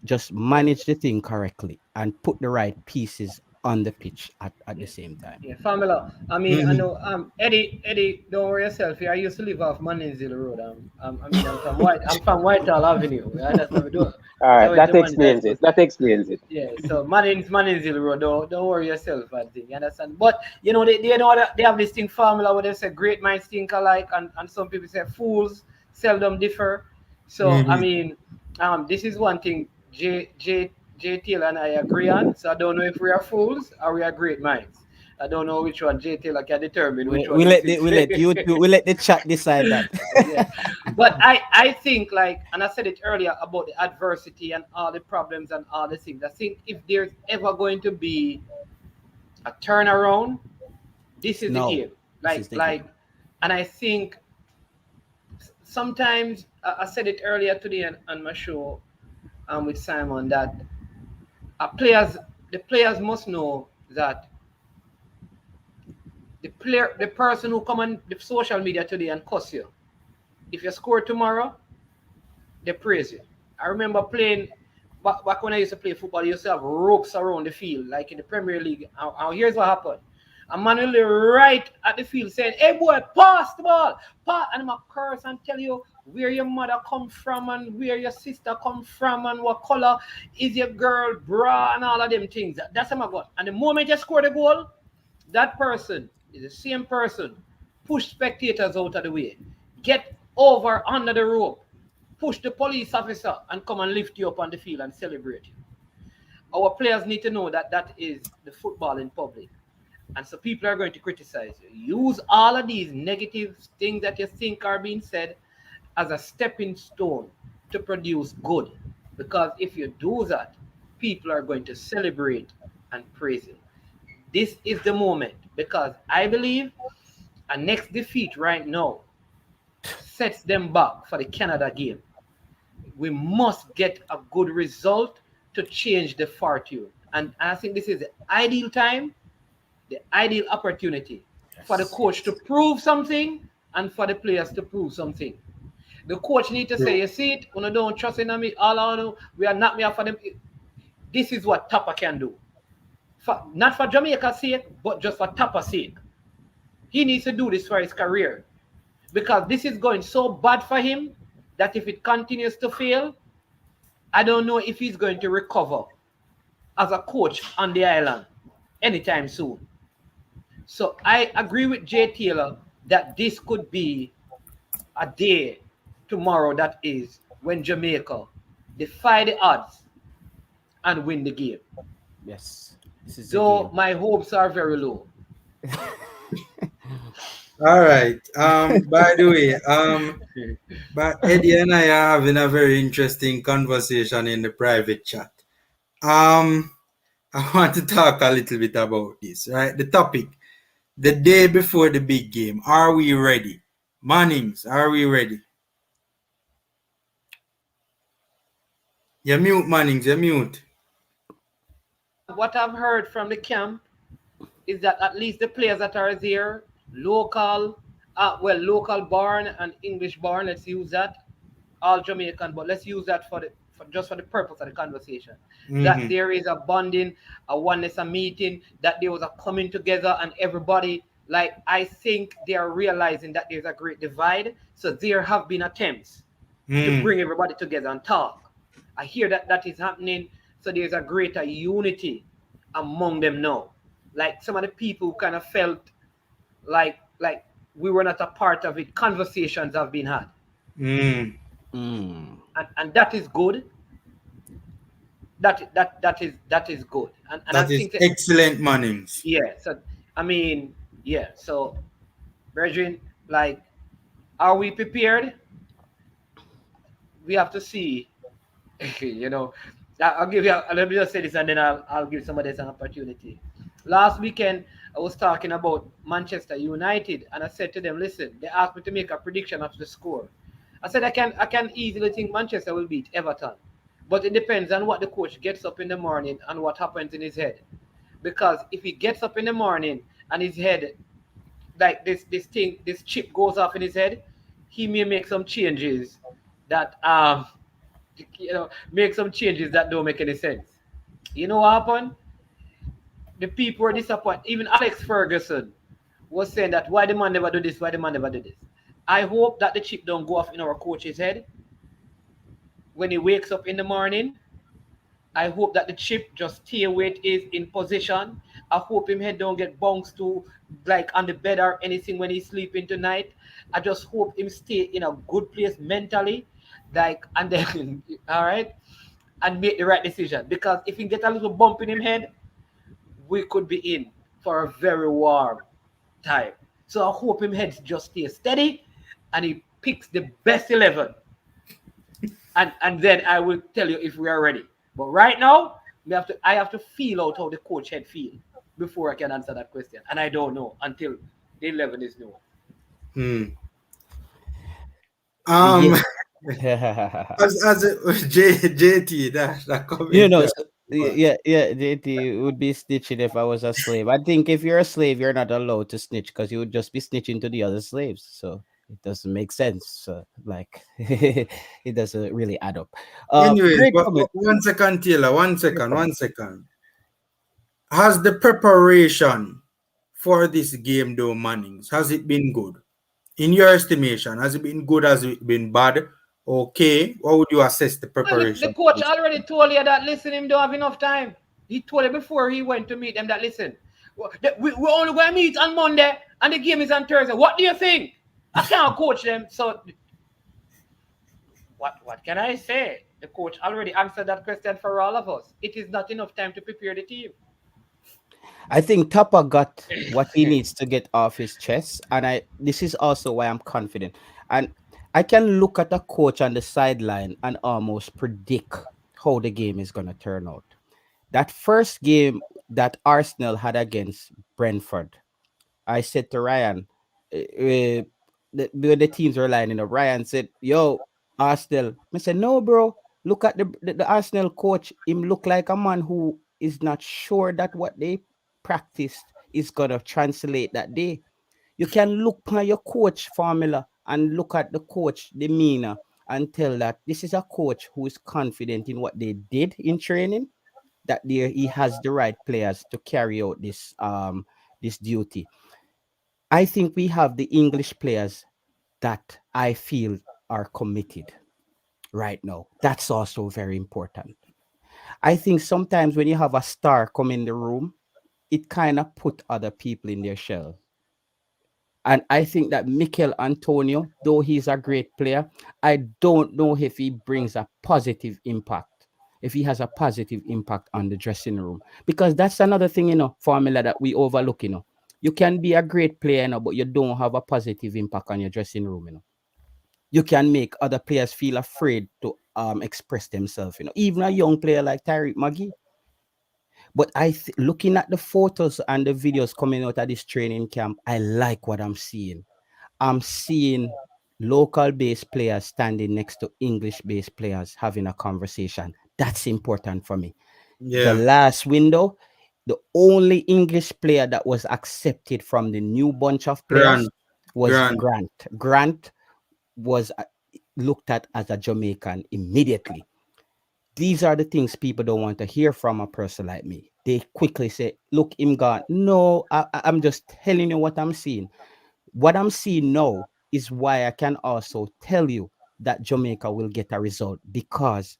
Just manage the thing correctly and put the right pieces on the pitch at the same time. Yeah, Famila. I mean, I Mm-hmm. know. Eddie, don't worry yourself. Here, I used to live off Maninzil Road. I mean, I'm from Whitehall Avenue. You understand? All I right, went that to Manins High explains School. it. That explains it. Yeah, so Maninzil Road. Don't worry yourself, I think. You understand? But you know, they know that they have this thing formula where they say great minds think alike, and some people say fools seldom differ. So I Mm-hmm. mean, this is one thing J Taylor and I agree on. So I don't know if we are fools or we are great minds. I don't know which one J Taylor can determine which one this is. We let the chat decide that. Yeah. But I think like, and I said it earlier about the adversity and all the problems and all the things. I think if there's ever going to be a turnaround, this is the No, game. this Like is the like, game. and I think sometimes I said it earlier today on my show with Simon that players the players must know that the person who come on the social media today and cuss you, if you score tomorrow, they praise you. I remember playing back when I used to play football. You used to have ropes around the field, like in the Premier League. And here's what happened: a man will be right at the field saying, "Hey boy, pass the ball, pass!" And I'm a curse and tell you where your mother come from and where your sister come from and what color is your girl bra and all of them things. That's how I got. And the moment you score the goal, that person is the same person. Push spectators out of the way. Get over under the rope. Push the police officer and come and lift you up on the field and celebrate you. Our players need to know that that is the football in public. And so people are going to criticize you. Use all of these negative things that you think are being said as a stepping stone to produce good. Because if you do that, people are going to celebrate and praise you. This is the moment because I believe a next defeat right now sets them back for the Canada game. We must get a good result to change the fortune. And I think this is the ideal time, the ideal opportunity for the Yes, coach to yes. prove something and for the players to prove something. The coach need to say, True. you see it, when I don't trust in me, all I know, we are not me for them. This is what Tapa can do. Not for Jamaica's sake, but just for Tapa's sake. He needs to do this for his career because this is going so bad for him that if it continues to fail, I don't know if he's going to recover as a coach on the island anytime soon. So I agree with Jay Taylor that this could be a day tomorrow that is when Jamaica defy the odds and win the game. Yes. This is the Though game. my hopes are very low. All right. By the way, but Eddie and I are having a very interesting conversation in the private chat. Um, I want to talk a little bit about this, right? The topic, the day before the big game. Are we ready? Mannings, are we ready? You mute, Mannings, you mute. What I've heard from the camp is that at least the players that are there, local, local born and English born, let's use that, all Jamaican, but let's use that just for the purpose of the conversation. That Mm-hmm. there is a bonding, a oneness, a meeting, that there was a coming together, and everybody, like, I think they are realizing that there's a great divide. So there have been attempts to Mm, bring everybody together and talk. I hear that that is happening. So there's a greater unity among them now. Like some of the people who kind of felt like we were not a part of it. Conversations have been had, mm. Mm. and that is good. That is good. And I That is think that, excellent, Mannings. yeah. So I mean, yeah. So, Brethren, like, are we prepared? We have to see. you know, I'll give you. Let me just say this, and then I'll give somebody else an opportunity. Last weekend, I was talking about Manchester United, and I said to them, "Listen." They asked me to make a prediction of the score. I said I can easily think Manchester will beat Everton, but it depends on what the coach gets up in the morning and what happens in his head. Because if he gets up in the morning and his head, like, this chip goes off in his head, he may make some changes that make some changes that don't make any sense. You know what happened? The people were disappointed. Even Alex Ferguson was saying that why the man never do this, why the man never do this. I hope that the chip don't go off in our coach's head when he wakes up in the morning. I hope that the chip just stay where it is in position. I hope him head don't get bounced to, like, on the bed or anything when he's sleeping tonight. I just hope him stay in a good place mentally, like, and then all right, and make the right decision. Because if he get a little bump in him head, we could be in for a very warm time. So I hope him head just stay steady, and he picks the best 11, and then I will tell you if we are ready. But right now, I have to feel out how the coach head feel before I can answer that question, and I don't know until the 11 is known. Hmm. Yeah. Um, as JT, that You comment know, there so, was. yeah, JT would be snitching if I was a slave. I think if you're a slave, you're not allowed to snitch because you would just be snitching to the other slaves. So it doesn't make sense. So, like, it doesn't really add up. Anyways, Great but comment. 1 second, Taylor, one No second, problem. 1 second. Has the preparation for this game, though, Mannings, has it been good? In your estimation, has it been good? Has it been bad? Okay. How would you assess the Well, the preparation for coach this? already told you that, listen, him don't have enough time. He told you before he went to meet them that, listen, we're only going to meet on Monday and the game is on Thursday. What do you think? I can't coach them. So what can I say? The coach already answered that question for all of us. It is not enough time to prepare the team. I think Tapa got what he needs to get off his chest, and this is also why I'm confident. And I can look at a coach on the sideline and almost predict how the game is gonna turn out. That first game that Arsenal had against Brentford, I said to Ryan, when the teams were lining up, Ryan said, "Yo, Arsenal." I said, "No, bro. Look at the Arsenal coach. Him look like a man who is not sure that what they practiced is gonna translate that day. You can look at your coach formula and look at the coach demeanor and tell that this is a coach who is confident in what they did in training, that there he has the right players to carry out this duty. I think we have the English players that I feel are committed right now. That's also very important. I think sometimes when you have a star come in the room, it kind of put other people in their shell. And I think that Mikel Antonio, though he's a great player, I don't know if he brings a positive impact, if he has a positive impact on the dressing room. Because that's another thing, formula that we overlook. You can be a great player, but you don't have a positive impact on your dressing room. You can make other players feel afraid to express themselves. Even a young player like Tyreek Magee. But looking at the photos and the videos coming out of this training camp, I like what I'm seeing. I'm seeing local based players standing next to English based players having a conversation. That's important for me. The Yeah. last window, the only English player that was accepted from the new bunch of players Grant. was Grant. Grant. Grant was looked at as a Jamaican immediately. These are the things people don't want to hear from a person like me. They quickly say, look, him gone. No, I'm just telling you what I'm seeing. What I'm seeing now is why I can also tell you that Jamaica will get a result, because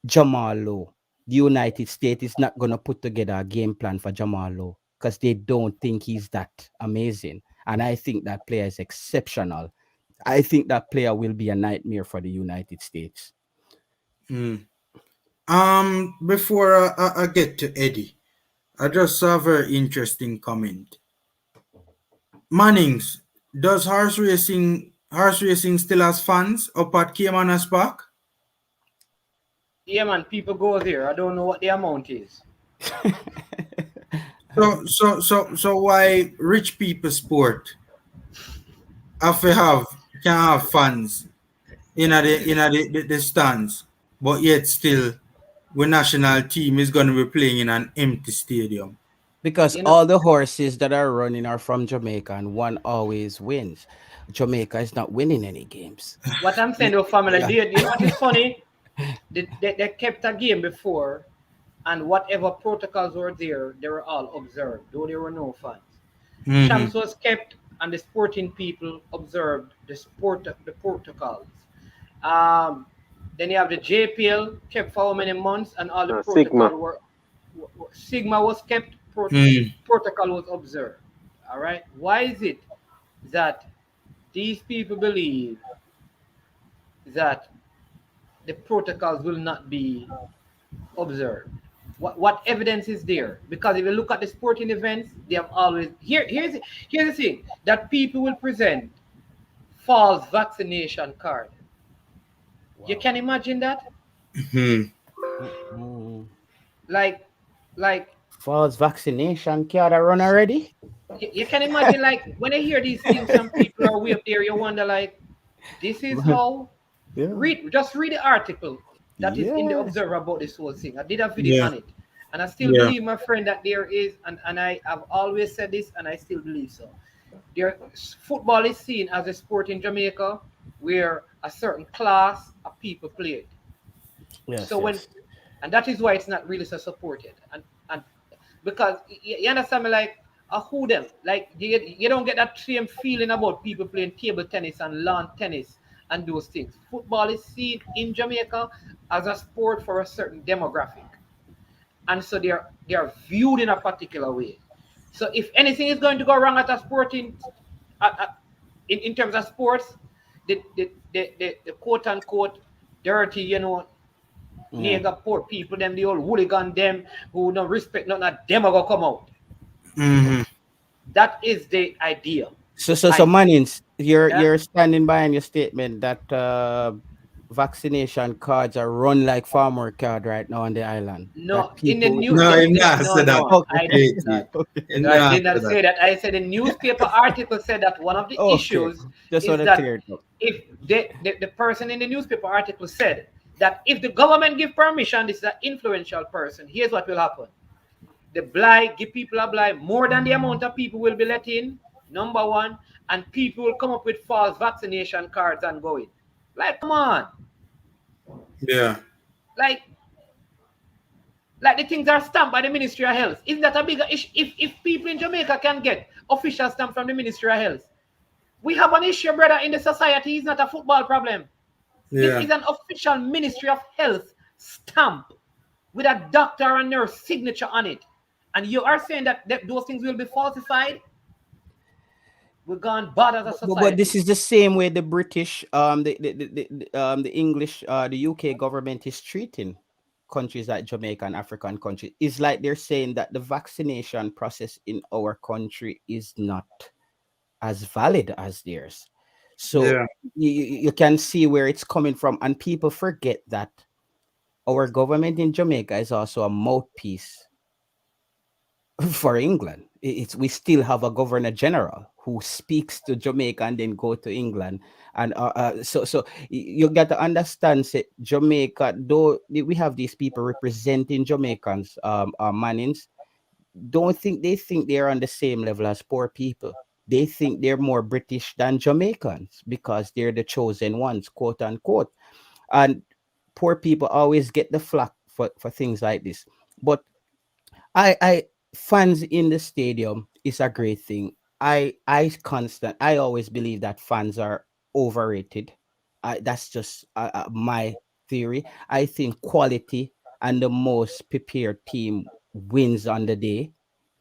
Jamal Lowe, the United States is not going to put together a game plan for Jamal Lowe because they don't think he's that amazing. And I think that player is exceptional. I think that player will be a nightmare for the United States. Mm. Before I get to Eddie, I just saw a very interesting comment. Mannings, does horse racing still has fans up at Caymanas Park? Yeah, man, people go there. I don't know what the amount is. So why rich people sport have to have can have fans in the stands, but yet still the national team is gonna be playing in an empty stadium. Because You know all the horses that are running are from Jamaica and one always wins. Jamaica is not winning any games. what I'm saying to family, Yeah. you know what is funny? They kept a game before, and whatever protocols were there, they were all observed, though there were no fans. Mm-hmm. Champs was kept, and the sporting people observed the protocols. Um, then you have the JPL kept for how many months, and all the Sigma. protocol Sigma was kept, Mm. protocol was observed. All right, why is it that these people believe that the protocols will not be observed? What evidence is there? Because if you look at the sporting events, they have always here's the thing that people will present false vaccination card. You Wow. can imagine that? Mm-hmm. Mm. Like like False vaccination card are run already? you can imagine, like, when I hear these things, some people are way up there, you wonder, like, this is how. Yeah. Read the article that is in the Yeah. Observer about this whole thing. I did a video Yeah. on it, and I still Yeah. believe, my friend, that there is, and I have always said this, and I still believe so. There, football is seen as a sport in Jamaica where a certain class of people play it. Yes, So when, yes. and that is why it's not really so supported, and because you understand me, like, who them, like, you don't get that same feeling about people playing table tennis and lawn tennis and those things. Football is seen in Jamaica as a sport for a certain demographic, and so they are viewed in a particular way. So if anything is going to go wrong at a sporting, uh, uh, in terms of sports, the quote unquote dirty, Yeah. nigga poor people, them the old hooligan, them who no respect nothing, them are gonna come out. Mm-hmm. That is the idea. So I Manins, you're Yeah. you're standing by in your statement that vaccination cards are run like farmer card right now on the island. That No, in the people new No, him not no, say that. no, okay. I did JT. not. Okay. Him No, I not did say not that. say that. I said the newspaper article said that one of the Okay. issues Just is want to that clear it up. if the person in the newspaper article said that if the government give permission, this is an influential person, here's what will happen. The blight, give people a blight more than the amount of people will be let in, number one, and people will come up with false vaccination cards and go in. Like, come on. Yeah. Like, the things are stamped by the Ministry of Health. Isn't that a bigger issue? If people in Jamaica can get official stamp from the Ministry of Health, we have an issue, brother, in the society. It's not a football problem. This Yeah. is an official Ministry of Health stamp with a doctor and nurse signature on it. And you are saying that those things will be falsified? We're gone bad as a But this society. is the same way the British, the English, the UK government is treating. countries like Jamaica and African countries, it's like they're saying that the vaccination process in our country is not as valid as theirs. So Yeah. you can see where it's coming from, and people forget that our government in Jamaica is also a mouthpiece for England. It's we still have a governor general who speaks to Jamaica and then go to England, and you got to understand, say, Jamaica, though we have these people representing Jamaicans, Mannings, don't think they think they're on the same level as poor people. They think they're more British than Jamaicans because they're the chosen ones, quote unquote. And poor people always get the flack for things like this. But I fans in the stadium is a great thing. I always believe that fans are overrated. That's just my theory. I think quality and the most prepared team wins on the day,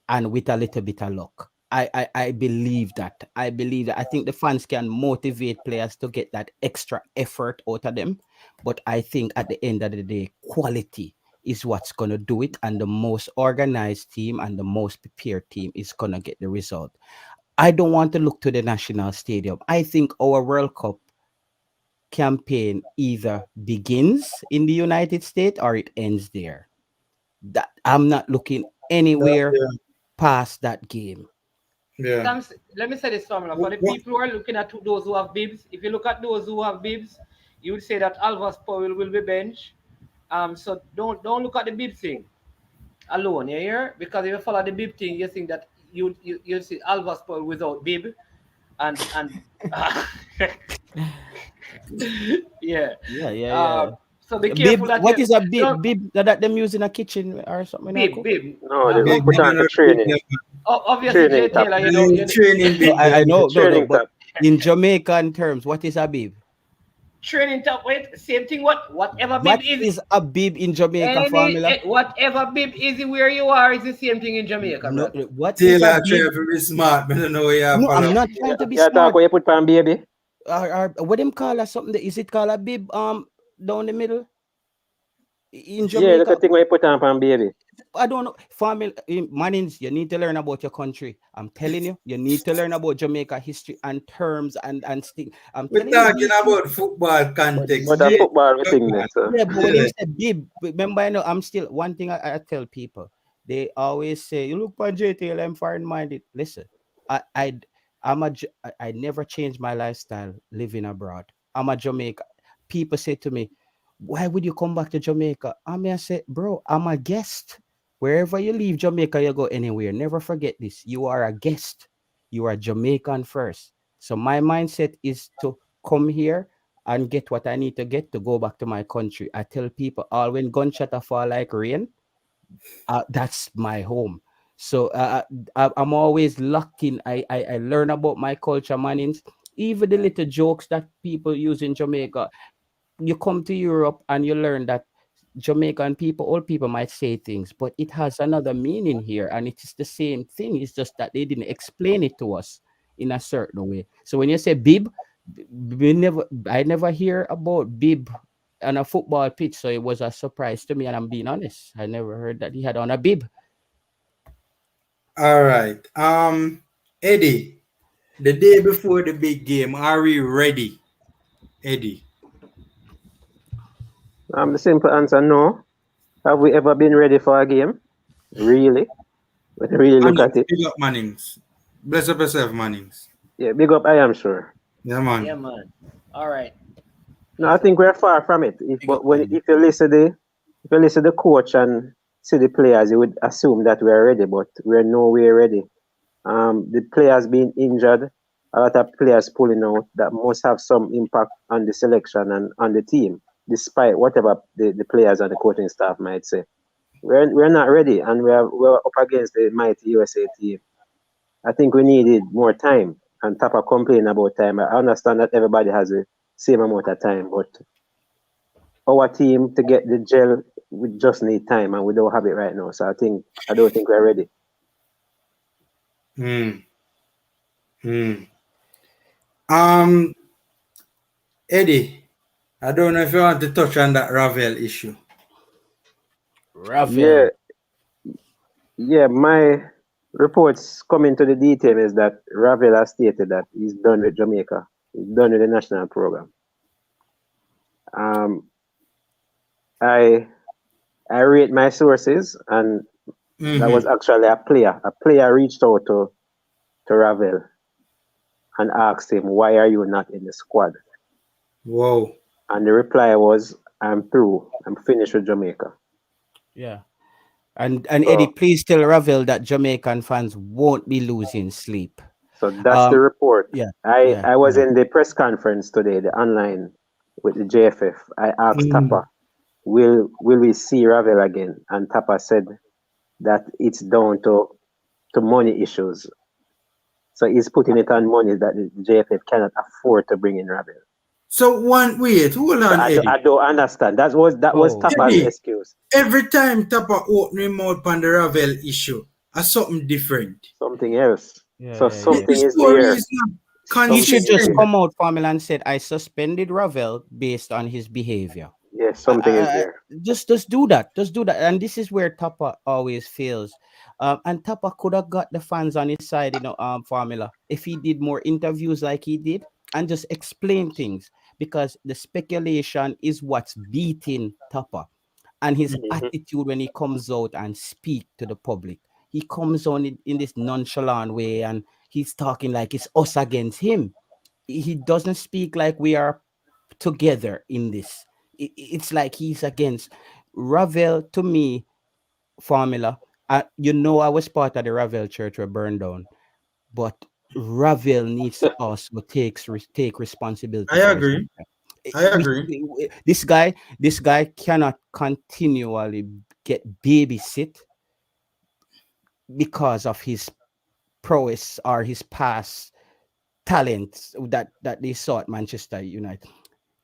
and with a little bit of luck. I believe that. I believe that. I think the fans can motivate players to get that extra effort out of them. But I think at the end of the day, quality is what's going to do it. And the most organized team and the most prepared team is going to get the result. I don't want to look to the national stadium. I think our World Cup campaign either begins in the United States or it ends there. That I'm not looking anywhere Yeah. past that game. Yeah. Let me say this, Formula. For the What? people who are looking at those who have bibs, if you look at those who have bibs, you would say that Alvas Powell will be bench. So don't look at the bib thing alone, you hear? Because if you follow the bib thing, you think that you see Alvas Powell without bib, and yeah. Yeah, yeah, yeah. So be careful Bib, that what you is a don't bib that them use in a kitchen or something like bib cook? bib. No, they Big put man on and for a big training. man. Obviously, Training Jay top. Taylor, Training No, bib. I The know, training but top. in Jamaican terms, what is a bib? training top. Wait, same thing. Whatever bib What is, is a bib in Jamaica formula? whatever bib is where you are is the same thing in Jamaica, No, brother. what is a Taylor try bib? to be smart, but I don't know where you No, I'm follow. not trying to be You talk smart. what you put on baby? What them call us something? Is it called a bib? Down the middle in Yeah, look Jamaica. at thing what you put on baby. I don't know. Family, Mannings, you need to learn about your country. I'm telling you, you need to learn about Jamaica history and terms and sting. I'm We're telling you talking these things. about football But context. But a Jay, football come thing there, on. so. yeah, but when you Yeah. say bib, remember, I know I'm still one thing I tell people. They always say, "You look for JTL, I'm foreign minded." Listen, I I I never changed my lifestyle living abroad. I'm a Jamaica. People say to me, "Why would you come back to Jamaica?" I say, "Bro, I'm a guest. Wherever you leave Jamaica, you go anywhere. Never forget this. You are a guest. You are Jamaican first." So my mindset is to come here and get what I need to get to go back to my country. I tell people, all when gunshot fall like rain, that's my home. So I'm always locked in. I learn about my culture, man. Even the little jokes that people use in Jamaica. You come to Europe and you learn that Jamaican people, old people might say things, but it has another meaning here, and it is the same thing. It's just that they didn't explain it to us in a certain way. So when you say bib, I never hear about bib on a football pitch, so it was a surprise to me, and I'm being honest. I never heard that he had on a bib. All right. Eddie, the day before the big game, are we ready? Eddie. The simple answer, no. Have we ever been ready for a game? Really? When you really look at Mannings, it. big up Mannings. Bless up yourself, Mannings. Yeah, big up, I am sure. Yeah, Yeah, man. man. All right. No, I think we're far from it. Big up, But when man. if you listen to the coach and see the players, you would assume that we're ready, but we're nowhere ready. The players being injured, a lot of players pulling out that must have some impact on the selection and on the team, despite whatever the players and the coaching staff might say. We're not ready, and we're up against the mighty USA team. I think we needed more time, and Tapa complain about time. I understand that everybody has the same amount of time, but our team to get the gel, we just need time, and we don't have it right now. So I don't think we're ready. Hmm. Hmm. Um, Eddie, I don't know if you want to touch on that Ravel issue. Yeah, Ravel. yeah. My reports coming to the detail is that Ravel has stated that he's done with Jamaica. He's done with the national program. Um, I I rate my sources, and that was Mm-hmm. actually a player. A player reached out to Ravel and asked him, "Why are you not in the squad?" Wow. And the reply was, "I'm through. I'm finished with Jamaica." Yeah. And Eddie, So please tell Ravel that Jamaican fans won't be losing sleep. so that's the Um, report. yeah, I yeah, I was yeah. in the press conference today, the online with the JFF. I asked Mm. Tapa, "Will we see Ravel again?" And Tapa said that it's down to money issues. So he's putting it on money that the JFF cannot afford to bring in Ravel. So one wait, hold So on, I Eddie. don't understand. That was Oh, Tapa's Eddie, excuse. every time Tapa open him mouth on the Ravel issue, a something different. Something else. yeah, So yeah, yeah. The something is story there. is not He Something should is just there. consistent. come out, Formula, and said, "I suspended Ravel based on his behavior." Yes, something is there. Just do that. Just do that. And this is where Tapa always fails. And Tapa could have got the fans on his side, Formula, if he did more interviews like he did and just explain things, because the speculation is what's beating Tapa, and his Hmm. attitude when he comes out and speak to the public. He comes on in this nonchalant way, and he's talking like it's us against him. He doesn't speak like we are together in this. It's like he's against Ravel. To me, Formula. I was part of the Ravel church were burned down, but Ravel needs to also take responsibility I for his agree. action. I agree. This guy cannot continually get babysit because of his prowess or his past talents that they saw at Manchester United.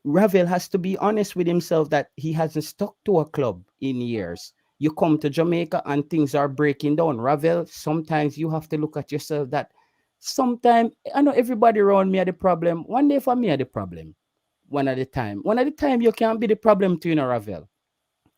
Ravel has to be honest with himself that he hasn't stuck to a club in years. You come to Jamaica and things are breaking down. Ravel, sometimes you have to look at yourself that sometimes I know everybody around me are the problem. One day for me are the problem. One at a time. One at a time, you can't be the problem to Ravel.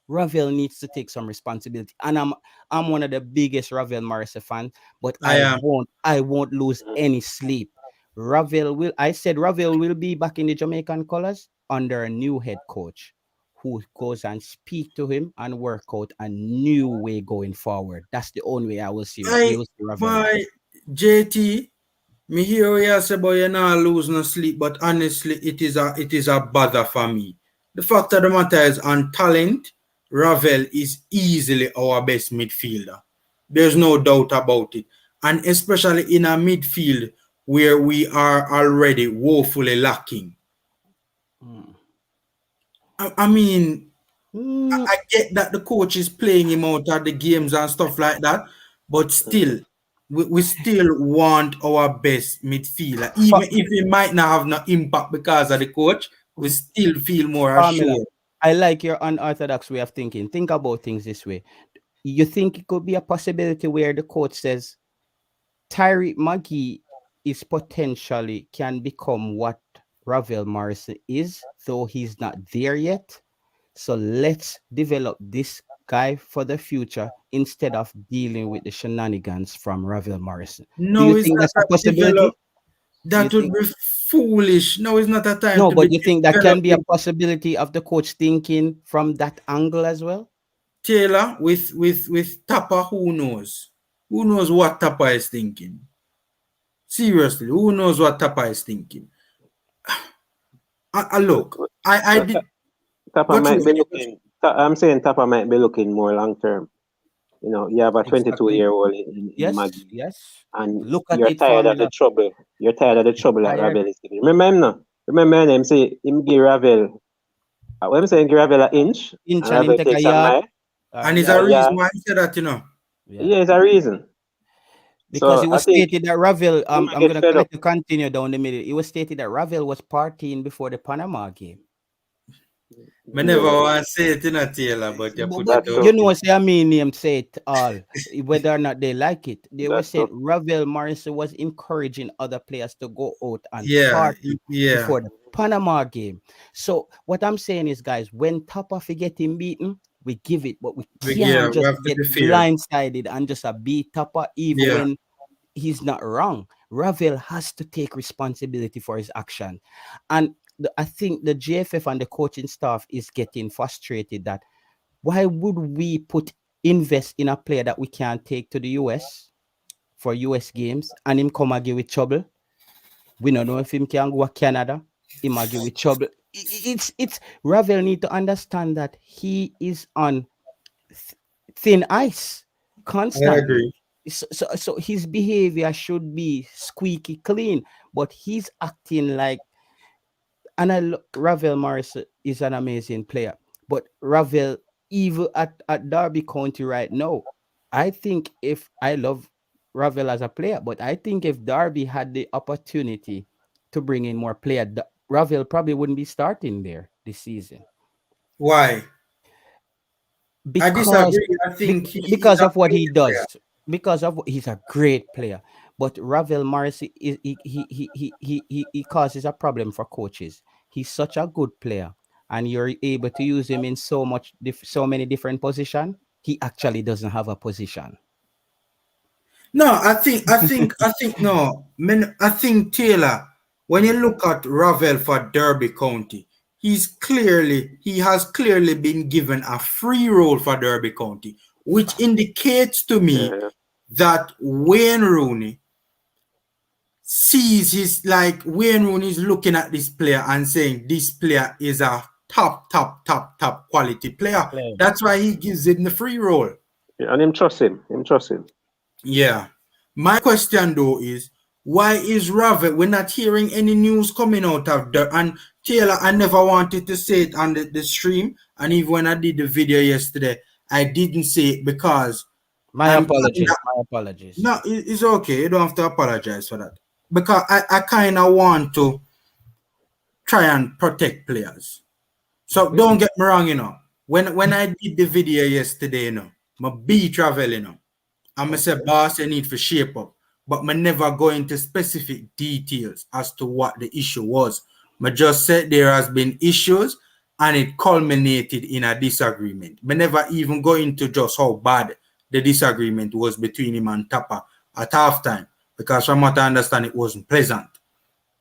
Ravel needs to take some responsibility. And I'm one of the biggest Ravel Morrissey fan, but I am. I won't lose any sleep. I said Ravel will be back in the Jamaican colors under a new head coach who goes and speak to him and work out a new way going forward. That's the only way I will see I we'll see Ravel back. by JT, me hear what you say about you not lose no sleep, but honestly, it is a bother for me. The fact of the matter is, on talent, Ravel is easily our best midfielder. There's no doubt about it, and especially in a midfield where we are already woefully lacking. Mm. I mean, Mm, I get that the coach is playing him out at the games and stuff like that, but still, we still want our best midfielder. Even fa- if he might not have no impact because of the coach, we still feel more Formula. assured. I like your unorthodox way of thinking. Think about things this way. You think it could be a possibility where the coach says Tyree Magee is potentially can become what Ravel Morrison is, though he's not there yet. So let's develop this guy for the future instead of dealing with the shenanigans from Ravel Morrison. Do you No, it's think not that's a a develop. possibility? Do you That would think be foolish. No, it's not a time no, to be but you think that can be a developing possibility of the coach thinking from that angle as well? Taylor with Tapper. Who knows? Who knows what Tapper is thinking? Seriously, who knows what Tapper is thinking? Look, I So did Tapa go through. might be looking. I'm saying Tapa might be looking more long term. You have a 22 Exactly. year old in Yes, Maggie, yes. and Look at you're it, tired of the Formula. trouble. You're tired of the You're trouble that tired. Ravel is giving. Remember him now. Remember him say him give Ravel. When I'm saying give Ravel an inch, Inch and and him Ravel take a takes a yard. mile. And it's A a Yeah, yard. reason why I said that. yeah. Yeah, it's a reason. Because So it I was think stated that Ravel, he might I'm get gonna fed up. let you continue down the middle. It was stated that Ravel was partying before the Panama game. I never Yeah, want to say it in a Taylor, but you put But it that's out you so. know, there. say I mean name say it all, whether or not they like it. They were That's saying so. Ravel Morrison was encouraging other players to go out and Yeah, party yeah. before the Panama game. So what I'm saying is, guys, when Tapa get him beaten, We give it, but we Yeah, can't we just have to get be fair. blindsided and just a beat Tapa, even Yeah. when he's not wrong. Ravel has to take responsibility for his action. And I think the JFF and the coaching staff is getting frustrated that why would we invest in a player that we can't take to the US for US games and him come again with trouble? We don't know if him can go to Canada. Him again with trouble. It's Ravel need to understand that he is on thin ice I constantly. agree. So his behavior should be squeaky clean, but he's acting like. And Ravel Morris is an amazing player, but Ravel, even at Derby County right now, I think if I love Ravel as a player, but I think if Derby had the opportunity to bring in more players, Ravel probably wouldn't be starting there this season Why? I because disagree. I think he's because a of what he great player. does. Because of he's a great player, but Ravel Morrissey is he causes a problem for coaches. He's such a good player, and you're able to use him in so many different positions. He actually doesn't have a position. No, I think no. I think Taylor. When you Mm. look at Ravel for Derby County, he has clearly been given a free role for Derby County, which indicates to me Yeah, that Wayne Rooney sees his like Wayne Rooney is looking at this player and saying this player is a top quality player. Player. That's why he gives him the free role. yeah, and him trust him. Him trust him. Yeah. My question though is why is Ravel? We're not hearing any news coming out of the and Taylor. I never wanted to say it on the stream, and even when I did the video yesterday, I didn't say it because My I'm kind apologies. of My apologies. no. It's okay. You don't have to apologize for that because I kind of want to try and protect players. So Okay. don't get me wrong, When I did the video yesterday, my beat Ravel, I'm say, Okay. boss, you need to shape up. But me never go into specific details as to what the issue was. Me just said there has been issues and it culminated in a disagreement. Me never even go into just how bad the disagreement was between him and Tapa at halftime. Because from what I understand, it wasn't pleasant.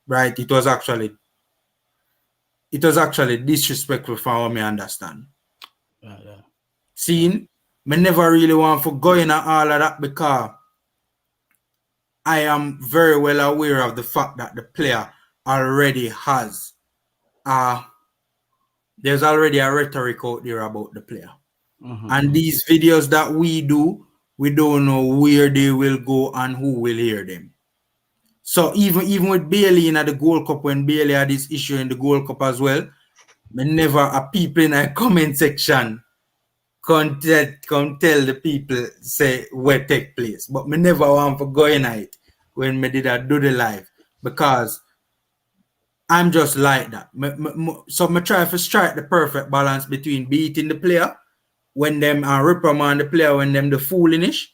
Right? It was actually disrespectful from what me understand. Yeah, yeah. Seeing, me never really want to go in and all of that because I am very well aware of the fact that the player already has there's already a rhetoric out there about the player. And Mm-hmm. these videos that we do, we don't know where they will go and who will hear them. So even with Bailey in the Gold Cup, when Bailey had this issue in the Gold Cup as well, me never a people in a comment section come tell the people say where take place. But me never want to go in it when me did a do the live because I'm just like that. So I try to strike the perfect balance between beating the player when them and reprimand the player when them the foolish,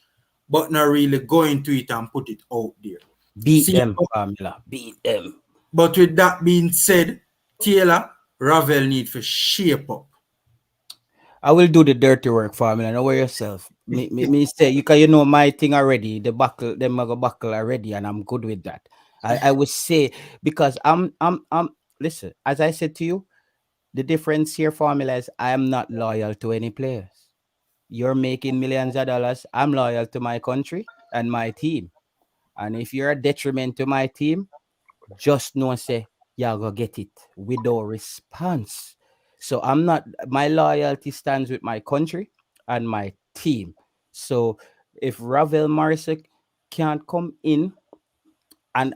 but not really going to it and put it out there. Beat See, them, Pamela. Beat them. but with that being said, Taylor, Ravel need to shape up. I will do the dirty work for me. Don't worry yourself. Me say you can my thing already. The buckle, them I go buckle already, and I'm good with that. I would say because I'm listen, as I said to you, the difference here, formula is I am not loyal to any players. You're making millions of dollars. I'm loyal to my country and my team. And if you're a detriment to my team, just know say y'all go get it without response. So I'm not my loyalty stands with my country and my team. So if Ravel Marisek can't come in and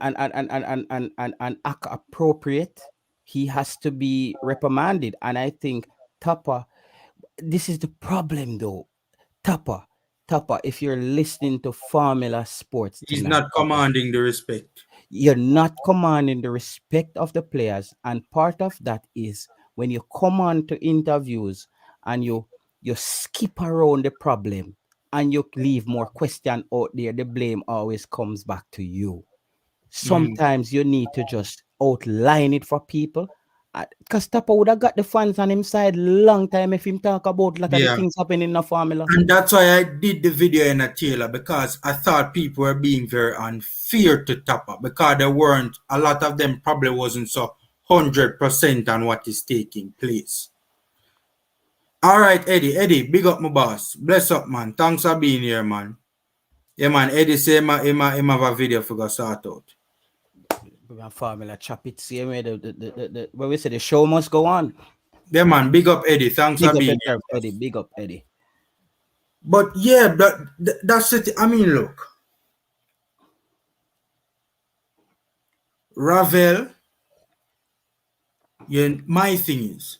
act appropriate, he has to be reprimanded. And I think Tapa, this is the problem though. Tapa, Tapa, if you're listening to Formula Sports He's tonight, not Tapa, commanding the respect. you're not commanding the respect of the players, and part of that is when you come on to interviews and you skip around the problem and you leave more question out there, the blame always comes back to you. Mhm. Sometimes you need to just outline it for people Because Tapa would have got the fans on him side long time if him talk about a lot of the Yeah. things happening in the formula. And that's why I did the video in a Taylor, because I thought people were being very unfair to Tapa, because they weren't, a lot of them probably wasn't so 100% on what is taking place. All right, Eddie, big up my boss. Bless up, man. Thanks for being here, man. Yeah, man, Eddie say him have a video for go sort out. Formula chop it same way. The what we say, the show must go on. Yeah, man, big up, Eddie. Thanks Big for up being yourself, here. Eddie. Big up, Eddie. But yeah, that's it. I mean, look. Ravel, yeah, my thing is,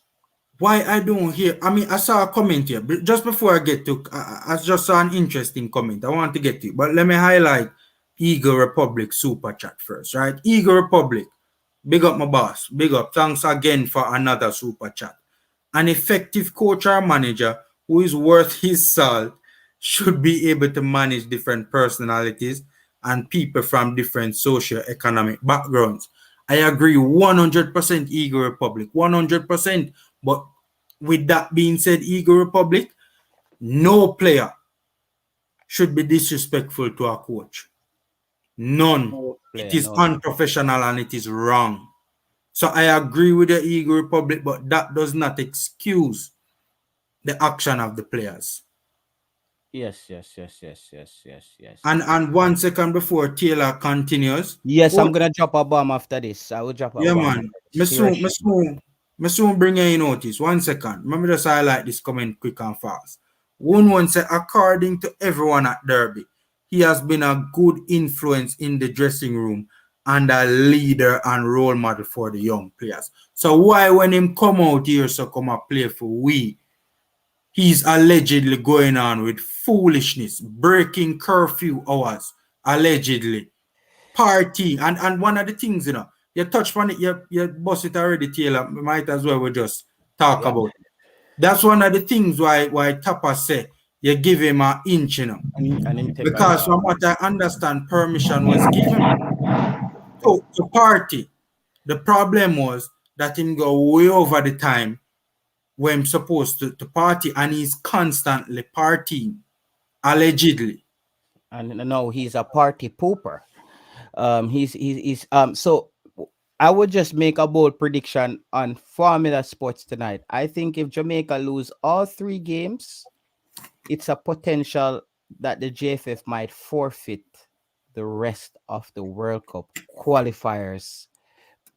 why I don't hear, I mean, I saw a comment here, but just before I get to, I just saw an interesting comment. I want to get to it, but let me highlight Eagle Republic Super Chat first, right? Eagle Republic, big up my boss, big up. Thanks again for another Super Chat. An effective coach or manager who is worth his salt should be able to manage different personalities and people from different socio-economic backgrounds. I agree 100% Eagle Republic, 100%. But with that being said, Eagle Republic, no player should be disrespectful to a coach. None. No It player, is no. unprofessional and it is wrong. So I agree with the Eagle Republic, but that does not excuse the action of the players. Yes. And 1 second before Taylor continues. Yes, I'm gonna drop a bomb after this. I will drop a Yeah, bomb. man. Me soon bring you notice. 1 second. Let me just highlight this comment quick and fast. One said, according to everyone at Derby, he has been a good influence in the dressing room and a leader and role model for the young players. So why when him come out here so come and play for we, he's allegedly going on with foolishness, breaking curfew hours, allegedly, partying, and one of the things, you touch on it, you bust it already, Taylor. Might as well we just talk about it. That's one of the things why Tapa say you give him an inch, because from what I understand, permission was given to party. The problem was that him go way over the time when I'm supposed to party, and he's constantly partying, allegedly. And no, he's a party pooper. He's so I would just make a bold prediction on Formula Sports tonight. I think if Jamaica lose all 3 games, it's a potential that the JFF might forfeit the rest of the World Cup qualifiers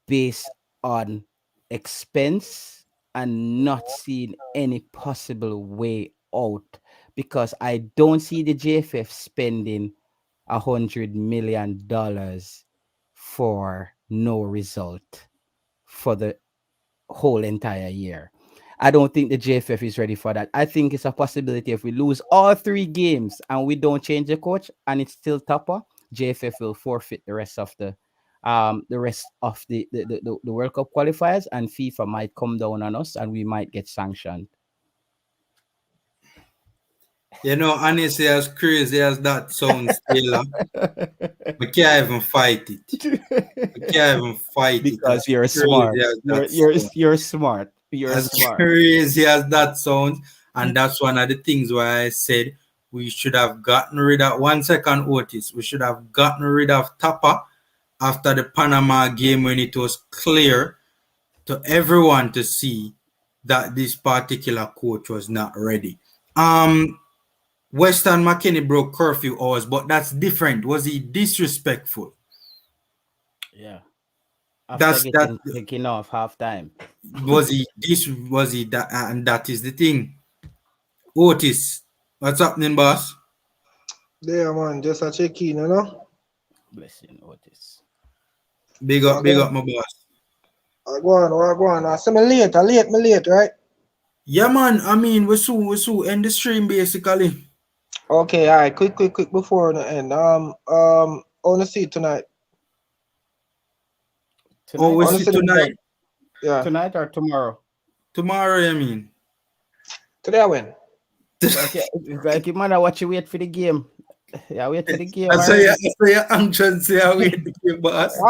based on expense and not seeing any possible way out, because I don't see the JFF spending $100 million for no result for the whole entire year. I don't think the JFF is ready for that. I think it's a possibility if we lose all 3 games and we don't change the coach and it's still Topper, JFF will forfeit the rest of the World Cup qualifiers, and FIFA might come down on us and we might get sanctioned. Honestly, as crazy as that sounds, Taylor, we can't even fight it. We can't even fight because it. You're smart. You're smart. You're as smart. crazy as that sounds, and that's one of the things why I said we should have gotten rid of 1 second Otis. We should have gotten rid of Tapa after the Panama game, when it was clear to everyone to see that this particular coach was not ready. Weston McKinney broke curfew hours, but that's different. Was he disrespectful? Yeah. After taking off halftime. Was he that? And that is the thing. Otis, what's happening, boss? There, man, just a check in, Blessing, Otis. Big up, my boss. Go on. I see me late, right? Yeah, man. I mean, we soon end the stream basically. Okay, all right. Quick before the end. I want to see it tonight. We see tonight. Yeah. Tonight or tomorrow? Tomorrow, I mean. Today I win. Like you man, I watch you wait for the game. Yeah, wait to the game I saw already. you anxious say I wait the game, boss.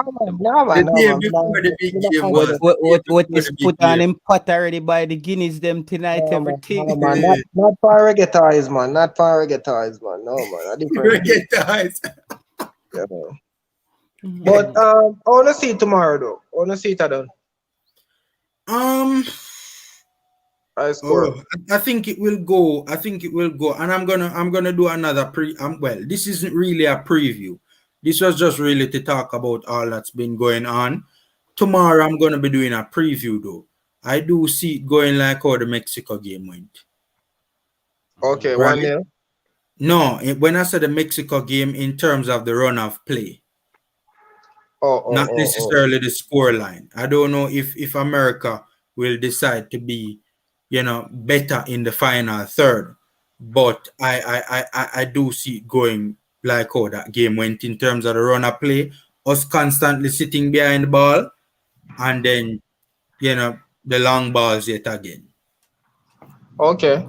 The No, day man. before the big game, What boss. what The day what what before is the big put on game. him pot already by the Guineas them tonight, No, everything. man. Not for reggae toys, man. Not for reggae toys, man. No, man. A different thing. Get the eyes. Yeah, man. But I wanna see it tomorrow though. I wanna see it done. Um, I score. oh, I think it will go. I think it will go, and I'm gonna do another well, this isn't really a preview. This was just really to talk about all that's been going on. Tomorrow, I'm gonna be doing a preview though. I do see it going like how the Mexico game went, Okay, right? 1-0. No, when I said the Mexico game in terms of the run of play, not Oh. necessarily the score line. I don't know if America will decide to be, better in the final third, but I do see it going like how that game went in terms of the run of play, us constantly sitting behind the ball, and then the long balls yet again. Okay.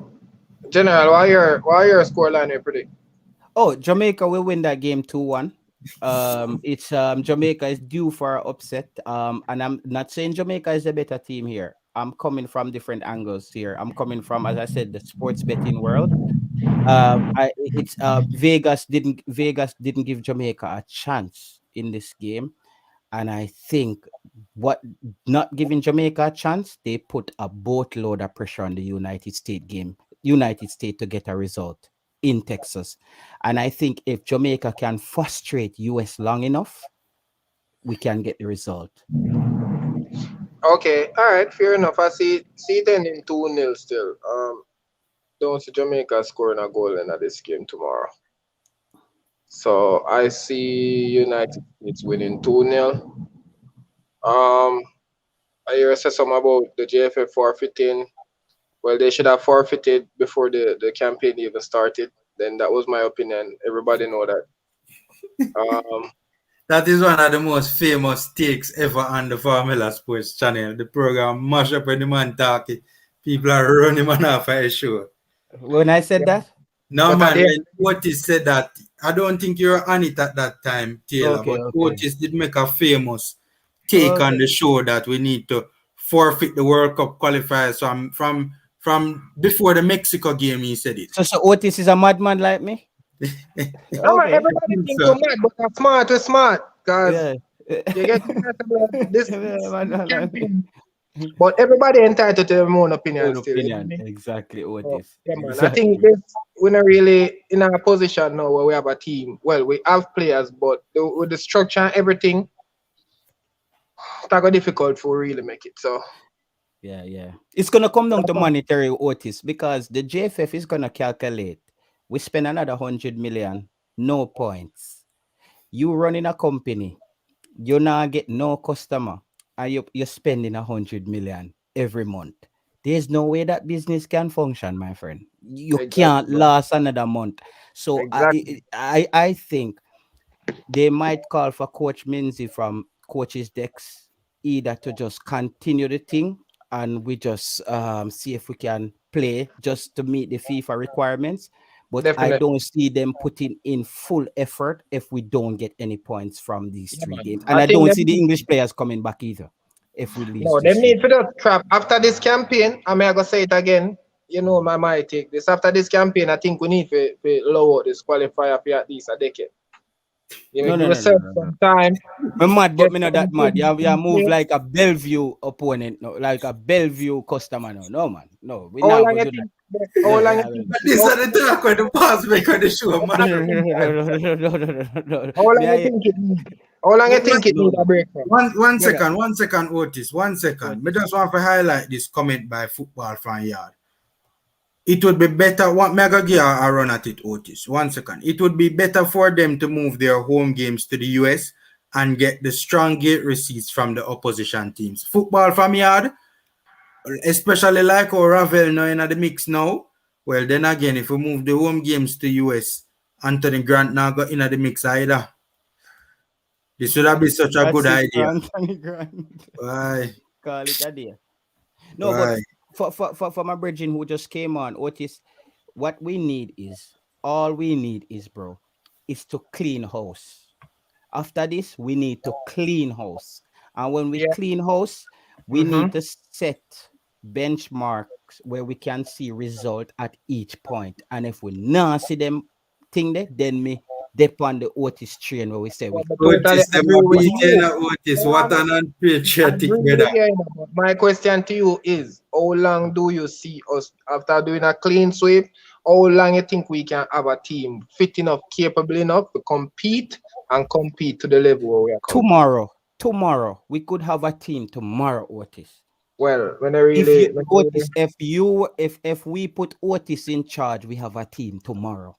General, why your score line you predict? Oh, Jamaica will win that game 2-1. It's Jamaica is due for an upset. And I'm not saying Jamaica is a better team here. I'm coming from different angles here. I'm coming from, as I said, the sports betting world. Vegas didn't give Jamaica a chance in this game, and I think what not giving Jamaica a chance, they put a boatload of pressure on the United States to get a result in Texas. And I think if Jamaica can frustrate US long enough, we can get the result. Okay, all right, fair enough. I see it ending 2-0 still. Don't see Jamaica scoring a goal in this game tomorrow. So I see United States winning 2-0. Um, I hear say something about the JFF forfeiting. Well, they should have forfeited before the campaign even started. Then that was my opinion. Everybody know that. Um, That is one of the most famous takes ever on the Formula Sports channel. The program mash up when the man talking. People are running man off a show. When I said yeah, that, No, but at man, the when Otis said that, I don't think you were on it at that time, Taylor, okay, but okay, Otis did make a famous take on okay. the show that we need to forfeit the World Cup qualifiers from before the Mexico game, he said it. So Otis is a madman like me. no, man, Okay, everybody think So, you're mad, but we're smart, cause yeah. you get this Yeah, this man. campaign. But everybody entitled to their own opinion Own still. You know what I opinion, mean? exactly, So, Otis, yeah, man. I think exactly. this we're not really in a position now where we have a team. Well, we have players, but with the structure and everything, it's not gonna difficult for really make it. So Yeah. It's gonna come down that's to all. monetary, Otis, because the JFF is gonna calculate. We spend another 100 million, no points. You running a company, you not get no customer, and you're spending 100 million every month. There's no way that business can function, my friend. You Exactly, can't man. last another month. So Exactly. I think they might call for Coach Minzy from Coach's decks either to just continue the thing and we just see if we can play just to meet the FIFA requirements. But I Definitely. don't see them putting in full effort if we don't get any points from these Yeah, three man. games. I And I think don't them see the English players coming back either if we lose no, them this three. need for the trap after this campaign. I mean, I gonna say it again. You know, my might take this after this campaign. I think we need to lower this qualifier for at least a decade. You know, No, give no, no, no, yourself no, no. some time. Me mad, but Get me not some that mad. You move play. like a Bellevue opponent, no, like a Bellevue customer. No, no, man. No, we How not long gonna you do that. think? How No, long we you not gonna think? do this How, is the talk when the pass make on the show, how mash long up you the think? that. How long Me, you I, think it need? How long you think it no, need a no. break from? one Brother, second, Otis, 1 second. Me Otis. just want to highlight this comment by Football Fan Yard. It would be better. What mega gear I run at it, Otis. 1 second. It would be better for them to move their home games to the US and get the strong gate receipts from the opposition teams. Football from yard, especially like our Ravel now in the mix now. Well, then again, if we move the home games to US, Anthony Grant now got in the mix either. This would have been such a That's good it for idea. Anthony Grant. Why? Call it a day. No, but Why? for my brethren who just came on, Otis, what we need is all we need is, bro. is to clean house. After this, we need to clean house. And when we Yeah. clean house, we Mm-hmm. need to set benchmarks where we can see result at each point. And if we not see them thing there, then me dip on the Otis train where we say Well, we I totally Otis, them agree a with beat you you. Otis. Hold What on. an I unpatriotic agree brother. with you, but my question to you is, how long do you see us after doing a clean sweep? How long you think we can have a team fit enough, capable enough to compete to the level where we are competing? tomorrow we could have a team tomorrow, Otis. Well, If you when I really, Otis, if we put Otis in charge, we have a team tomorrow.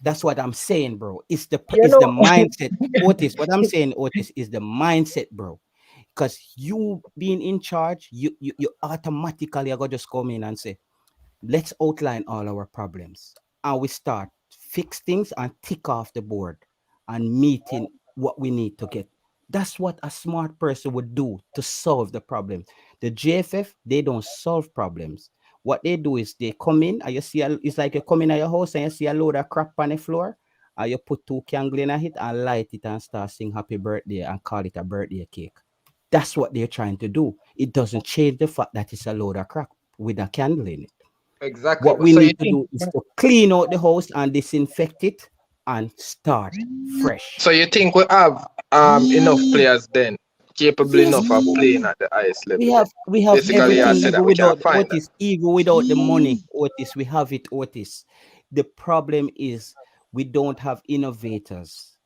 That's what I'm saying, bro. you It's the know, mindset. Otis, what I'm saying, Otis, is the mindset, bro. Because you being in charge, you automatically are gonna just come in and say, let's outline all our problems. And we start fix things and tick off the board and meeting what we need to get. That's what a smart person would do to solve the problem. The JFF, they don't solve problems. What they do is they come in and you see, it's like you come in at your house and you see a load of crap on the floor, and you put two candles in it and light it and start sing happy birthday and call it a birthday cake. That's what they're trying to do. It doesn't change the fact that it's a load of crap with a candle in it. exactly. What we So you need to think, do is to clean out the house and disinfect it and start fresh. so you think we have enough players then capable Yes, enough of playing at the highest level then? we have Basically, I everything, said that we can find that. Even without the money, Otis, we have it, Otis. The problem is we don't have innovators.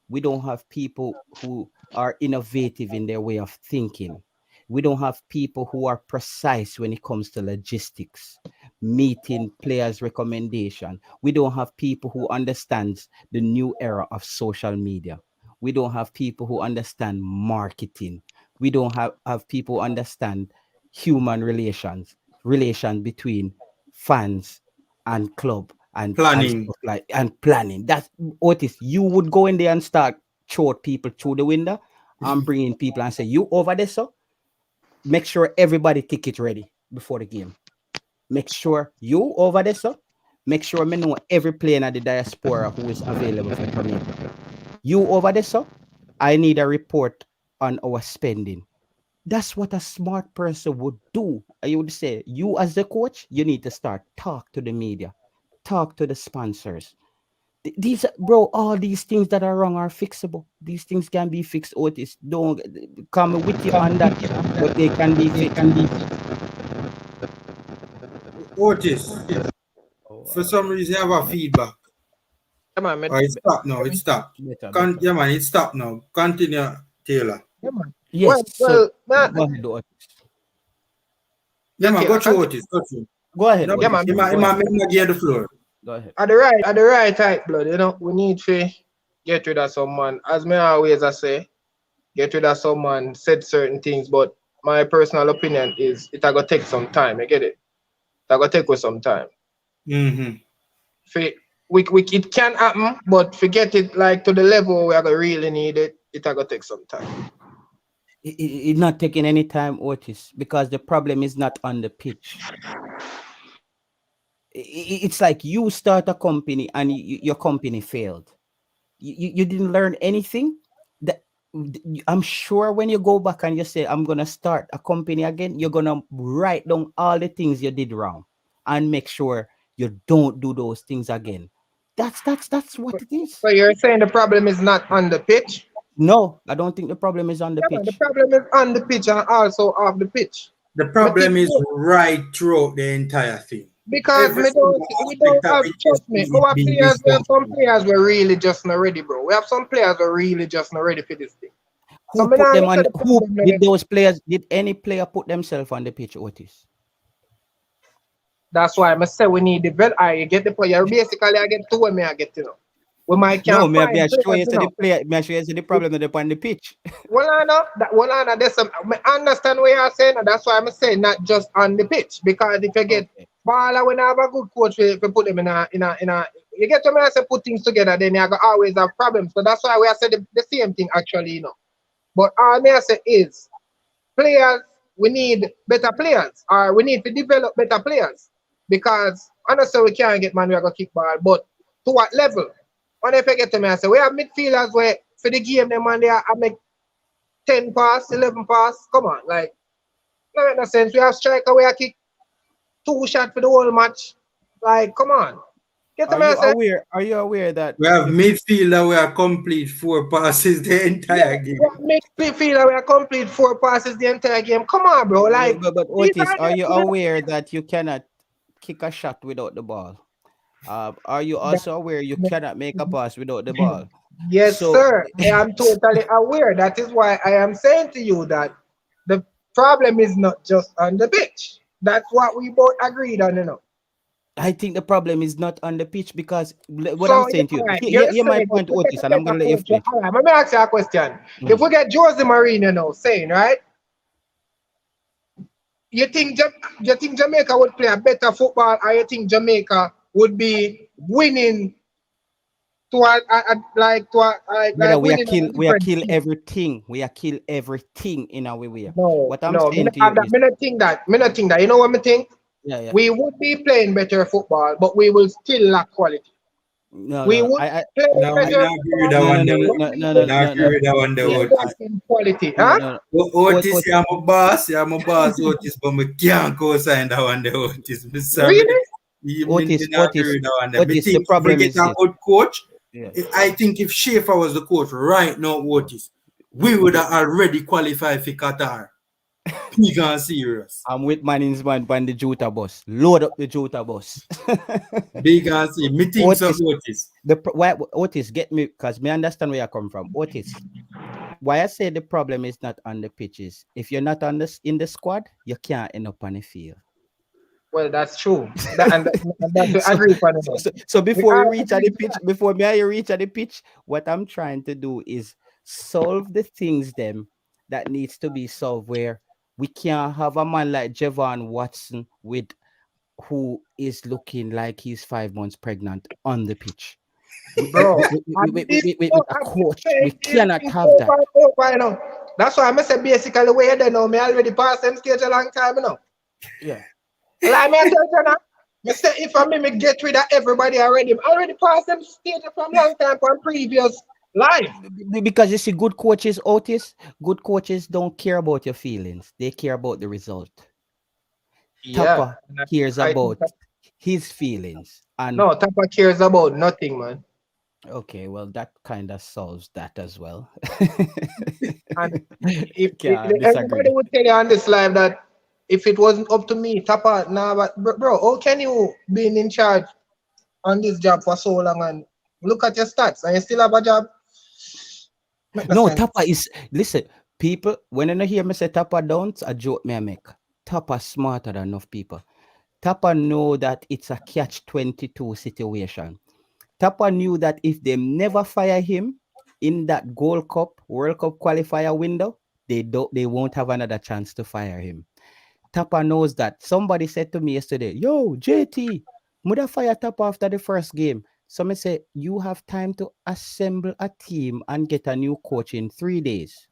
We don't have people who are innovative in their way of thinking. We don't have people who are precise when it comes to logistics, meeting players' recommendation. We don't have people who understands the new era of social media. We don't have people who understand marketing. We don't have people who understand human relation between fans and club and Planning. stuff like and planning. That's Otis. You would go in there and start throw people through the window and bring in people and say, you over there, so make sure everybody ticket ready before the game. Make sure you over there, so make sure me know every player in the diaspora who is available for come in. You over there, so I need a report on our spending. That's what a smart person would do. I would say, you as the coach, you need to start talk to the media, talk to the sponsors. These, bro, all these things that are wrong are fixable. These things can be fixed. Otis, don't come with you on that, but they can be fixed. Otis, Oh, for some reason, you have a feedback. Yeah, man. Or it stopped now. It stopped. better. Yeah, man, it stopped now. Continue, Taylor. Yeah, man. Yes. So Well, man, go ahead, Otis. Yeah, yeah, man, go Taylor, through continue. Otis. Go through. Go ahead, No, Yeah, Otis. man. he might, Go ahead. give the floor. Go ahead. At the right type, blood, we need to get rid of someone. As me always I say, get rid of someone, said certain things, but my personal opinion is it gonna take some time. You get it? It gonna take us some time. Mm-hmm. It can happen, but forget it like to the level where I really need it. It gonna take some time. It's not taking any time, Otis, because the problem is not on the pitch. It's like you start a company and your company failed. You didn't learn anything. That I'm sure when you go back and you say, I'm gonna start a company again, you're gonna write down all the things you did wrong and make sure you don't do those things again. That's what it is. So you're saying the problem is not on the pitch? No, I don't think the problem is on the Yeah, man, the pitch. problem is on the pitch and also off the pitch. The Me problem think is so. right throughout the entire thing. Because Every single we aspect don't of have, it trust me, is our being players, we have some dysfunctional. players were really just not ready, bro. We have some players who are really just not ready for this thing. So Who me put now them look on? at the Who problem did there. those players? Did any player put themselves on the pitch, Otis? That's why I say we need develop. I get the player. Basically, I get two of me. I get We might No, can't maybe I find show players, you to the player. May I show you to the problem that on the pitch. Well, I know, there's some. I understand what you're saying, and that's why I'm saying not just on the pitch. Because if you get Okay. baller, when I have a good coach, we put them in a. You get to me, I say put things together, then you always have problems. So that's why we are saying the same thing actually. But all me I say is players. We need better players, or we need to develop better players. Because honestly, we can't get man we are gonna kick ball, but to what level? When if you get to me, I say we have midfielders where for the game them and they I make 10 pass, 11 pass. Come on, like no make no sense. We have striker where I kick 2 shots for the whole match. Like, come on. Get to Are me, I you say. aware? Are you aware that We have midfielder we are complete 4 passes the entire game. Make midfielder where I complete 4 passes the entire game. Come on, bro. Like but these Otis, are you the aware that you cannot kick a shot without the ball? Are you also aware you cannot make a pass without the ball? Yes, So sir. I am totally aware. That is why I am saying to you that the problem is not just on the pitch. That's what we both agreed on, you know. I think the problem is not on the pitch because what I'm So, saying to all you, right, here, you're here my saying if point, we get Otis, a and I'm better gonna let you coach, finish. all right, let me ask you a question. If Mm. we get Jose Mourinho now saying, right, you think Jamaica would play a better football, or you think Jamaica would be winning to Brother, we are winning on kill a we are different kill scale? everything. We are kill everything in our way. No, What I'm no, me saying not to you have that. is Me not think that. You know what me think? yeah. We would be playing better football, but we will still lack quality. No, We no. would I play No, we better not agree with football, that no no one no there. no but no we no will no Not no agree no with that one there, yeah, still Otis. lack in quality. no Huh? no Otis, Otis. you're my boss, Otis, but me can't co-sign that one there, Otis. Me sorry. Really? Me not agree with that one there. Me Otis, the think if we problem get is a this. good coach, Yeah. I think if Schaefer was the coach right now, Otis, we would have already qualified for Qatar. Big and serious. I'm with Manning's man on the Jota bus. Load up the Jota bus. Big and serious. Me think so, Otis, Otis. why Otis get me because me understand where you come from. Otis, why I say the problem is not on the pitches. If you're not on this in the squad, you can't end up on the field. Well, that's true. And that we so, agree upon it. so We before we all reach at agree the to pitch, that. before me I reach at the pitch, what I'm trying to do is solve the things them that needs to be solved where we can't have a man like Javon Watson with who is looking like he's 5 months pregnant on the pitch. Bro, and this With a I've been coach. We saying this cannot thing have that. over and over, you know. That's why I say basically where they know me already passed them stage a long time, you know. Yeah. Like me I tell you now, me say if I me get rid of everybody already, I already passed them stage from long time from previous life. Because you see, good coaches, Otis, good coaches don't care about your feelings. They care about the result. Yeah. Tapa cares I think about his feelings. And no, Tapa cares about nothing, man. okay, well, that kind of solves that as well. And if Can't everybody disagree. would tell you on this live that if it wasn't up to me, Tapa, nah, but bro, how can you be in charge on this job for so long and look at your stats and you still have a job? Make no No, sense. Tapa is listen, people, when you hear me say Tapa don't, a joke me I make. Tapa smarter than enough people. Tapa know that it's a catch-22 situation. Tapa knew that if they never fire him in that World Cup qualifier window, they won't have another chance to fire him. Tapa knows that. Somebody said to me yesterday, yo, JT, Muda fire Tapa after the first game. Somebody said, you have time to assemble a team and get a new coach in 3 days.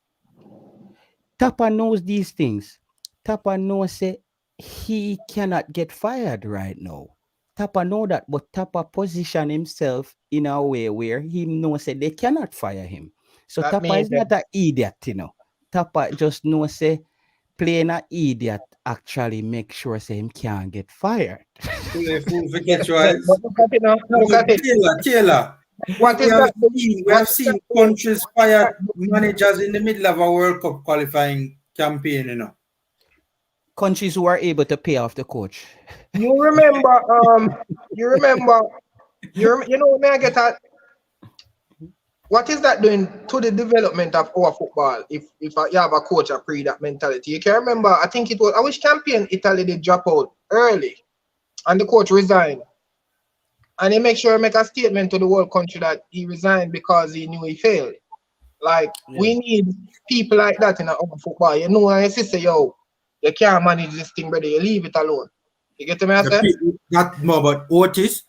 Tapa knows these things. Tapa knows say he cannot get fired right now. Tapa know that, but Tapa position himself in a way where he knows that they cannot fire him. So That Tapa means is not an idiot, you know. Tapa just knows say playing an idiot actually make sure say him can't get fired. Fool forget but twice. look at it now. Look at it. Taylor. What We is have that? seen we What have is that seen doing? countries fire managers in the middle of a World Cup qualifying campaign, you know. Countries who are able to pay off the coach. You remember, you remember, you know, may I get at what is that doing to the development of our football? If you have a coach a pre that mentality, you can remember. I think it was I wish champion Italy did drop out early, and the coach resigned, and he make sure he make a statement to the whole country that he resigned because he knew he failed. Like we need people like that in our football. You know, and you say, yo, you can't manage this thing, brother. You leave it alone. You get me, I say? Not more about Otis.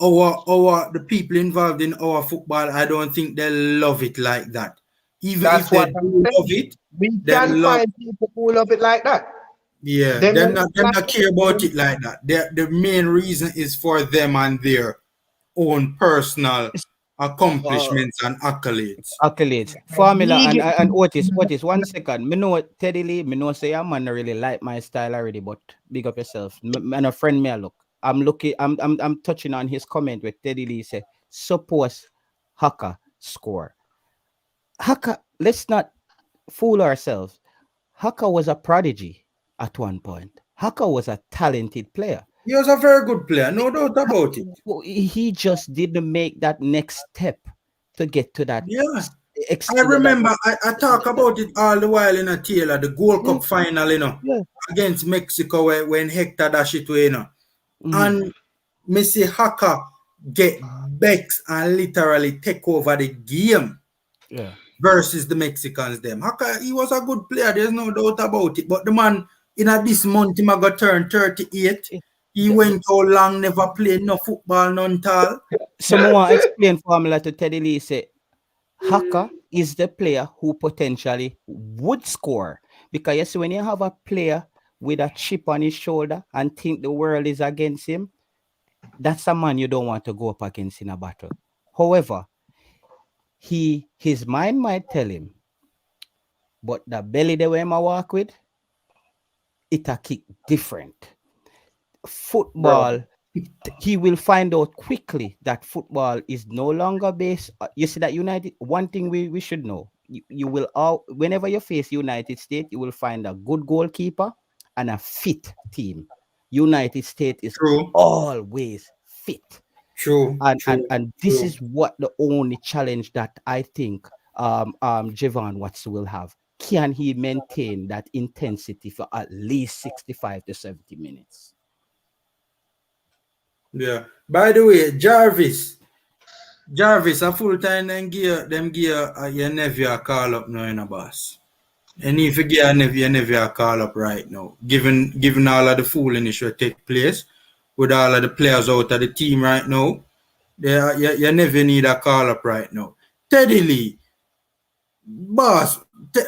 The people involved in our football, I don't think they love it like that. Even That's if they what I'm do love saying. it, We they can love find people who love it like that. yeah, Them them not care about it like that. The main reason is for them and their own personal Uh, accomplishments and accolades. accolades, formula, He and get, Otis. 1 second. Me know Teddy Lee. Me know say I'm man really like my style already, but big up yourself. And a friend me a look. I'm looking. I'm touching on his comment where Teddy Lee say, suppose Haka score. Haka, let's not fool ourselves. Haka was a prodigy at one point. Haka was a talented player. He was a very good player, no doubt about it. He just didn't make that next step to get to that Yeah. ex I that, remember I talk about it all the while in a Taylor, the Gold yeah, Cup final, yeah. against Mexico when Hector dash it away. Mhm. And Messi Haka get Bex and literally take over the game Yeah. versus the Mexicans them. Haka, he was a good player, there's no doubt about it. But the man in a this month he got turn 38. Eh, He went so long, never played no football, none tall. Someone explain formula to Teddy Lee say Haka is the player who potentially would score. Because you see, when you have a player with a chip on his shoulder and think the world is against him, that's a man you don't want to go up against in a battle. However, his mind might tell him, but the belly the way I walk with, it a kick different. bro. Football, he will find out quickly that football is no longer based. You see that United. One thing we should know: you will all whenever you face United States, you will find a good goalkeeper and a fit team. United States is True, always fit, true, true, and this true. is what the only challenge that I think Javon Watts will have. Can he maintain that intensity for at least 65 to 70 minutes? Yeah. By the way, Jarvis, a full time them give your nephew a call up now in a boss. And if you give your nephew a call up right now, given all of the foolishness that take place with all of the players out of the team right now, your nephew need a call up right now. Teddy Lee, boss,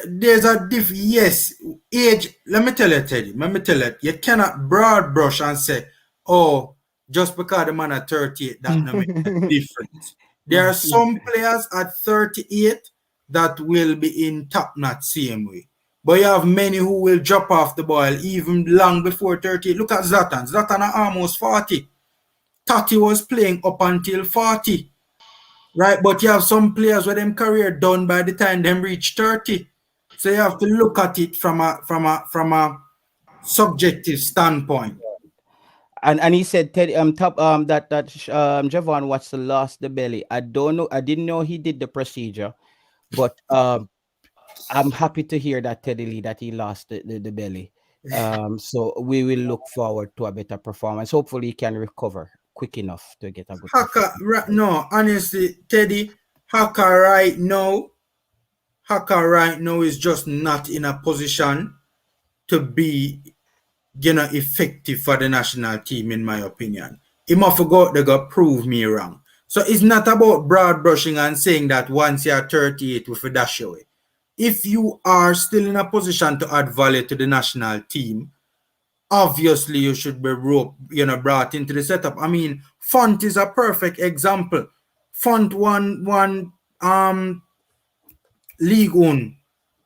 there's a yes, age. Let me tell you, Teddy. Let me tell you, you cannot broad brush and say, oh, just because the man at 38, that no make a difference. There are some players at 38 that will be in top notch same way. But you have many who will drop off the ball even long before 38. Look at Zlatan. Zlatan are almost 40. Tati was playing up until 40. Right, but you have some players where them career done by the time them reach 30. So you have to look at it from a subjective standpoint. And he said Teddy top Javon Watson lost the belly. I don't know. I didn't know he did the procedure, but I'm happy to hear that Teddy Lee that he lost the belly. So we will look forward to a better performance. Hopefully he can recover quick enough to get a good Haka, performance. no, honestly, Teddy, Haka right now is just not in a position to be, effective for the national team, in my opinion. He must forgot they got prove me wrong. So it's not about broad brushing and saying that once you're 38 with a dash away. If you are still in a position to add value to the national team, obviously you should be brought into the setup. I mean, Font is a perfect example. Font won League One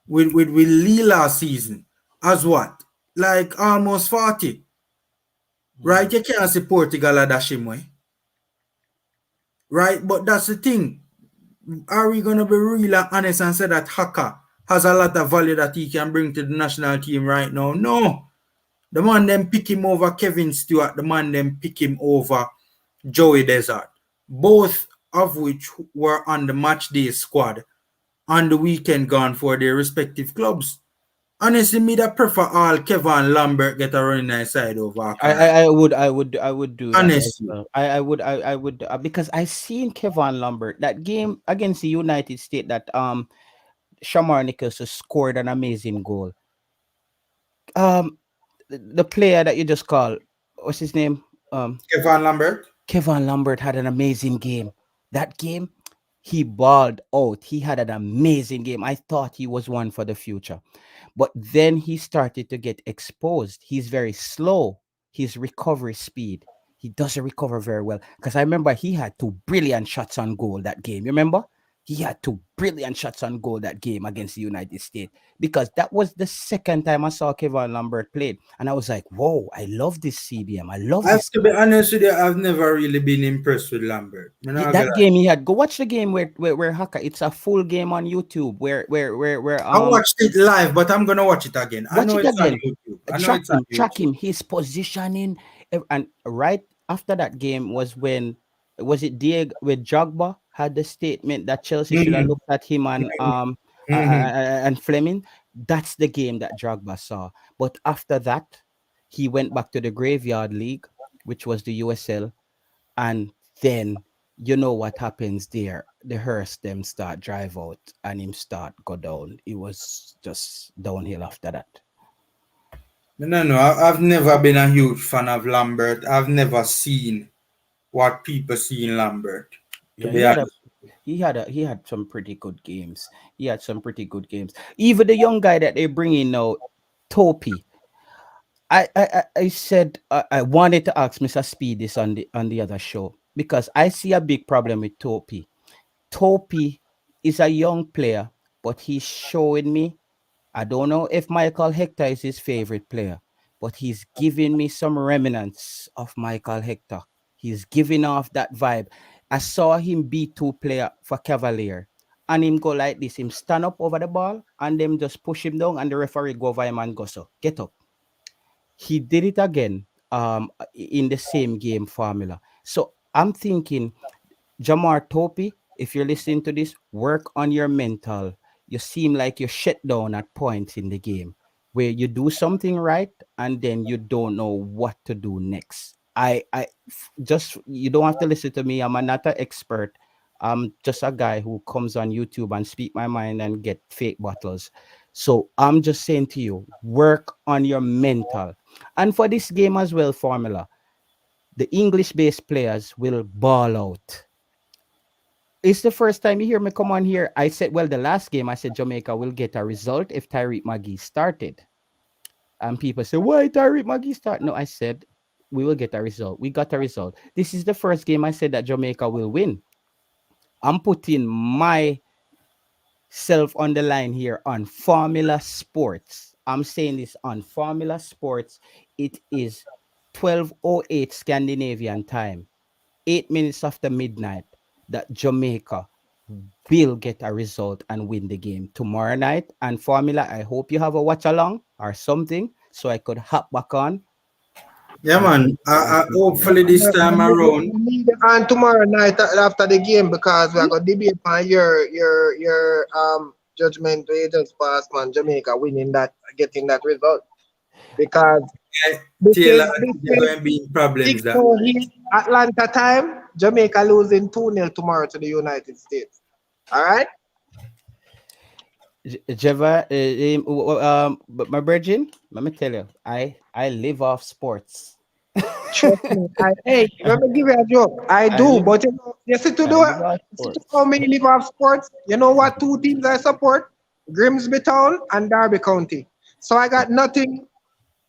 with Lee last season as what? Like almost 40. Right? You can't see Portugal a dash him way. Right? But that's the thing. Are we gonna be real and honest and say that Haka has a lot of value that he can bring to the national team right now? No. The man them pick him over Kevin Stewart. The man them pick him over Joey Desert. Both of which were on the match day squad on the weekend gone for their respective clubs. Honestly, me that prefer all Kevin Lambert get a running inside over I, Haka. I I would do that as Honestly. well. I would because I seen Kevin Lambert that game against the United States that Shamar Nicholson scored an amazing goal. The player that you just called, what's his name? Kevin Lambert. Kevin Lambert had an amazing game. That game, he balled out. He had an amazing game. I thought he was one for the future. But then he started to get exposed. He's very slow. His recovery speed. He doesn't recover very well. Because I remember he had two brilliant shots on goal that game. You remember? He had two brilliant shots on goal that game against the United States. Because that was the second time I saw Kevin Lambert played. And I was like, whoa, I love this CBM. I love I have this to be honest with you, I've never really been impressed with Lambert. I'm not gonna that lie. game he had. Go watch the game where Haka. It's a full game on YouTube where I watched it live, but I'm gonna watch it again. I watch know it it's on again. YouTube. I know it's on Track YouTube. him, his positioning, and right after that game was when was it Diego with Jogba had the statement that Chelsea should have Mhm, looked at him mhm. and Fleming. That's the game that Jogba saw. But after that, he went back to the Graveyard League, which was the USL, and then you know what happens there. The hearse them start drive out and him start go down. It was just downhill after that. No, no, I've never been a huge fan of Lambert. I've never seen what people see in Lambert, to Yeah, be honest. he had some pretty good games. He had some pretty good games. Even the young guy that they bring in now, Topi. I said I wanted to ask Mr. Speed this on the other show because I see a big problem with Topi. Topi is a young player, but he's showing me. I don't know if Michael Hector is his favorite player, but he's giving me some remnants of Michael Hector. He's giving off that vibe. I saw him beat two player for Cavalier, and him go like this. Him stand up over the ball, and them just push him down, and the referee go over him and go so get up. He did it again in the same game formula. So I'm thinking Jamar Topi, if you're listening to this, work on your mental. You seem like you're shut down at points in the game where you do something right and then you don't know what to do next. Just you don't have to listen to me. I'm not an expert. I'm just a guy who comes on YouTube and speak my mind and get fake battles. So I'm just saying to you, work on your mental. And for this game as well, Formula, the English-based players will ball out. It's the first time you hear me come on here. I said, well, the last game I said Jamaica will get a result if Tyreek Magee started. And people say, why Tyreek Magee start? No, I said we will get a result. We got a result. This is the first game I said that Jamaica will win. I'm putting myself on the line here on Formula Sports. I'm saying this on Formula Sports. It is 12:08 Scandinavian time, 8 minutes after midnight, that Jamaica will get a result and win the game tomorrow night. And Formula, I hope you have a watch along or something so I could hop back on Yeah, and man. take you guys through the game. Hopefully this time around. We need it on tomorrow night after the game because we are gonna debate on your judgment where you just passed man Jamaica winning that getting that result because Yeah, this Taylor, is I this think they're is going to be in problems that 6:08 Atlanta time. Jamaica losing 2-0 tomorrow to the United States. All right. Jeva, but my virgin, let me tell you, I live off sports. Trust me. Hey, let me give you a joke. I I do, live, but you know, you see to I do it. live off You see to sports. how many live off sports. You know what? Two teams I support: Grimsby Town and Derby County. So I got nothing,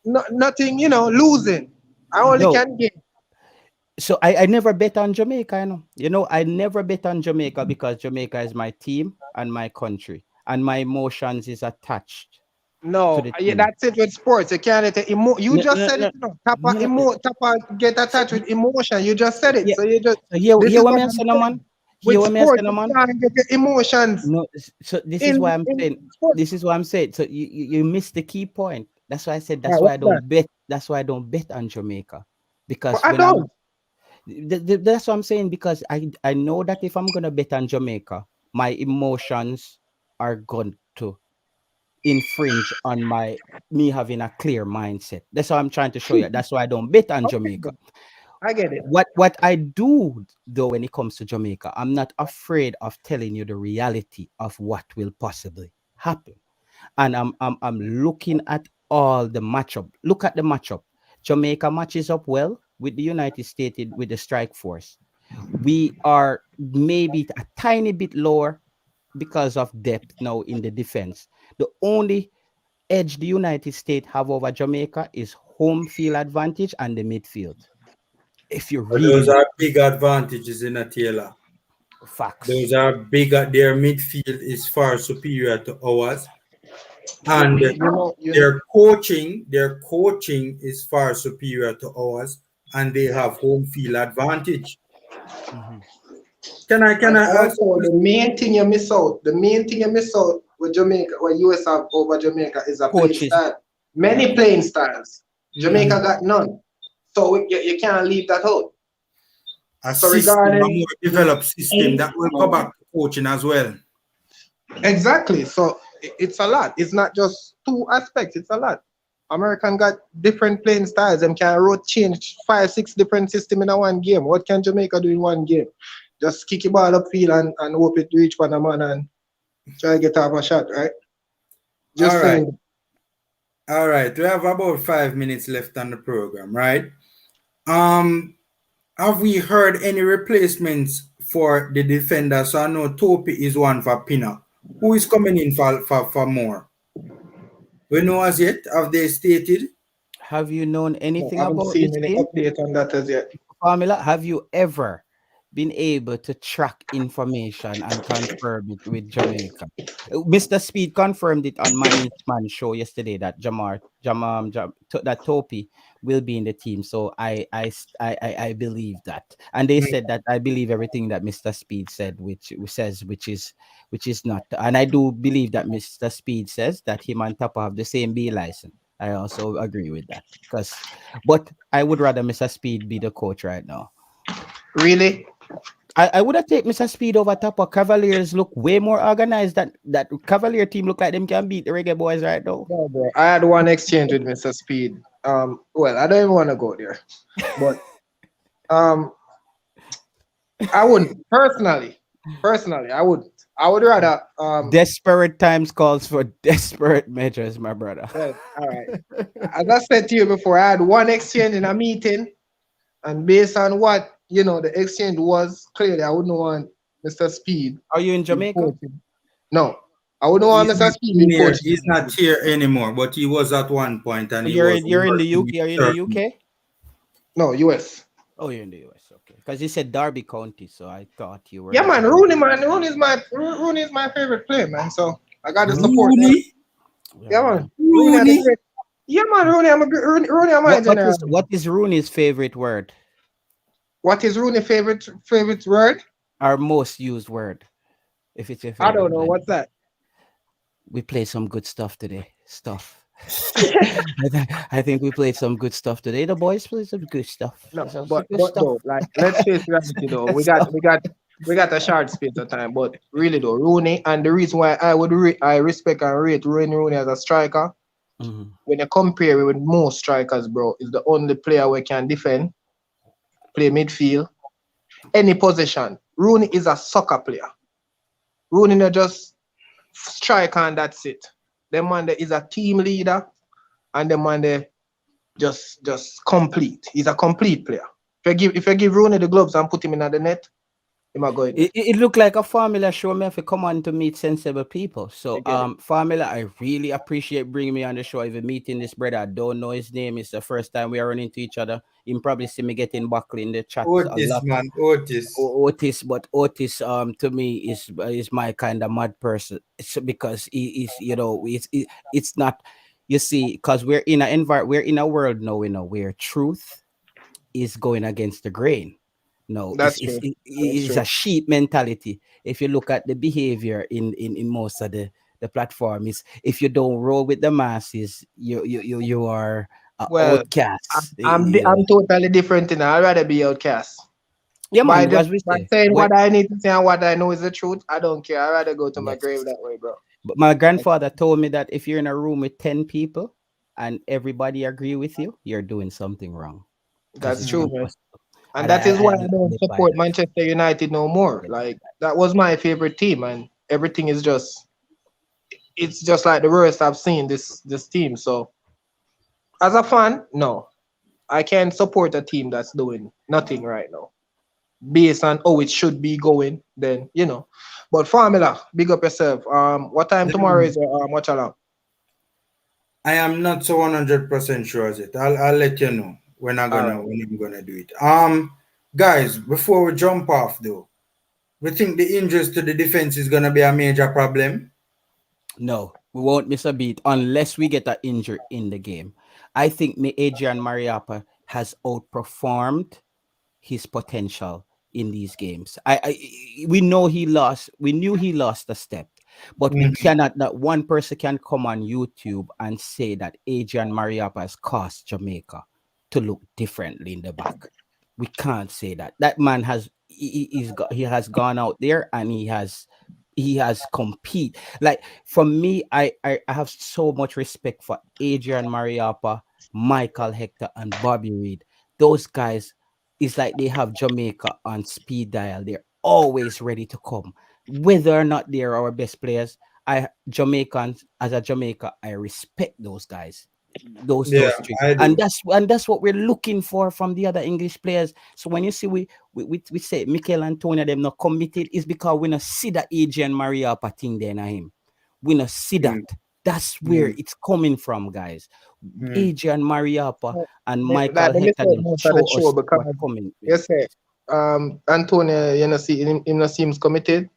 nothing. You know, losing. I only No, can gain. so I never bet on Jamaica, I never bet on Jamaica because Jamaica is my team and my country, and my emotions is attached to No, the yeah, team. that's it with sports. You can't let it You No, just no, said it. no, You know, Tapa no, no. Tapa get So, attached with emotion. You just said it. yeah, So you just. so here, This here is what what me I I'm say, no man. saying. Here With what me I say, sports, no you man. can't get your emotions No, so this is why in I'm in saying. sports. This is what I'm saying. So you missed the key point. That's why I said. All right, That's why I what's that? don't bet. That's why I don't bet on Jamaica, But because I when I'm don't. that's what I'm saying, because I know that if I'm gonna bet on Jamaica, my emotions are going to infringe on my me having a clear mindset. That's how I'm trying to show you. That's why I don't bet on Okay, Jamaica. I get it. What I do though when it comes to Jamaica, I'm not afraid of telling you the reality of what will possibly happen. And I'm looking at all the matchup. Look at the matchup. Jamaica matches up well with the United States with the strike force. We are maybe a tiny bit lower because of depth now in the defense. The only edge the United States have over Jamaica is home field advantage and the midfield. If you But really those look are big advantages in a Taylor. facts. Those are bigger. Their midfield is far superior to ours, and You their coaching is far superior to ours, and they have home field advantage. Mhm. Can and I ask also you? the main thing you miss out. The main thing you miss out with Jamaica, what US have over Jamaica is a playing Coaches. style. Yeah. Many playing styles. Jamaica Mhm. got none. So you can't leave that out. A So system, a regarding more developed system that will go back to coaching as well. exactly, so it's a lot. It's not just two aspects. It's a lot. American got different playing styles. Them can road change 5, 6 different system in a one game. What can Jamaica do in one game? Just kick the ball upfield and hope it reach one a man and try to get off a shot, right? All Just right, saying. all right. We have about 5 minutes left on the program, right? Um, have we heard any replacements for the defender? So I know Topi is one for Pinnock. Who is coming in for more? We know as yet. Have they stated? Have you known No, anything I haven't about this seen any team? update on that as yet. Formula, have you ever been able to track information and confirm it with Jamaica? Mr. Speed confirmed it on Man Each Man show yesterday that that Topi will be in the team. So I believe that, and they said that I believe everything that Mr. Speed said, which is not, and I do believe that Mr. Speed says that him and Tapa have the same B license. I also agree with that but I would rather Mr. Speed be the coach right now. Really? I would have taken Mr. Speed over Tapa. Cavaliers look way more organized. That Cavalier team look like them can beat the Reggae Boys right now. No, bro. I had one exchange with Mr. Speed. Well, I don't even want to go there, but um, I wouldn't personally. Personally, I wouldn't. I would rather Desperate times calls for desperate measures, my brother. Well, all right. As I said to you before, I had one exchange in a meeting, and based on what the exchange was, clearly I wouldn't want Mr. Speed Are you in being Jamaica? coaching. No, I wouldn't want He's Mr. not Speed being here. coaching. He's not here anymore, but he was at one point, and he was You're in the working UK. with Are you in the certain. UK? No, US. Oh, you're in the US. Okay, because you said Derby County, so I thought you were. Yeah, man. Rooney is my favorite player, man. So I got to support them. Rooney, Yeah, man. Rooney are the Rooney. great. Yeah, man. Rooney, I'm a general. What is Rooney's favorite word? What is Rooney favorite word? Our most used word, if it's your I don't favorite. know. What's that? We played some good stuff today. I think we played some good stuff today. The boys played some good stuff. No, Some but good but stuff. though, like let's face reality though. We got Stuff. a short space of time, but really though, Rooney, and the reason why I respect and rate Rooney as a striker, Mhm. when you compare it with most strikers, bro, is the only player who can defend, play midfield, any position. Rooney is a soccer player. Rooney not just striker and that's it. The man there is a team leader, and the man there just complete. He's a complete player. If you give Rooney the gloves and put him in the net, he might go in there. It looked like a Formula show. Me if you come on to meet sensible people. So I get it. Formula, I really appreciate bringing me on the show. Even meeting this brother, I don't know his name. It's the first time we are running into each other. You probably see me getting buckle in the chat a Otis, lot. man, Otis. Otis, but Otis to me is my kind of mad person. It's because he is, it's not, you see, because we're in we're in a world now, where truth is going against the grain. No, That's true. That's it's true. a sheep mentality. If you look at the behavior in most of the platform, is if you don't roll with the masses, you are an Well, outcast. I'm totally different, and I'd rather be outcast. Yeah, By man. As we by say, saying what I need to say and what I know is the truth, I don't care. I'd rather go to my grave yes. that way, bro. But my grandfather told me that if you're in a room with 10 people and everybody agree with you, you're doing something wrong. Because That's it's true, not man. possible. And And that is why I I don't live by support that. Manchester United no more. Like that was my favorite team, and everything is it's just like the worst I've seen this team. So as a fan, no, I can't support a team that's doing nothing right now based on how it should be going. Then but Formula, big up yourself. What time tomorrow is your watch along? I am not so 100% sure as it. I'll let you know All right. we're not gonna do it. Guys, before we jump off though, we think the injuries to the defense is gonna be a major problem. No, we won't miss a beat unless we get an injury in the game. I think Adrian Mariappa has outperformed his potential in these games. We know he lost. We knew he lost a step, but we Mhm. cannot. That one person can come on YouTube and say that Adrian Mariappa has caused Jamaica to look differently in the back. We can't say that. That man has he has gone out there and he has compete. Like for me, I have so much respect for Adrian Mariappa, Michael Hector, and Bobby Reed. Those guys, it's like they have Jamaica on speed dial. They're always ready to come. Whether or not they're our best players, I Jamaicans as a Jamaica, I respect those guys. Yeah, Those three. I And do. that's what we're looking for from the other English players. So when you see we say Mikel Antonio them not committed, is because we not see that Adrian Maria thing there na him. We not see that. Mm, That's where mm, it's coming from, guys. mm. Adrian Mariapa and Like Michael let me Hector say them most of the show show us what because coming with. you say Antonio, you know seems committed.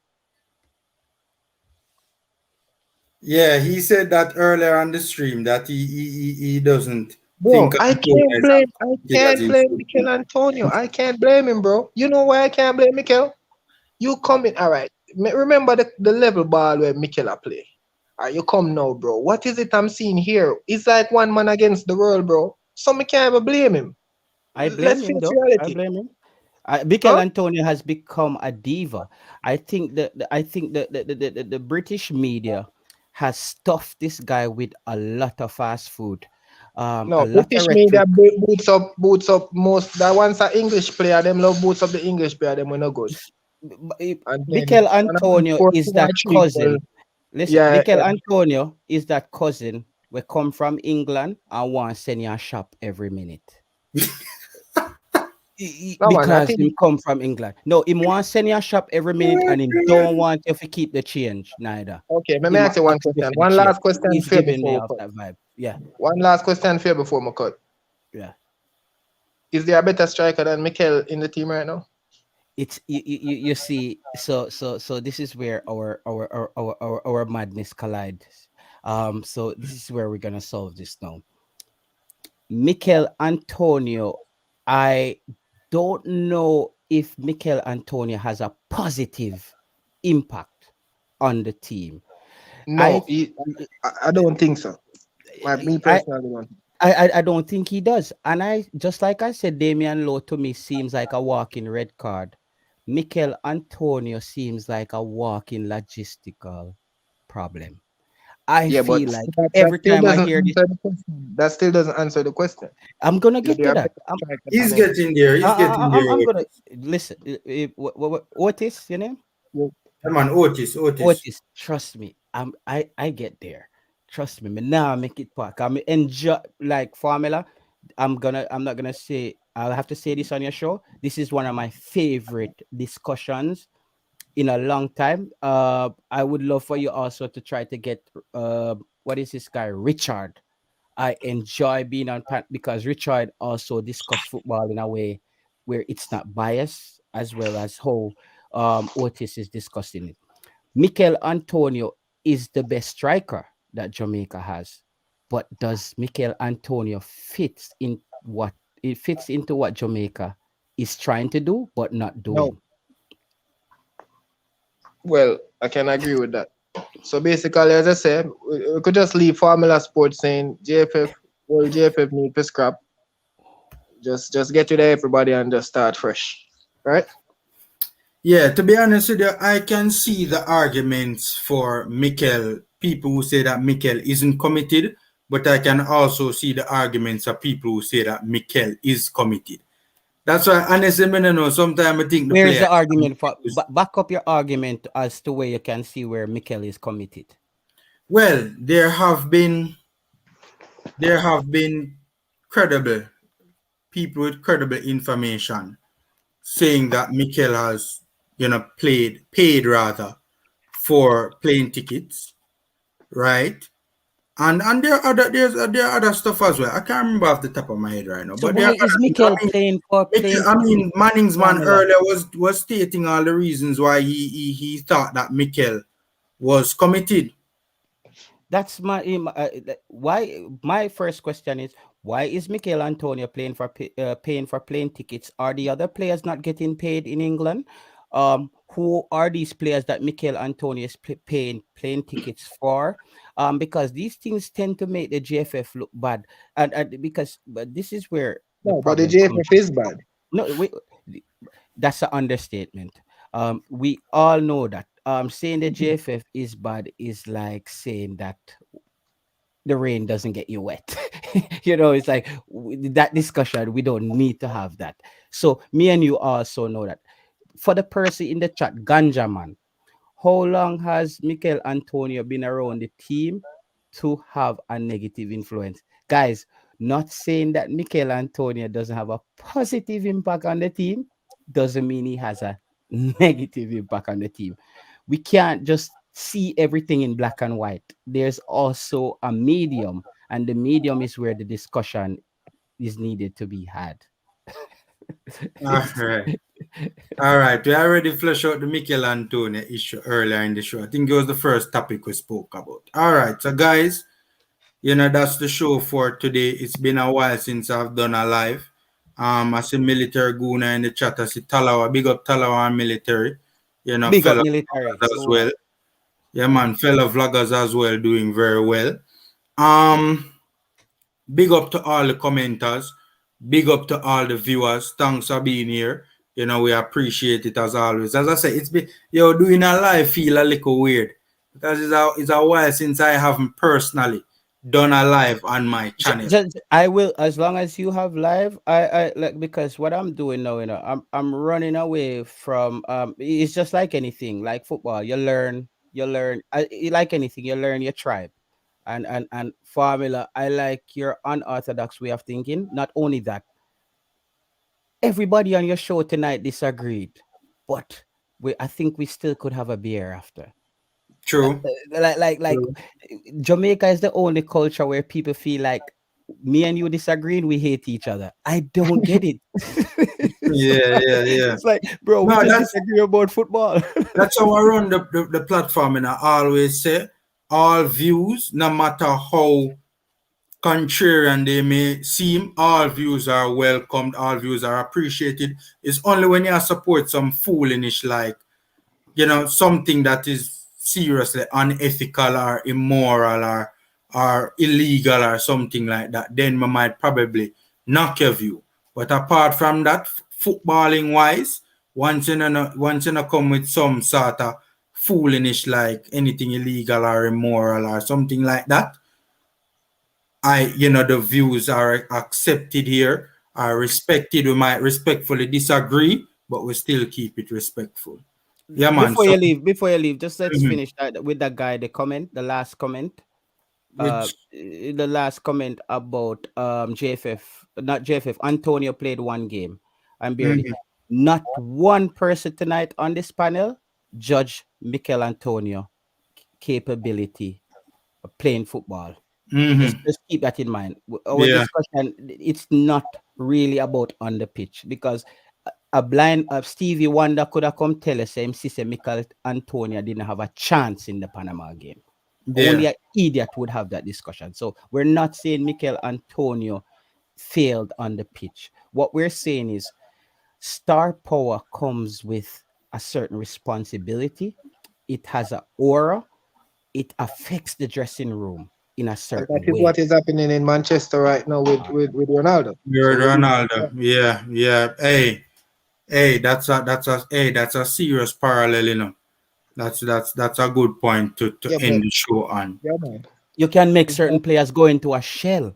Yeah, he said that earlier on the stream that he doesn't think Bro, Antonio is as I committed as can't he blame should Mikel be. Antonio. I can't blame him, bro. You know why I can't blame Mikel? You come in, all right. Remember the level ball where Mikel a play. All right, you come now, bro. What is it I'm seeing here? It's like one man against the world, bro. So me can't even blame him. I Let's blame him face though. I reality. blame him. Mikel Huh? Antonio has become a diva. I think the British media has stuffed this guy with a lot of fast food, a No, lot of British rhetoric. media boots up most that once a English player, them love boots up the English player, them we no good. And then Mikel when I want Antonio score is two or that three goal, cousin. Listen, yeah, Mikel yeah. Antonio is that cousin we come from England and want send you a shop every minute. No man, I Because think him come from England. No, him want send you a shop every minute and him don't want you to keep the change neither. okay, let me Him ask you one ask you question. for the One change. last question He's for you giving before me we off cut. that vibe. Yeah, One last question for you before we cut. yeah. Is there a better striker than Mikel in the team right now? It's you see, so this is where our madness collides. So this is where we're gonna solve this now. Mikel Antonio, I don't know if Mikel Antonio has a positive impact on the team. I No, I don't think so. Me I personally don't. I don't think he does. And I just like I said, Damian Lowe to me seems like a walking red card. Mikel Antonio seems like a walking logistical problem. I Yeah, but feel like that every still time I doesn't hear this, answer the question. That still doesn't answer the question. I'm gonna Is get there to a that. better striker He's than him? getting there. He's getting there. I'm gonna Otis. listen. Otis, your name? Yeah. Come on, Otis, Otis. Otis, trust me. I get there. Trust me. Me now make it park. I'm enjoy like formula. I'm not gonna say I'll have to say this on your show. This is one of my favorite discussions in a long time. I would love for you also to try to get what is this guy? Richard. I enjoy being on panel because Richard also discuss football in a way where it's not biased as well as how Otis is discussing it. Mikel Antonio is the best striker that Jamaica has. But does Mikel Antonio fits into what Jamaica is trying to do but not No. doing? Well, I can agree with that. So basically, as I said, we could just leave Formula Sports saying JFF, well, JFF need to scrap. Just get rid of everybody and just start fresh, right? Yeah, to be honest with you, I can see the arguments for Mikel, people who say that Mikel isn't committed, but I can also see the arguments of people who say that Mikel is committed. That's why, honestly, I don't know. Sometimes I think the Where's player the argument for is back up your argument as to where you can see where Mikel is committed? well, there have been credible people with credible information saying that Mikel has, paid rather for plane tickets, right? And there are other stuff as well. I can't remember off the top of my head right now, So but there why are is other things. Mikel playing for playing I ticket mean, Manning's man formula? earlier was stating all the reasons why he thought that Mikel was committed. That's why my first question is why is Mikel Antonio paying for plane tickets? Are the other players not getting paid in England? Who are these players that Mikel Antonio is paying plane tickets for? Because these things tend to make the JFF look bad, and because but this is where the No, but the problem comes. JFF is bad. No, that's an understatement. We all know that. Saying the JFF is bad is like saying that the rain doesn't get you wet. It's like that discussion. We don't need to have that. So me and you also know that. For the person in the chat, Ganja man, how long has Mikel Antonio been around the team to have a negative influence? Guys, not saying that Mikel Antonio doesn't have a positive impact on the team doesn't mean he has a negative impact on the team. We can't just see everything in black and white. There's also a medium, and the medium is where the discussion is needed to be had. All right. All right. We already fleshed out the Mikel Antonio issue earlier in the show. I think it was the first topic we spoke about. All right. So, guys, that's the show for today. It's been a while since I've done a live. I see military guna in the chat. I see Talawa. Big up Talawa and military. Big up Fellow military. vloggers as well. Yeah, man. Fellow vloggers as well doing very well. Um, Big up to all the commenters. Big up to all the viewers. Thanks for being here. We appreciate it as always. As I say, it's been doing a live feel a little weird because it's a while since I haven't personally done a live on my channel. I will, as long as you have live. I like, because what I'm doing now, I'm running away from. It's just like anything, like football. You learn. Like anything, you learn your tribe, and formula. I like your unorthodox way of thinking. Not only that, everybody on your show tonight disagreed, but I think we still could have a beer after. True. Like True. Jamaica is the only culture where people feel like me and you disagreeing, we hate each other. I don't get it. Yeah, yeah, yeah. It's like, bro, we No, just that's disagree about football. that's how I run the platform, and I always say all views, no matter how contrarian they may seem, all views are welcomed, all views are appreciated. It's only when you support some foolish, like, something that is seriously unethical or immoral or illegal or something like that, then we might probably knock your view. But apart from that, footballing wise, once you come with some sort of foolish, like anything illegal or immoral or something like that, the views are accepted here, are respected. We might respectfully disagree, but we still keep it respectful. Yeah, man. before So, you leave, before you leave, just let's mhm. finish that with that guy. The last comment. Which, The last comment about JFF, not JFF. Antonio played one game and barely. mhm, Not one person tonight on this panel judge Mikel Antonio capability of playing football. Just mhm. just keep that in mind. Our Yeah, discussion, it's not really about on the pitch, because a blind Stevie Wonder could have come tell us him sister Mikel Antonio didn't have a chance in the Panama game. yeah. Only an idiot would have that discussion. So we're not saying Mikel Antonio failed on the pitch. What we're saying is star power comes with a certain responsibility. It has an aura. It affects the dressing room in a And that certain is way. what is happening in Manchester right now with, Uh, with Ronaldo. You're So we need Ronaldo. Yeah, yeah. Hey, that's a serious parallel. That's a good point to yeah, but end the show on. yeah, man. you can make certain Exactly. players go into a shell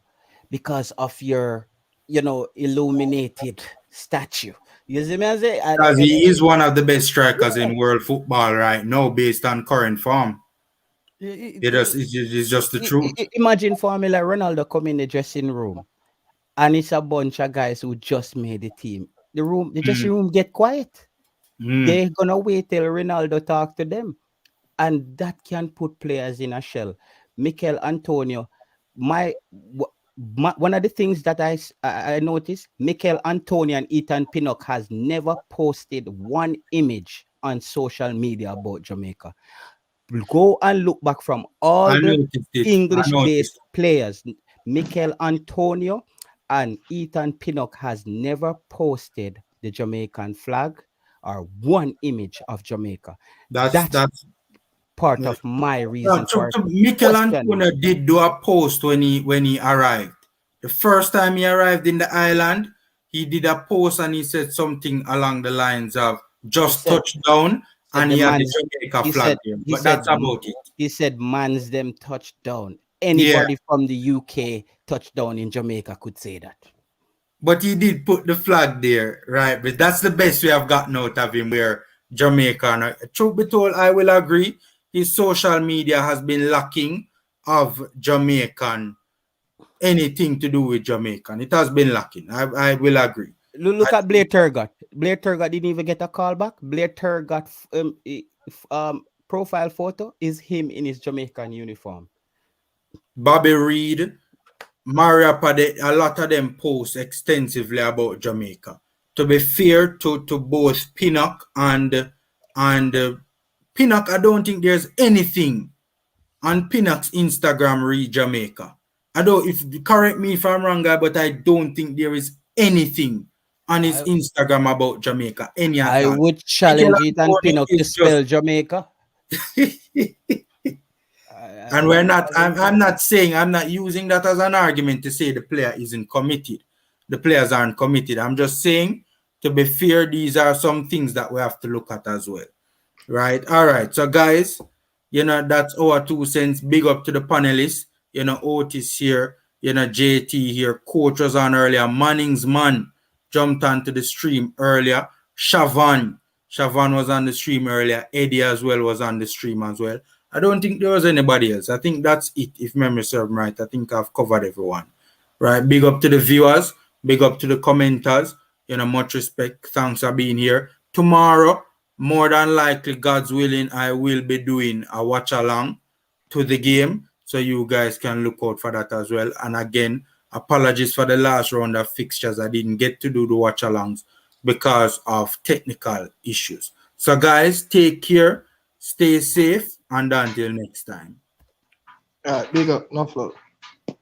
because of your, illuminated statue. You see me? I say, Because he is one of the best strikers in world football right now, based on current form. It's just the truth. imagine Formula Ronaldo come in the dressing room and it's a bunch of guys who just made the team. The Mm, dressing room get quiet. mm, They're gonna wait till Ronaldo talk to them, and that can put players in a shell. Mikel Antonio, one of the things that I noticed, Mikel Antonio and Ethan Pinnock has never posted one image on social media about Jamaica. Go and look back from all I the noticed it. I English-based noticed. players. Mikel Antonio and Ethan Pinnock has never posted the Jamaican flag or one image of Jamaica. That's That's part of my no, reason for Mikel questioning. Antonio did do a post when he arrived. The first time he arrived in the island, he did a post and he said something along the lines of He just said touched down said and the he had the man's Jamaica he flag said there. he But said that's about it. he said man's them touchdown. Yeah. Anybody from the UK touchdown in Jamaica could say that. But he did put the flag there, right? But that's the best we have gotten out of him where Jamaica. Truth be told, I will agree. His social media has been lacking of Jamaican, anything to do with Jamaican. It has been lacking. I will agree. Look at Blair Turgott. Blair Turgott didn't even get a call back. Blair Turgott profile photo is him in his Jamaican uniform. Bobby Reed, Maria Pade, a lot of them post extensively about Jamaica. To be fair to both Pinnock and Pinnock, I don't think there's anything on Pinnock's Instagram read Jamaica. I don't, if correct me if I'm wrong, guy, but I don't think there is anything on his I, Instagram about Jamaica, any at I all. would Mikel challenge Ethan Antonio Pinnock to is just spell Jamaica. and we're not. I'm not saying, I'm not using that as an argument to say the player isn't committed. The players aren't committed. I'm just saying, to be fair, these are some things that we have to look at as well. Right. All right. So, guys, that's our 2 cents. Big up to the panelists. Otis here. JT here. Coach was on earlier. Manning's man jumped onto the stream earlier. Shavan was on the stream earlier. Eddie as well was on the stream as well. I don't think there was anybody else. I think that's it. If memory serves me right, I think I've covered everyone. Right. Big up to the viewers. Big up to the commenters. Much respect. Thanks for being here. Tomorrow, more than likely, God's willing, I will be doing a watch along to the game. So you guys can look out for that as well. And again, apologies for the last round of fixtures. I didn't get to do the watch alongs because of technical issues. So guys, take care, stay safe, and until next time. Big up, no flow.